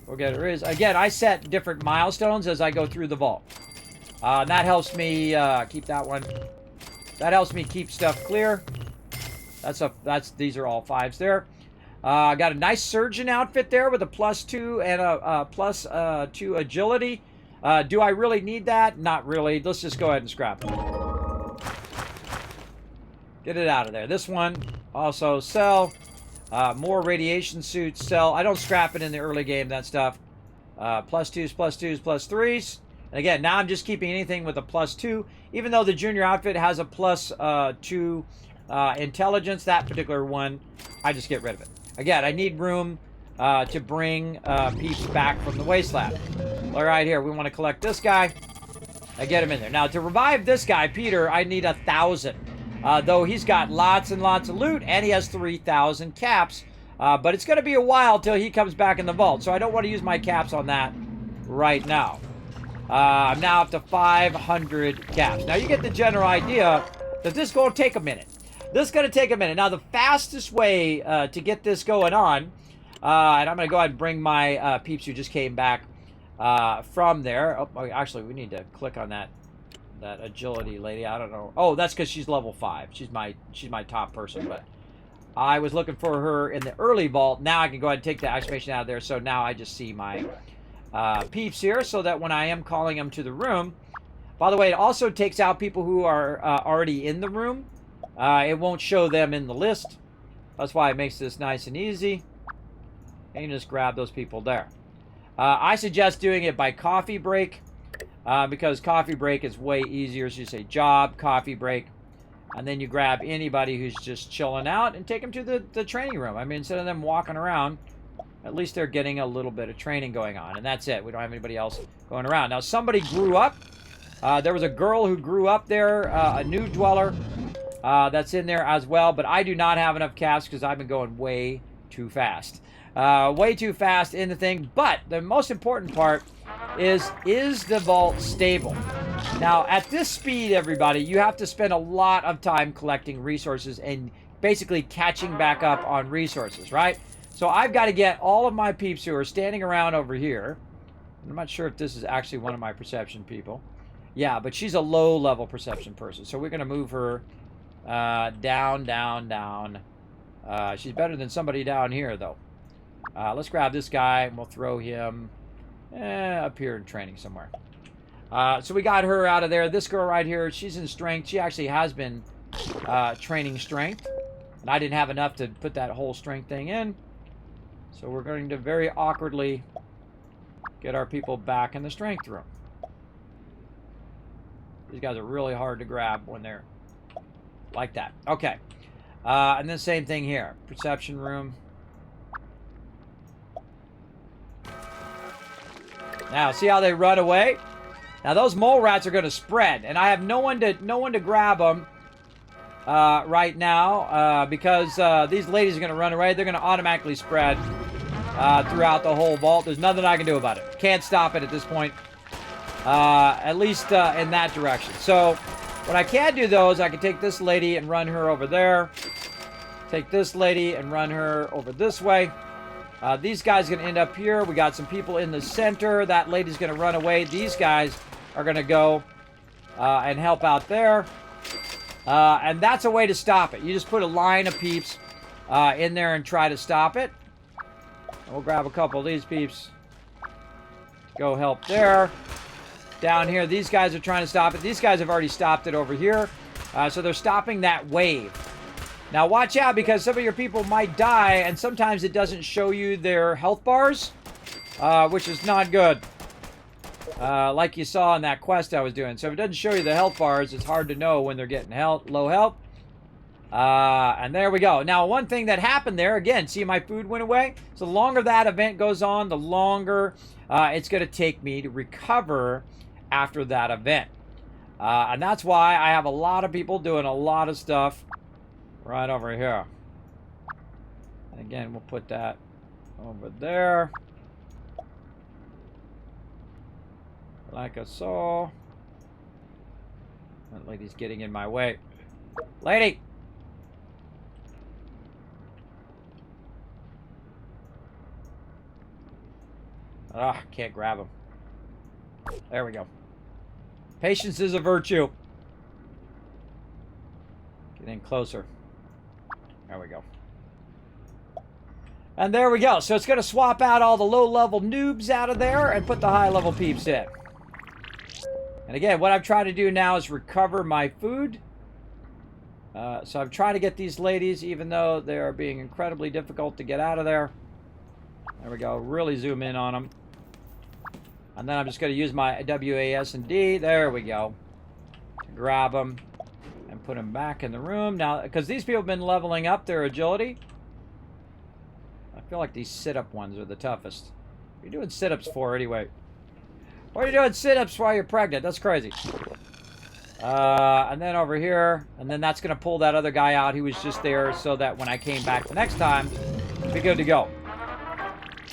We'll get rid of... Again, I set different milestones as I go through the vault. And that helps me keep that one. That helps me keep stuff clear. These are all 5s there. I got a nice surgeon outfit there with a +2 and a +2 agility. Do I really need that? Not really. Let's just go ahead and scrap it. Get it out of there. This one, also sell. More radiation suits, sell. I don't scrap it in the early game, that stuff. +2s, +2s, +3s. And again, now I'm just keeping anything with a +2. Even though the junior outfit has a +2 intelligence, that particular one, I just get rid of it. Again, I need room to bring peeps back from the wasteland. All right, here, we want to collect this guy. I get him in there. Now, to revive this guy, Peter, I need 1,000. Though he's got lots and lots of loot, and he has 3,000 caps. But it's going to be a while till he comes back in the vault, so I don't want to use my caps on that right now. I'm now up to 500 caps. Now, you get the general idea that this is going to take a minute. This is going to take a minute. Now, the fastest way to get this going on, and I'm going to go ahead and bring my peeps who just came back from there. Oh, actually, we need to click on that agility lady. I don't know. Oh, that's because she's level 5. She's my top person, but I was looking for her in the early vault. Now I can go ahead and take the exclamation out of there, so now I just see my peeps here, so that when I am calling them to the room... By the way, it also takes out people who are already in the room. It won't show them in the list. That's why it makes this nice and easy. And you just grab those people there. I suggest doing it by coffee break, because coffee break is way easier. So you say job, coffee break, and then you grab anybody who's just chilling out and take them to the training room. I mean, instead of them walking around, at least they're getting a little bit of training going on, and that's it. We don't have anybody else going around. Now, somebody grew up. There was a girl who grew up there, a new dweller that's in there as well, but I do not have enough caps because I've been going way too fast. Way too fast in the thing, but the most important part is the vault stable? Now, at this speed, everybody, you have to spend a lot of time collecting resources and basically catching back up on resources, right? So I've got to get all of my peeps who are standing around over here. I'm not sure if this is actually one of my perception people. Yeah, but she's a low-level perception person. So we're going to move her down, down, down. She's better than somebody down here, though. Let's grab this guy, and we'll throw him up here in training somewhere. So we got her out of there. This girl right here, she's in strength. She actually has been training strength. And I didn't have enough to put that whole strength thing in. So we're going to very awkwardly get our people back in the strength room. These guys are really hard to grab when they're like that. Okay. And then same thing here. Perception room. Now, see how they run away? Now, those mole rats are going to spread. And I have no one to grab them right now because these ladies are going to run away. They're going to automatically spread throughout the whole vault. There's nothing I can do about it. Can't stop it at this point. At least in that direction. So, what I can do, though, is I can take this lady and run her over there. Take this lady and run her over this way. These guys are going to end up here. We got some people in the center. That lady's going to run away. These guys are going to go and help out there. And that's a way to stop it. You just put a line of peeps in there and try to stop it. We'll grab a couple of these peeps. Go help there. Down here, these guys are trying to stop it. These guys have already stopped it over here. So they're stopping that wave. Now watch out, because some of your people might die, and sometimes it doesn't show you their health bars, which is not good. Like you saw in that quest I was doing. So if it doesn't show you the health bars, it's hard to know when they're getting low health. And there we go. Now, one thing that happened there, again, see my food went away? So the longer that event goes on, the longer it's going to take me to recover after that event. And that's why I have a lot of people doing a lot of stuff right over here. And again, we'll put that over there. Like so. That lady's getting in my way. Lady! Ah, can't grab him. There we go. Patience is a virtue. Get in closer. There we go. And there we go. So it's going to swap out all the low-level noobs out of there and put the high-level peeps in. And again, what I'm trying to do now is recover my food. So I'm trying to get these ladies, even though they are being incredibly difficult to get out of there. There we go. Really zoom in on them. And then I'm just going to use my WASD. There we go. To grab them and put them back in the room. Now, because these people have been leveling up their agility. I feel like these sit-up ones are the toughest. What are you doing sit-ups for anyway? What are you doing sit-ups while you're pregnant? That's crazy. And then over here. And then that's going to pull that other guy out. He was just there so that when I came back the next time, we'd be good to go.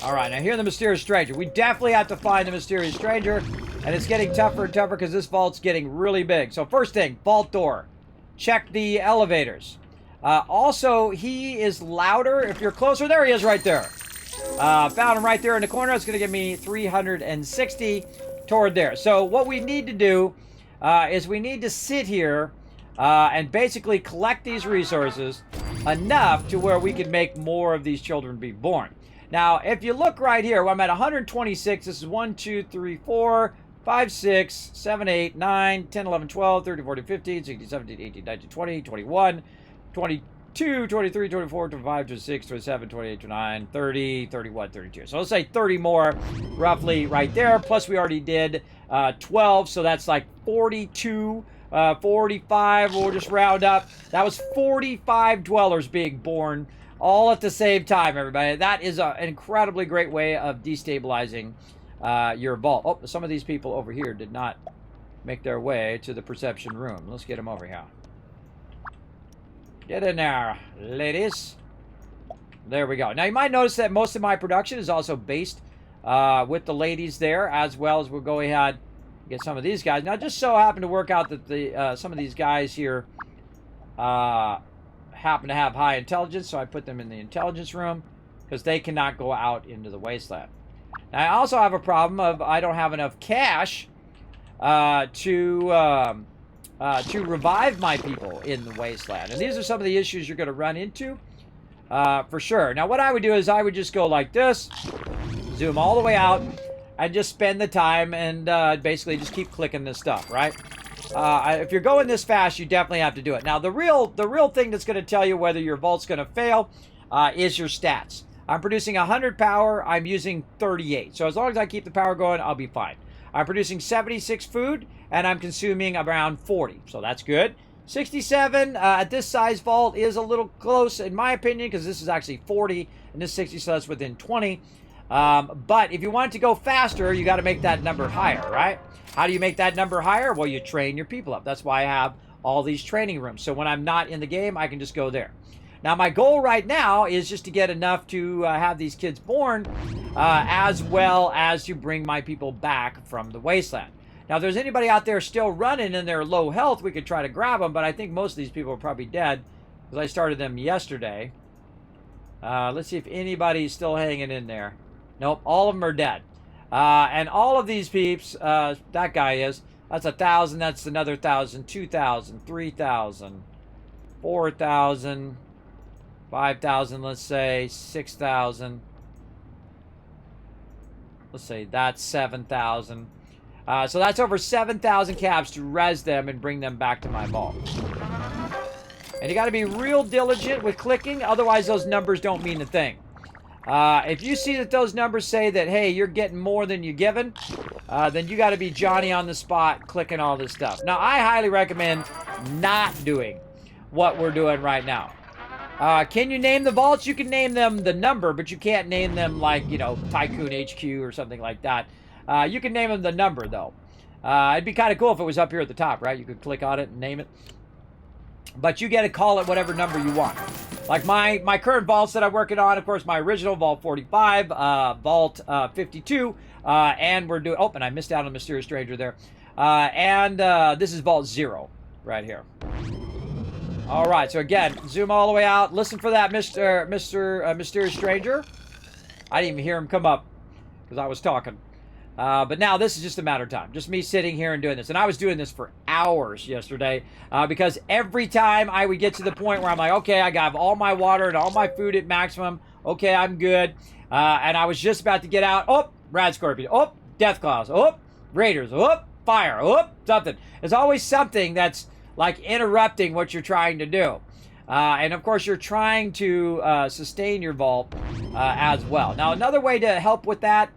All right, now here's the mysterious stranger. We definitely have to find the mysterious stranger, and it's getting tougher and tougher because this vault's getting really big. So first thing, vault door. Check the elevators. Also, he is louder if you're closer. There he is right there. Found him right there in the corner. It's going to give me 360 toward there. So what we need to do is we need to sit here and basically collect these resources enough to where we can make more of these children be born. Now, if you look right here, well, I'm at 126. This is 1, 2, 3, 4, 5, 6, 7, 8, 9, 10, 11, 12, 13, 14, 15, 16, 17, 18, 19, 20, 21, 22, 23, 24, 25, 26, 27, 28, 29, 30, 31, 32. So let's say 30 more roughly right there. Plus we already did 12, so that's like 42, 45. We'll just round up. That was 45 dwellers being born all at the same time, everybody. That is an incredibly great way of destabilizing your vault. Oh, some of these people over here did not make their way to the perception room. Let's get them over here. Get in there, ladies. There we go. Now, you might notice that most of my production is also based with the ladies there, as well as we'll go ahead and get some of these guys. Now, just so happened to work out that the some of these guys here happen to have high intelligence, so I put them in the intelligence room because they cannot go out into the wasteland. Now, I also have a problem of I don't have enough cash to revive my people in the wasteland. And these are some of the issues you're going to run into for sure. Now, what I would do is I would just go like this, zoom all the way out, and just spend the time and basically just keep clicking this stuff, right? If you're going this fast, you definitely have to do it. Now, the real thing that's going to tell you whether your vault's going to fail is your stats. I'm producing 100 power. I'm using 38. So as long as I keep the power going, I'll be fine. I'm producing 76 food, and I'm consuming around 40. So that's good. 67 at this size vault is a little close, in my opinion, because this is actually 40, and this 60, so that's within 20. But if you want it to go faster, you got to make that number higher, right? How do you make that number higher? Well, you train your people up. That's why I have all these training rooms. So when I'm not in the game, I can just go there. Now, my goal right now is just to get enough to have these kids born, as well as to bring my people back from the wasteland. Now, if there's anybody out there still running and they're low health, we could try to grab them, but I think most of these people are probably dead because I started them yesterday. Let's see if anybody's still hanging in there. Nope, all of them are dead. And all of these peeps, that guy is, that's 1,000, that's another 1,000, 2,000, 3,000, 4,000, 5,000, let's say, 6,000. Let's say that's 7,000. So that's over 7,000 caps to res them and bring them back to my vault. And you got to be real diligent with clicking, otherwise those numbers don't mean a thing. If you see that those numbers say that, hey, you're getting more than you're given, then you got to be Johnny on the spot clicking all this stuff. Now, I highly recommend not doing what we're doing right now. Can you name the vaults? You can name them the number, but you can't name them like, you know, Tycoon HQ or something like that. You can name them the number, though. It'd be kind of cool if it was up here at the top, right? You could click on it and name it. But you get to call it whatever number you want. Like my current vaults that I'm working on, of course, my original Vault 45, Vault 52, and we're doing... Oh, and I missed out on Mysterious Stranger there. This is Vault 0 right here. All right, so again, zoom all the way out. Listen for that Mysterious Stranger. I didn't even hear him come up because I was talking. But now this is just a matter of time. Just me sitting here and doing this. And I was doing this for hours yesterday because every time I would get to the point where I'm like, okay, I got all my water and all my food at maximum. Okay, I'm good. And I was just about to get out. Oh, Rad Scorpion. Oh, Death Claws. Oh, Raiders. Oh, Fire. Oh, something. There's always something that's like interrupting what you're trying to do. And of course, you're trying to sustain your vault as well. Now, another way to help with that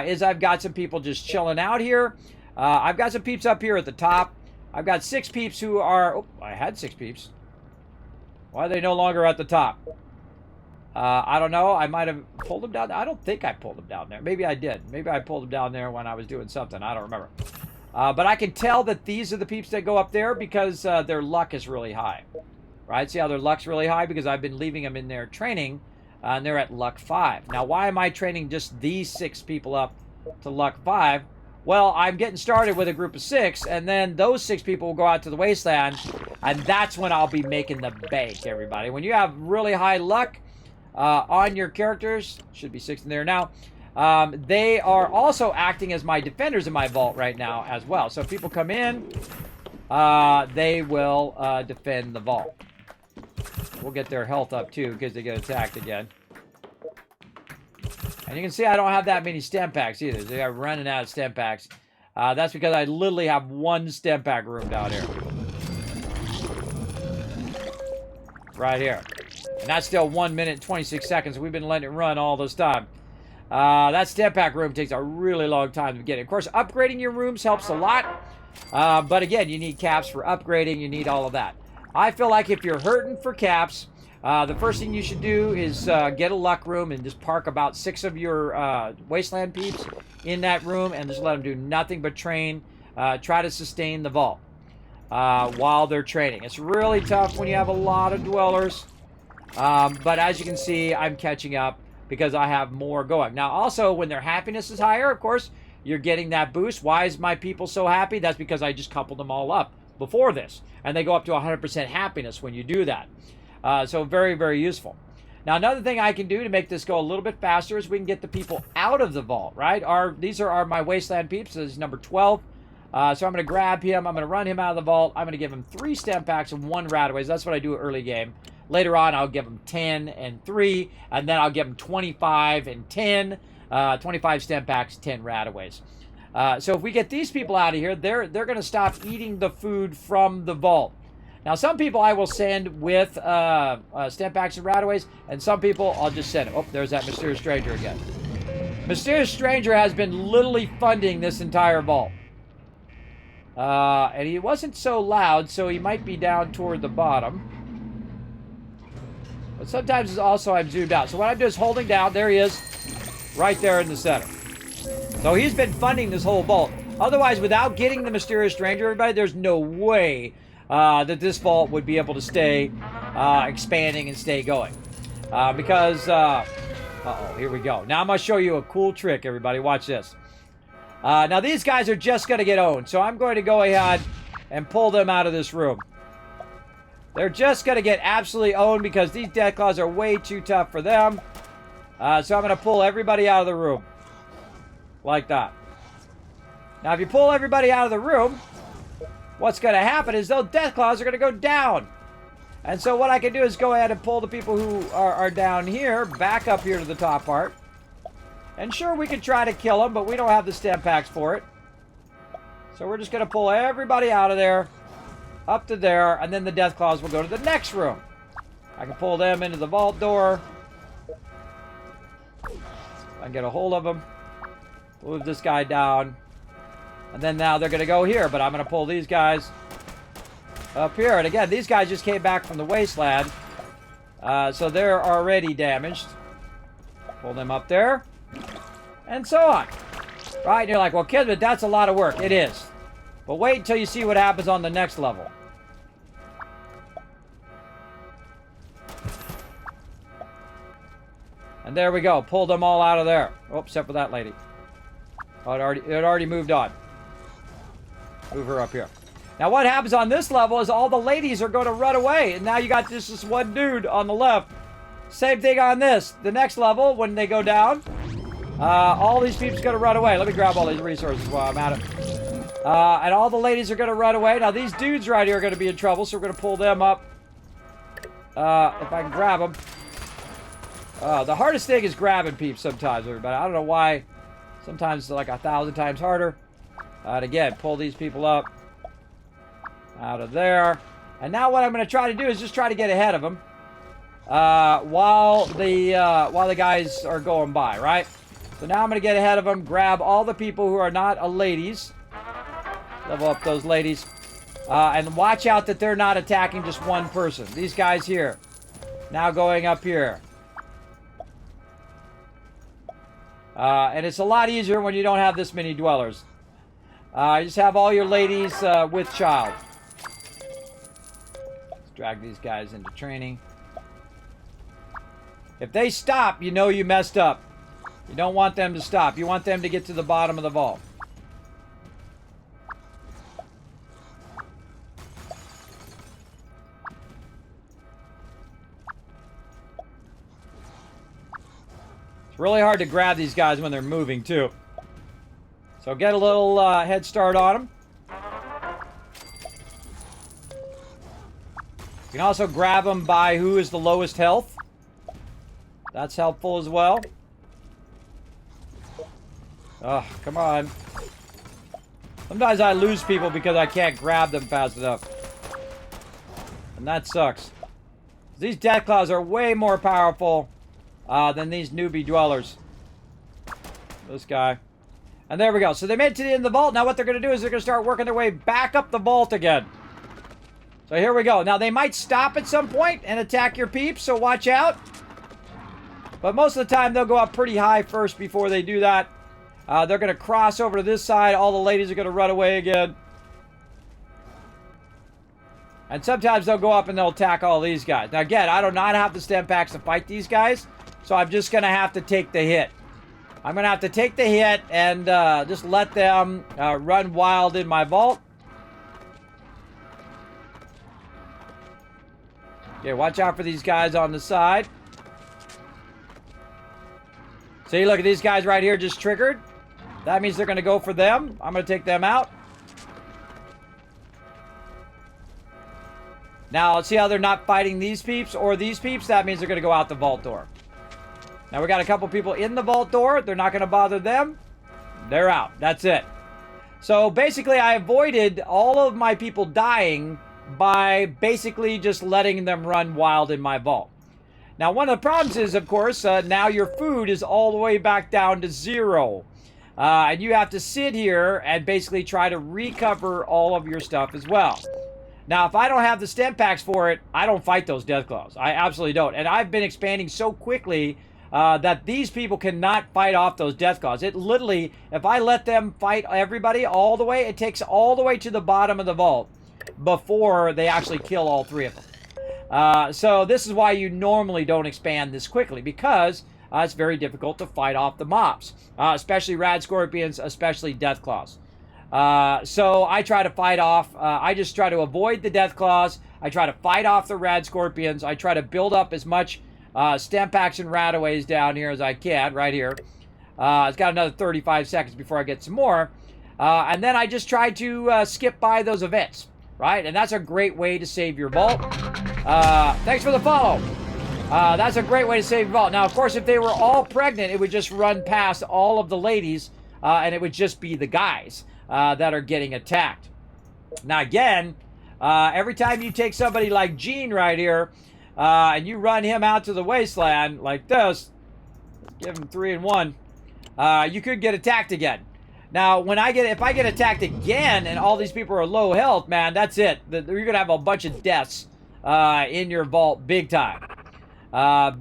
is I've got some people just chilling out here. I've got some peeps up here at the top. I've got 6 peeps who are... Oh, I had 6 peeps. Why are they no longer at the top? I don't know. I might have pulled them down. I don't think I pulled them down there. Maybe I did. Maybe I pulled them down there when I was doing something. I don't remember. But I can tell that these are the peeps that go up there because their luck is really high. Right? See how their luck's really high? Because I've been leaving them in there training. And they're at luck 5. Now, why am I training just these 6 people up to luck 5? Well, I'm getting started with a group of 6, and then those 6 people will go out to the wasteland, and that's when I'll be making the bank, everybody. When you have really high luck on your characters, should be 6 in there now, they are also acting as my defenders in my vault right now as well. So if people come in, they will defend the vault. We'll get their health up, too, because they get attacked again. And you can see I don't have that many stem packs, either. So I'm running out of stem packs. That's because I literally have 1 stem pack room down here. Right here. And that's still 1 minute and 26 seconds. We've been letting it run all this time. That stem pack room takes a really long time to get. Of course, upgrading your rooms helps a lot. But again, you need caps for upgrading. You need all of that. I feel like if you're hurting for caps, the first thing you should do is get a luck room and just park about 6 of your wasteland peeps in that room and just let them do nothing but train. Try to sustain the vault while they're training. It's really tough when you have a lot of dwellers. But as you can see, I'm catching up because I have more going. Now, also, when their happiness is higher, of course, you're getting that boost. Why is my people so happy? That's because I just coupled them all up before this. And they go up to 100% happiness when you do that. So very, very useful. Now, another thing I can do to make this go a little bit faster is we can get the people out of the vault, right? These are my wasteland peeps. This is number 12. So I'm going to grab him. I'm going to run him out of the vault. I'm going to give him 3 stem packs and 1 rataways. That's what I do early game. Later on, I'll give him 10 and 3. And then I'll give him 25 and 10. 25 stem packs, 10 rataways. So if we get these people out of here, they're going to stop eating the food from the vault. Now, some people I will send with stem packs and rataways, and some people I'll just send. Oh, there's that Mysterious Stranger again. Mysterious Stranger has been literally funding this entire vault. And he wasn't so loud, so he might be down toward the bottom. But sometimes also I'm zoomed out. So what I'm doing is holding down. There he is, right there in the center. So he's been funding this whole vault. Otherwise, without getting the Mysterious Stranger, everybody, there's no way that this vault would be able to stay expanding and stay going. Uh-oh, here we go. Now I'm going to show you a cool trick, everybody. Watch this. Now these guys are just going to get owned. So I'm going to go ahead and pull them out of this room. They're just going to get absolutely owned because these Deathclaws are way too tough for them. So I'm going to pull everybody out of the room. Like that. Now, if you pull everybody out of the room, what's going to happen is those Deathclaws are going to go down. And so what I can do is go ahead and pull the people who are down here back up here to the top part. And sure, we can try to kill them, but we don't have the stem packs for it. So we're just going to pull everybody out of there, up to there, and then the Deathclaws will go to the next room. I can pull them into the vault door. I can get a hold of them. Move this guy down. And then now they're going to go here, but I'm going to pull these guys up here. And again, these guys just came back from the wasteland. So they're already damaged. Pull them up there. And so on. Right? And you're like, well, Kismet, that's a lot of work. It is. But wait until you see what happens on the next level. And there we go. Pulled them all out of there. Oh, except for that lady. Oh, it already moved on. Move her up here. Now what happens on this level is all the ladies are going to run away. And now you got this one dude on the left. Same thing on this. The next level, when they go down, all these people's going to run away. Let me grab all these resources while I'm at it. And all the ladies are going to run away. Now these dudes right here are going to be in trouble, so we're going to pull them up. If I can grab them. The hardest thing is grabbing peeps sometimes, everybody. I don't know why. Sometimes it's like 1,000 times harder. And again, pull these people up. Out of there. And now what I'm going to try to do is just try to get ahead of them. While the guys are going by, right? So now I'm going to get ahead of them. Grab all the people who are not ladies. Level up those ladies. And watch out that they're not attacking just one person. These guys here. Now going up here. And it's a lot easier when you don't have this many dwellers. You just have all your ladies with child. Let's drag these guys into training. If they stop, you know you messed up. You don't want them to stop. You want them to get to the bottom of the vault. It's really hard to grab these guys when they're moving, too. So get a little head start on them. You can also grab them by who is the lowest health. That's helpful as well. Oh, come on. Sometimes I lose people because I can't grab them fast enough. And that sucks. These Deathclaws are way more powerful than these newbie dwellers. This guy. And there we go. So they made it to the end of the vault. Now what they're going to do is they're going to start working their way back up the vault again. So here we go. Now they might stop at some point and attack your peeps, so watch out. But most of the time they'll go up pretty high first before they do that. They're going to cross over to this side. All the ladies are going to run away again. And sometimes they'll go up and they'll attack all these guys. Now again, I do not have the stem packs to fight these guys. So I'm just going to have to take the hit. I'm going to have to take the hit and just let them run wild in my vault. Okay, watch out for these guys on the side. See, look at these guys right here just triggered. That means they're going to go for them. I'm going to take them out. Now, see how they're not fighting these peeps or these peeps? That means they're going to go out the vault door. Now, we got a couple people in the vault door. They're not going to bother them. They're out. That's it. So, basically, I avoided all of my people dying by basically just letting them run wild in my vault. Now, one of the problems is, of course, now your food is all the way back down to 0. And you have to sit here and basically try to recover all of your stuff as well. Now, if I don't have the stem packs for it, I don't fight those Deathclaws. I absolutely don't. And I've been expanding so quickly that these people cannot fight off those Deathclaws. It literally, if I let them fight everybody all the way, it takes all the way to the bottom of the vault before they actually kill all 3 of them. So this is why you normally don't expand this quickly, because it's very difficult to fight off the mobs, especially rad scorpions, especially Deathclaws. So I try to fight off. I just try to avoid the Deathclaws. I try to fight off the rad scorpions. I try to build up as much stem packs and radaways down here as I can, right here. It's got another 35 seconds before I get some more. And then I just try to skip by those events, right? And that's a great way to save your vault. Thanks for the follow. That's a great way to save your vault. Now, of course, if they were all pregnant, it would just run past all of the ladies, and it would just be the guys that are getting attacked. Now, again, every time you take somebody like Gene right here, and you run him out to the wasteland like this, give him 3 and 1, you could get attacked again. Now, if I get attacked again and all these people are low health, man, that's it. You're going to have a bunch of deaths in your vault big time.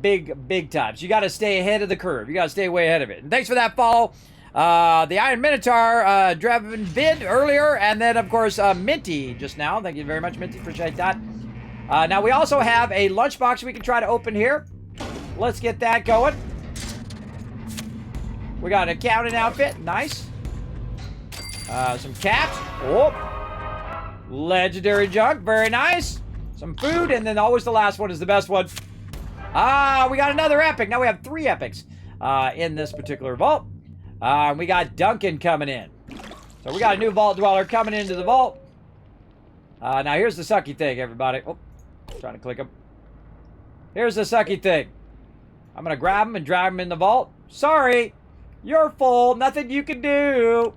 Big time. So you got to stay ahead of the curve. You got to stay way ahead of it. And thanks for that follow. The Iron Minotaur, Draven Vid earlier, and then, of course, Minty just now. Thank you very much, Minty. Appreciate that. Now, we also have a lunchbox we can try to open here. Let's get that going. We got an accountant outfit. Nice. Some caps. Oh. Legendary junk. Very nice. Some food, and then always the last one is the best one. We got another epic. Now we have 3 epics in this particular vault. We got Duncan coming in. So we got a new vault dweller coming into the vault. Now here's the sucky thing, everybody. Oh, trying to click him. Here's the sucky thing. I'm going to grab him and drag him in the vault. Sorry, you're full. Nothing you can do.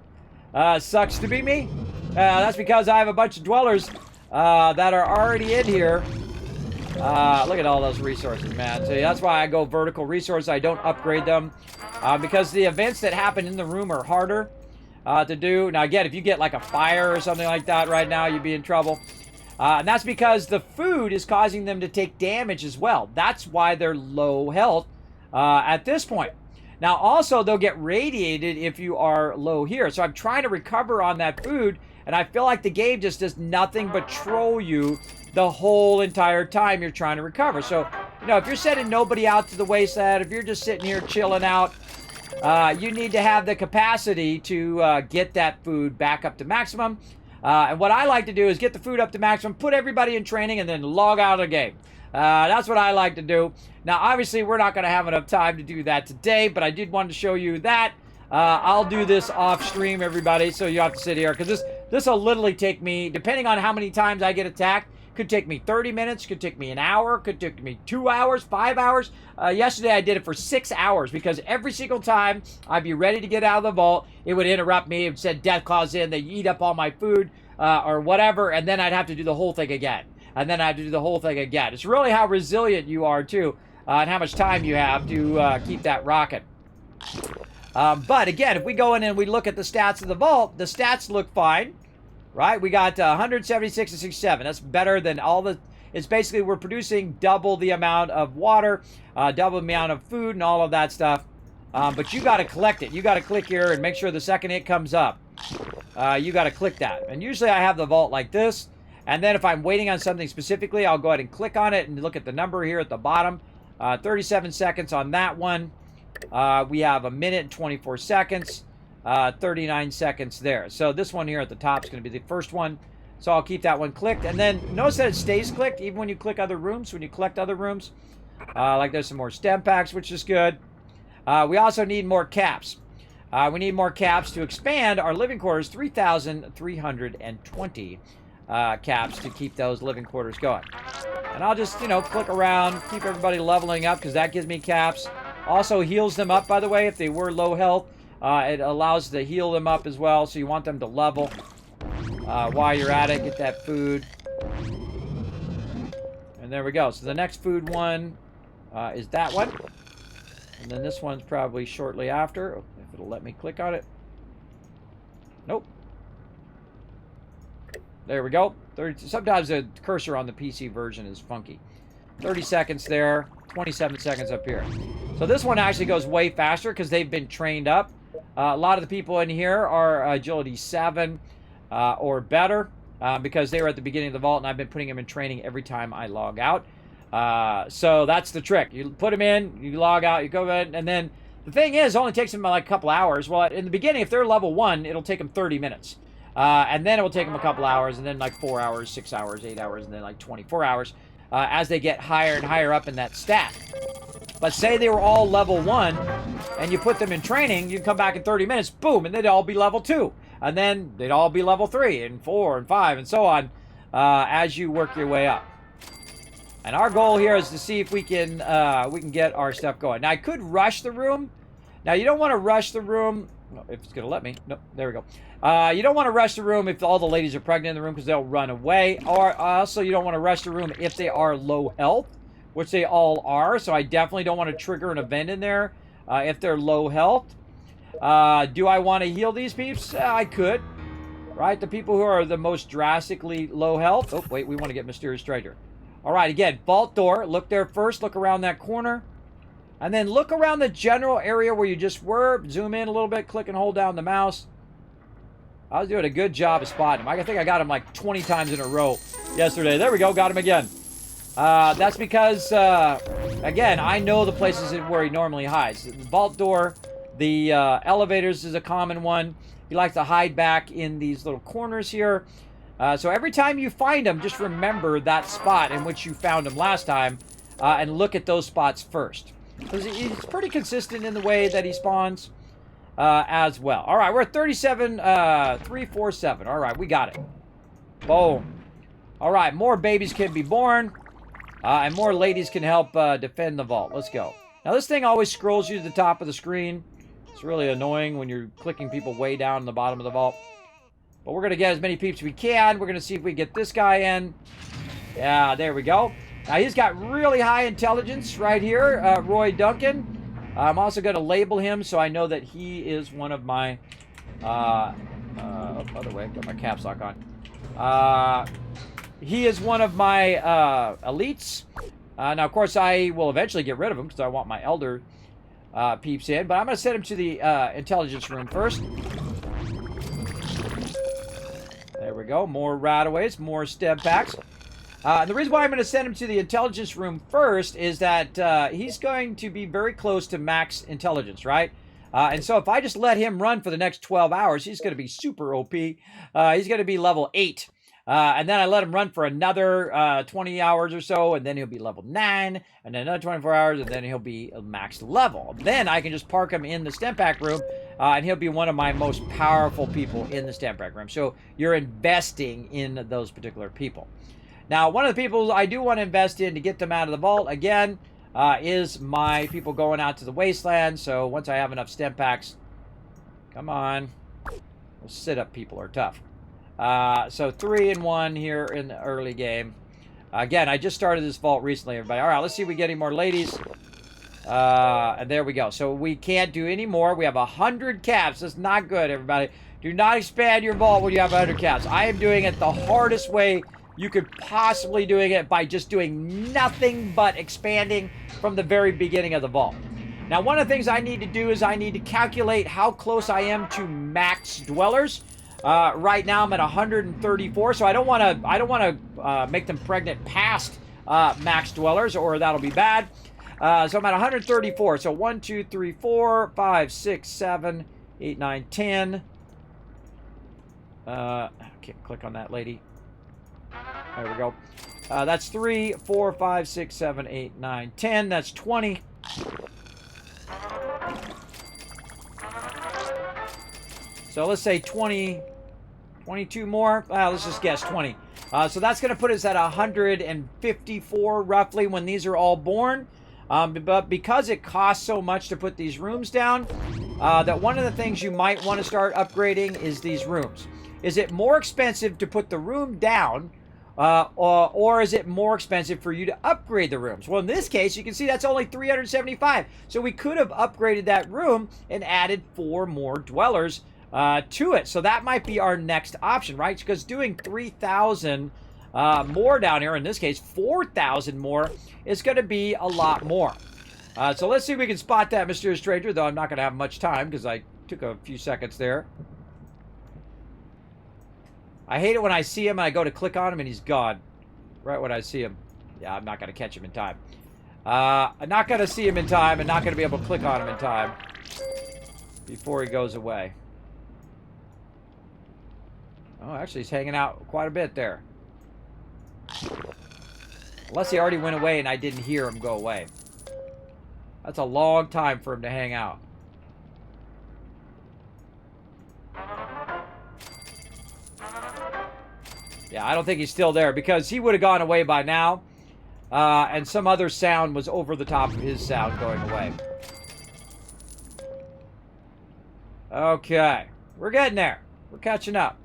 Sucks to be me. That's because I have a bunch of dwellers that are already in here. Look at all those resources, man. So that's why I go vertical resource. I don't upgrade them because the events that happen in the room are harder to do. Now, again, if you get like a fire or something like that right now, you'd be in trouble. And that's because the food is causing them to take damage as well. That's why they're low health at this point. Now, also, they'll get radiated if you are low here. So I'm trying to recover on that food, and I feel like the game just does nothing but troll you the whole entire time you're trying to recover. So, you know, if you're sending nobody out to the wasteland, if you're just sitting here chilling out, you need to have the capacity to get that food back up to maximum. And what I like to do is get the food up to maximum, put everybody in training, and then log out of the game. That's what I like to do. Now, obviously, we're not going to have enough time to do that today, but I did want to show you that. I'll do this off stream, everybody, so you have to sit here, because this will literally take me, depending on how many times I get attacked, could take me 30 minutes, could take me an hour, could take me 2 hours, 5 hours. Yesterday, I did it for 6 hours, because every single time I'd be ready to get out of the vault, it would interrupt me. It said death claws in, they eat up all my food, or whatever, and then I'd have to do the whole thing again. And then I have to do the whole thing again. It's really how resilient you are, too, and how much time you have to keep that rocking. But, again, if we go in and we look at the stats of the vault, the stats look fine, right? We got 176 and 67. That's better than all the... It's basically we're producing double the amount of water, double the amount of food, and all of that stuff. But you got to collect it. You got to click here and make sure the second it comes up, you got to click that. And usually I have the vault like this. And then if I'm waiting on something specifically, I'll go ahead and click on it and look at the number here at the bottom. 37 seconds on that one. We have 1 minute and 24 seconds. 39 seconds there. So this one here at the top is going to be the first one. So I'll keep that one clicked. And then notice that it stays clicked even when you click other rooms, when you collect other rooms. Like there's some more stem packs, which is good. We also need more caps. We need more caps to expand our living quarters, 3,320 caps to keep those living quarters going. And I'll just, you know, click around, keep everybody leveling up because that gives me caps. Also heals them up, by the way, if they were low health. It allows to heal them up as well, so you want them to level while you're at it. Get that food. And there we go. So the next food one is that one. And then this one's probably shortly after, if it'll let me click on it. Nope. There we go. Sometimes the cursor on the PC version is funky. 30 seconds there, 27 seconds up here. So this one actually goes way faster because they've been trained up. A lot of the people in here are agility 7 or better because they were at the beginning of the vault, and I've been putting them in training every time I log out. So that's the trick. You put them in, you log out, you go in, and then the thing is, it only takes them like a couple hours. Well, in the beginning, if they're level 1, it'll take them 30 minutes. And then it will take them a couple hours, and then like 4 hours, 6 hours, 8 hours, and then like 24 hours as they get higher and higher up in that stat. But say they were all level 1, and you put them in training, you can come back in 30 minutes, boom, and they'd all be level 2. And then they'd all be level 3, and 4, and 5, and so on as you work your way up. And our goal here is to see if we can get our stuff going. Now, I could rush the room. Now, you don't want to rush the room. No, if it's going to let me. No, there we go. You don't want to rush the room if all the ladies are pregnant in the room because they'll run away. Or also, you don't want to rush the room if they are low health, which they all are. So I definitely don't want to trigger an event in there if they're low health. Do I want to heal these peeps? I could. Right? The people who are the most drastically low health. Oh, wait. We want to get Mysterious Stranger. All right. Again, vault door. Look there first. Look around that corner. And then look around the general area where you just were. Zoom in a little bit. Click and hold down the mouse. I was doing a good job of spotting him. I think I got him like 20 times in a row yesterday. There we go. Got him again. That's because, again, I know the places where he normally hides. The vault door, the elevators is a common one. He likes to hide back in these little corners here. So every time you find him, just remember that spot in which you found him last time and look at those spots first. Because he's pretty consistent in the way that he spawns as well. All right, we're at 37, 347. All right, we got it. Boom. All right, more babies can be born. And more ladies can help defend the vault. Let's go. Now, this thing always scrolls you to the top of the screen. It's really annoying when you're clicking people way down in the bottom of the vault. But we're going to get as many peeps as we can. We're going to see if we get this guy in. Yeah, there we go. Now, he's got really high intelligence right here, Roy Duncan. I'm also going to label him so I know that he is one of my... by the way, I've got my caps lock on. He is one of my elites. Now, of course, I will eventually get rid of him because I want my elder peeps in. But I'm going to send him to the intelligence room first. There we go. More rataways, more stem packs. And the reason why I'm going to send him to the intelligence room first is that he's going to be very close to max intelligence, right? And so if I just let him run for the next 12 hours, he's going to be super OP. He's going to be level 8. And then I let him run for another 20 hours or so, and then he'll be level 9, and then another 24 hours, and then he'll be max level. Then I can just park him in the stem pack room, and he'll be one of my most powerful people in the stem pack room. So you're investing in those particular people. Now, one of the people I do want to invest in to get them out of the vault, again, is my people going out to the wasteland. So once I have enough stem packs, come on. Those sit-up people are tough. So 3 and 1 here in the early game. Again, I just started this vault recently, everybody. All right, let's see if we get any more ladies. And there we go. So we can't do any more. We have 100 caps. That's not good, everybody. Do not expand your vault when you have 100 caps. I am doing it the hardest way you could possibly doing it by just doing nothing but expanding from the very beginning of the vault. Now, one of the things I need to do is I need to calculate how close I am to max dwellers. Right now I'm at 134, so I don't want to make them pregnant past max dwellers, or that'll be bad. So I'm at 134. So 1, 2, 3, 4, 5, 6, 7, 8, 9, 10. Can't click on that lady. There we go. That's 3, 4, 5, 6, 7, 8, 9, 10. That's 20. So let's say 20, 22 more. Let's just guess 20. So that's going to put us at 154 roughly when these are all born. But because it costs so much to put these rooms down, that one of the things you might want to start upgrading is these rooms. Is it more expensive to put the room down, or is it more expensive for you to upgrade the rooms? Well, in this case, you can see that's only 375. So we could have upgraded that room and added 4 more dwellers to it. So that might be our next option, right? Because doing 3,000 more down here, in this case 4,000 more, is going to be a lot more. So let's see if we can spot that Mysterious Stranger, though I'm not going to have much time because I took a few seconds there. I hate it when I see him and I go to click on him and he's gone right when I see him. Yeah, I'm not going to catch him in time. I'm not going to see him in time and not going to be able to click on him in time before he goes away. Oh, actually, he's hanging out quite a bit there. Unless he already went away and I didn't hear him go away. That's a long time for him to hang out. Yeah, I don't think he's still there because he would have gone away by now. And some other sound was over the top of his sound going away. Okay. We're getting there. We're catching up.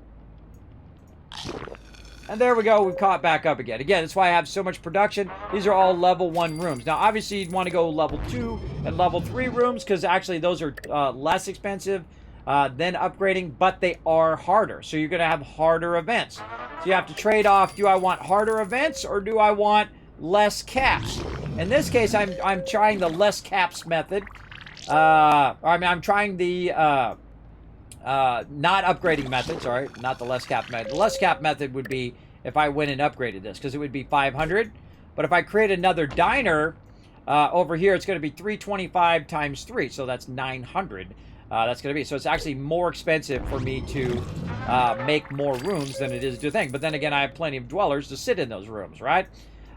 And there we go. We've caught back up again. Again, that's why I have so much production. These are all level 1 rooms. Now, obviously, you'd want to go level 2 and level 3 rooms because actually those are less expensive than upgrading, but they are harder. So you're going to have harder events. So you have to trade off, do I want harder events or do I want less caps? In this case, I'm trying the less caps method. I'm trying the not upgrading method, sorry, not the less cap method. The less cap method would be if I went and upgraded this, because it would be 500. But if I create another diner over here, it's going to be 325 times 3, so that's 900. That's going to be, so it's actually more expensive for me to make more rooms than it is to think. But then again, I have plenty of dwellers to sit in those rooms, right?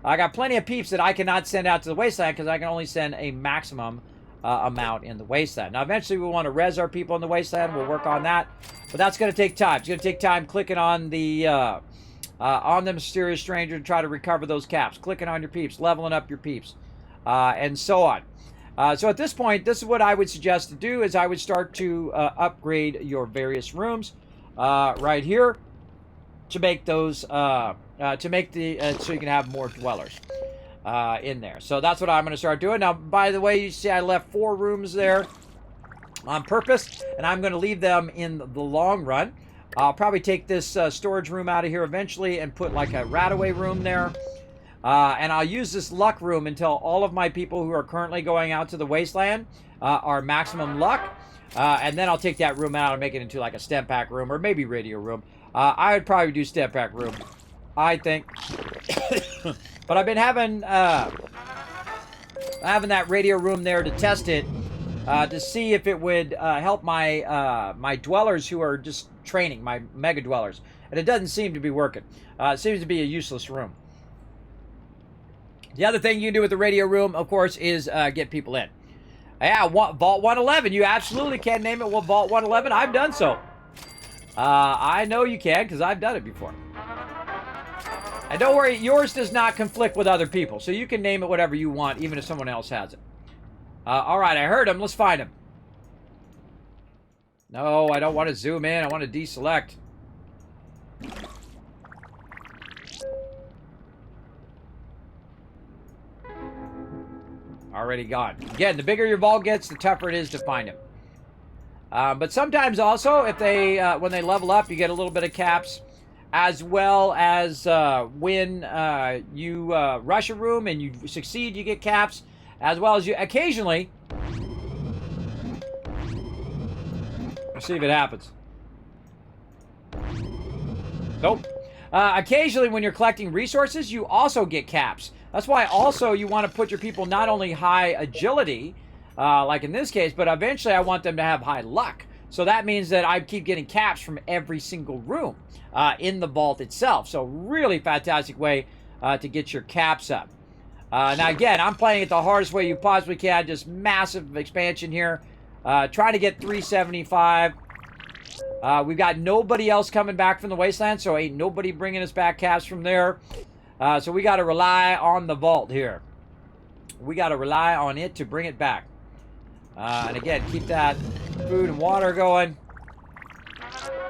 I got plenty of peeps that I cannot send out to the wasteland because I can only send a maximum amount in the wasteland. Now, eventually, we want to res our people in the wasteland. We'll work on that, but that's going to take time. It's going to take time clicking on the mysterious stranger to try to recover those caps, clicking on your peeps, leveling up your peeps, and so on. So at this point, this is what I would suggest to do: is I would start to upgrade your various rooms right here to make those so you can have more dwellers in there. So that's what I'm going to start doing. Now, by the way, you see I left 4 rooms there on purpose, and I'm going to leave them in the long run. I'll probably take this storage room out of here eventually and put like a rat-away room there. And I'll use this luck room until all of my people who are currently going out to the wasteland are maximum luck. And then I'll take that room out and make it into like a stem pack room or maybe radio room. I would probably do stem pack room, I think. But I've been having that radio room there to test it to see if it would help my my dwellers who are just training, my mega dwellers. And it doesn't seem to be working. It seems to be a useless room. The other thing you can do with the radio room, of course, is get people in. Yeah, Vault 111. You absolutely can name it Vault 111. I've done so. I know you can because I've done it before. And don't worry, yours does not conflict with other people. So you can name it whatever you want, even if someone else has it. All right, I heard him. Let's find him. No, I don't want to zoom in. I want to deselect. Already gone. Again, the bigger your vault gets, the tougher it is to find him. But sometimes also, if they when they level up, you get a little bit of caps, as well as when you rush a room and you succeed, you get caps, as well as you occasionally. Let's see if it happens. Nope. Occasionally, when you're collecting resources, you also get caps. That's why also you want to put your people not only high agility, like in this case, but eventually I want them to have high luck. So that means that I keep getting caps from every single room in the vault itself. So really fantastic way to get your caps up. Now again, I'm playing it the hardest way you possibly can. Just massive expansion here. Trying to get 375. We've got nobody else coming back from the wasteland, so ain't nobody bringing us back caps from there. So we got to rely on the vault here. We got to rely on it to bring it back. And again, keep that food and water going.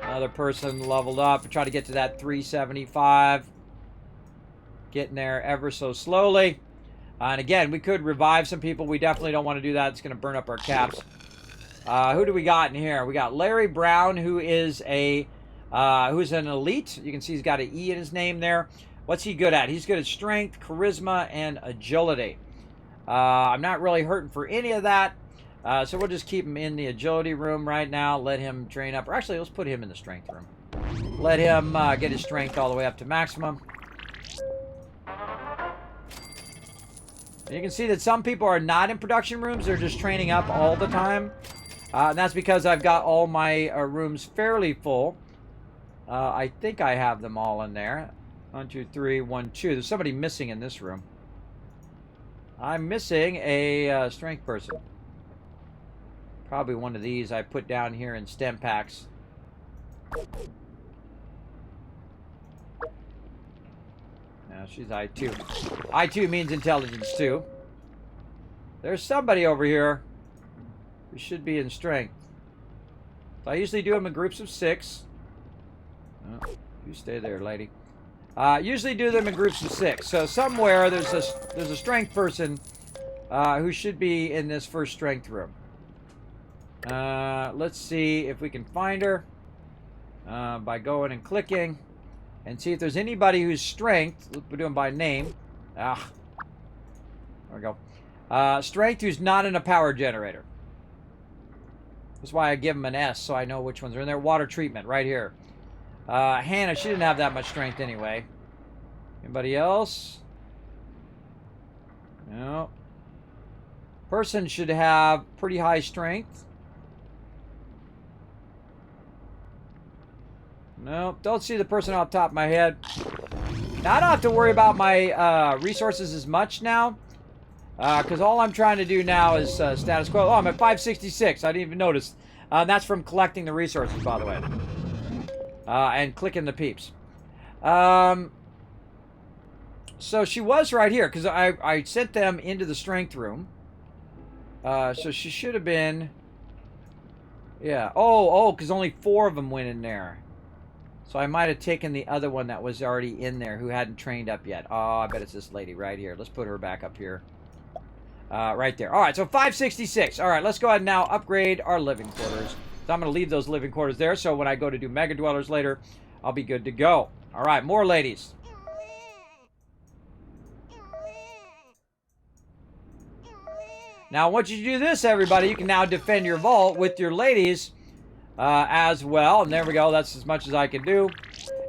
Another person leveled up. Try to get to that 375. Getting there ever so slowly. And again, we could revive some people. We definitely don't want to do that. It's going to burn up our caps. Who do we got in here? We got Larry Brown, who is who's an elite. You can see he's got an E in his name there. What's he good at? He's good at strength, charisma, and agility. I'm not really hurting for any of that. So we'll just keep him in the agility room right now. Let him train up. Or actually, let's put him in the strength room. Let him get his strength all the way up to maximum. And you can see that some people are not in production rooms. They're just training up all the time. And that's because I've got all my rooms fairly full. I think I have them all in there. 1, 2, 3, 1, 2. There's somebody missing in this room. I'm missing a strength person. Probably one of these I put down here in stem packs. Now she's I2. I2 means intelligence 2. There's somebody over here who should be in strength. So I usually do them in groups of 6. Oh, you stay there, lady. Usually do them in groups of 6. So somewhere there's a strength person who should be in this first strength room. Let's see if we can find her by going and clicking and see if there's anybody who's strength. We're doing by name. There we go. Strength who's not in a power generator. That's why I give them an S so I know which ones are in there. Water treatment right here. Hannah, she didn't have that much strength anyway. Anybody else? No. Person should have pretty high strength. No, don't see the person off the top of my head. Now, I don't have to worry about my resources as much now. Because all I'm trying to do now is status quo. Oh, I'm at 566. I didn't even notice. That's from collecting the resources, by the way. And clicking the peeps. So she was right here. Because I sent them into the strength room. So she should have been... Yeah. Oh, because only 4 of them went in there. So I might have taken the other one that was already in there who hadn't trained up yet. Oh, I bet it's this lady right here. Let's put her back up here. Right there. All right, so 566. All right, let's go ahead and now upgrade our living quarters. So I'm going to leave those living quarters there, so when I go to do Mega Dwellers later, I'll be good to go. All right, more ladies. Now, once you do this, everybody, you can now defend your vault with your ladies as well. And there we go. That's as much as I can do.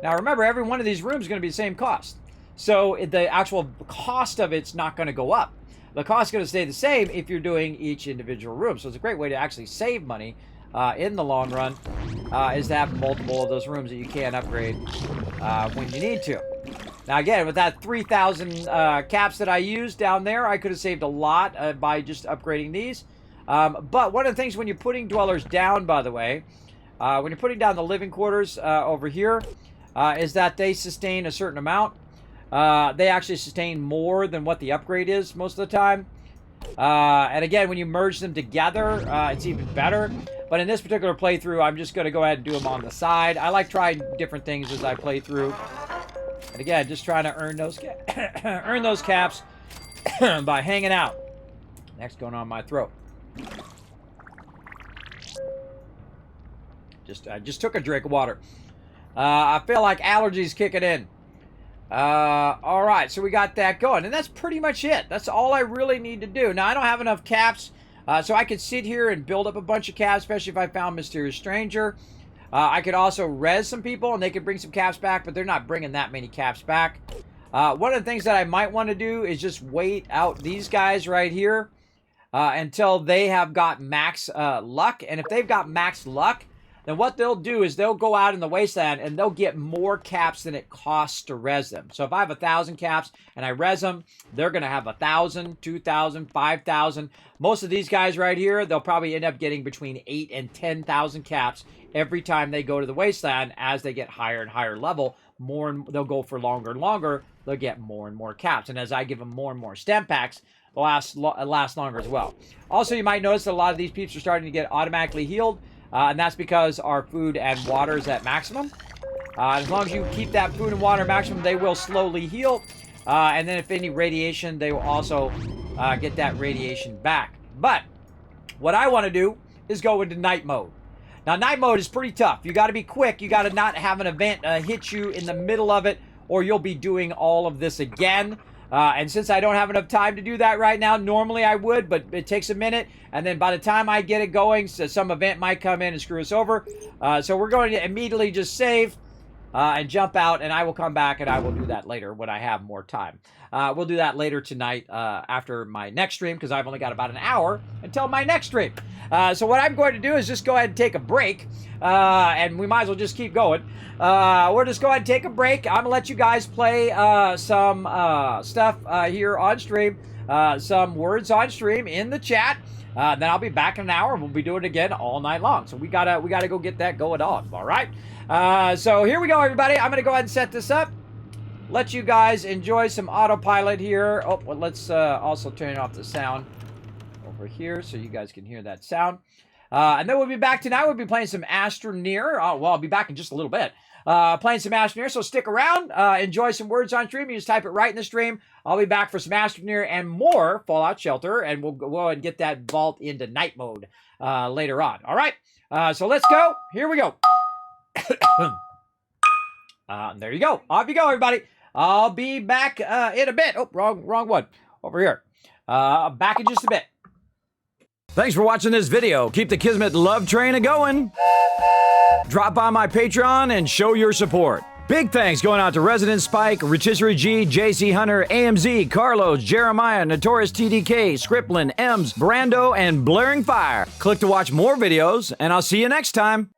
Now, remember, every one of these rooms is going to be the same cost. So the actual cost of it's not going to go up. The cost is going to stay the same if you're doing each individual room. So it's a great way to actually save money in the long run is to have multiple of those rooms that you can upgrade when you need to. Now, again, with that 3,000 caps that I used down there, I could have saved a lot by just upgrading these. But one of the things when you're putting dwellers down, by the way, when you're putting down the living quarters over here, is that they sustain a certain amount. They actually sustain more than what the upgrade is most of the time. And again, when you merge them together, it's even better. But in this particular playthrough, I'm just going to go ahead and do them on the side. I like trying different things as I play through. And again, just trying to earn those, earn those caps by hanging out. Next going on my throat. I just took a drink of water. I feel like allergies kicking in. All right, so we got that going, and that's pretty much it. That's all I really need to do. Now, I don't have enough caps, so I could sit here and build up a bunch of caps, especially if I found Mysterious Stranger. I could also res some people, and they could bring some caps back, but they're not bringing that many caps back. One of the things that I might want to do is just wait out these guys right here until they have got max luck, and if they've got max luck, then what they'll do is they'll go out in the wasteland and they'll get more caps than it costs to res them. So if I have 1,000 caps and I res them, they're going to have 1,000, 2,000, 5,000. Most of these guys right here, they'll probably end up getting between 8,000 and 10,000 caps every time they go to the wasteland. As they get higher and higher level, they'll go for longer and longer. They'll get more and more caps. And as I give them more and more stem packs, they'll last longer as well. Also, you might notice that a lot of these peeps are starting to get automatically healed. And that's because our food and water is at maximum. As long as you keep that food and water maximum, they will slowly heal. And then if any radiation, they will also get that radiation back. But what I want to do is go into night mode. Now, night mode is pretty tough. You got to be quick. You got to not have an event hit you in the middle of it, or you'll be doing all of this again. And since I don't have enough time to do that right now, normally I would, but it takes a minute. And then by the time I get it going, so some event might come in and screw us over. So we're going to immediately just save. and jump out, and I will come back, and I will do that later when I have more time. We'll do that later tonight after my next stream, because I've only got about an hour until my next stream. So what I'm going to do is just go ahead and take a break, and we might as well just keep going. We'll just go ahead and take a break. I'm going to let you guys play some stuff here on stream, some words on stream in the chat. Then I'll be back in an hour, and we'll be doing it again all night long. So we gotta go get that going on. All right. So here we go, everybody. I'm gonna go ahead and set this up. Let you guys enjoy some autopilot here. Oh, well, let's also turn off the sound over here so you guys can hear that sound. And then we'll be back tonight. We'll be playing some Astroneer. Oh, well, I'll be back in just a little bit. Playing some Astroneer, so stick around. Enjoy some words on stream. You just type it right in the stream. I'll be back for some Astroneer and more Fallout Shelter, and we'll go and get that vault into night mode later on. All right, so let's go. Here we go. There you go. Off you go, everybody. I'll be back in a bit. Oh, wrong one. Over here. Back in just a bit. Thanks for watching this video. Keep the Kismet love train a-going. Drop by my Patreon and show your support. Big thanks going out to Resident Spike, Rotisserie G, JC Hunter, AMZ, Carlos, Jeremiah, Notorious TDK, Scriplin, Ems, Brando, and Blaring Fire. Click to watch more videos, and I'll see you next time.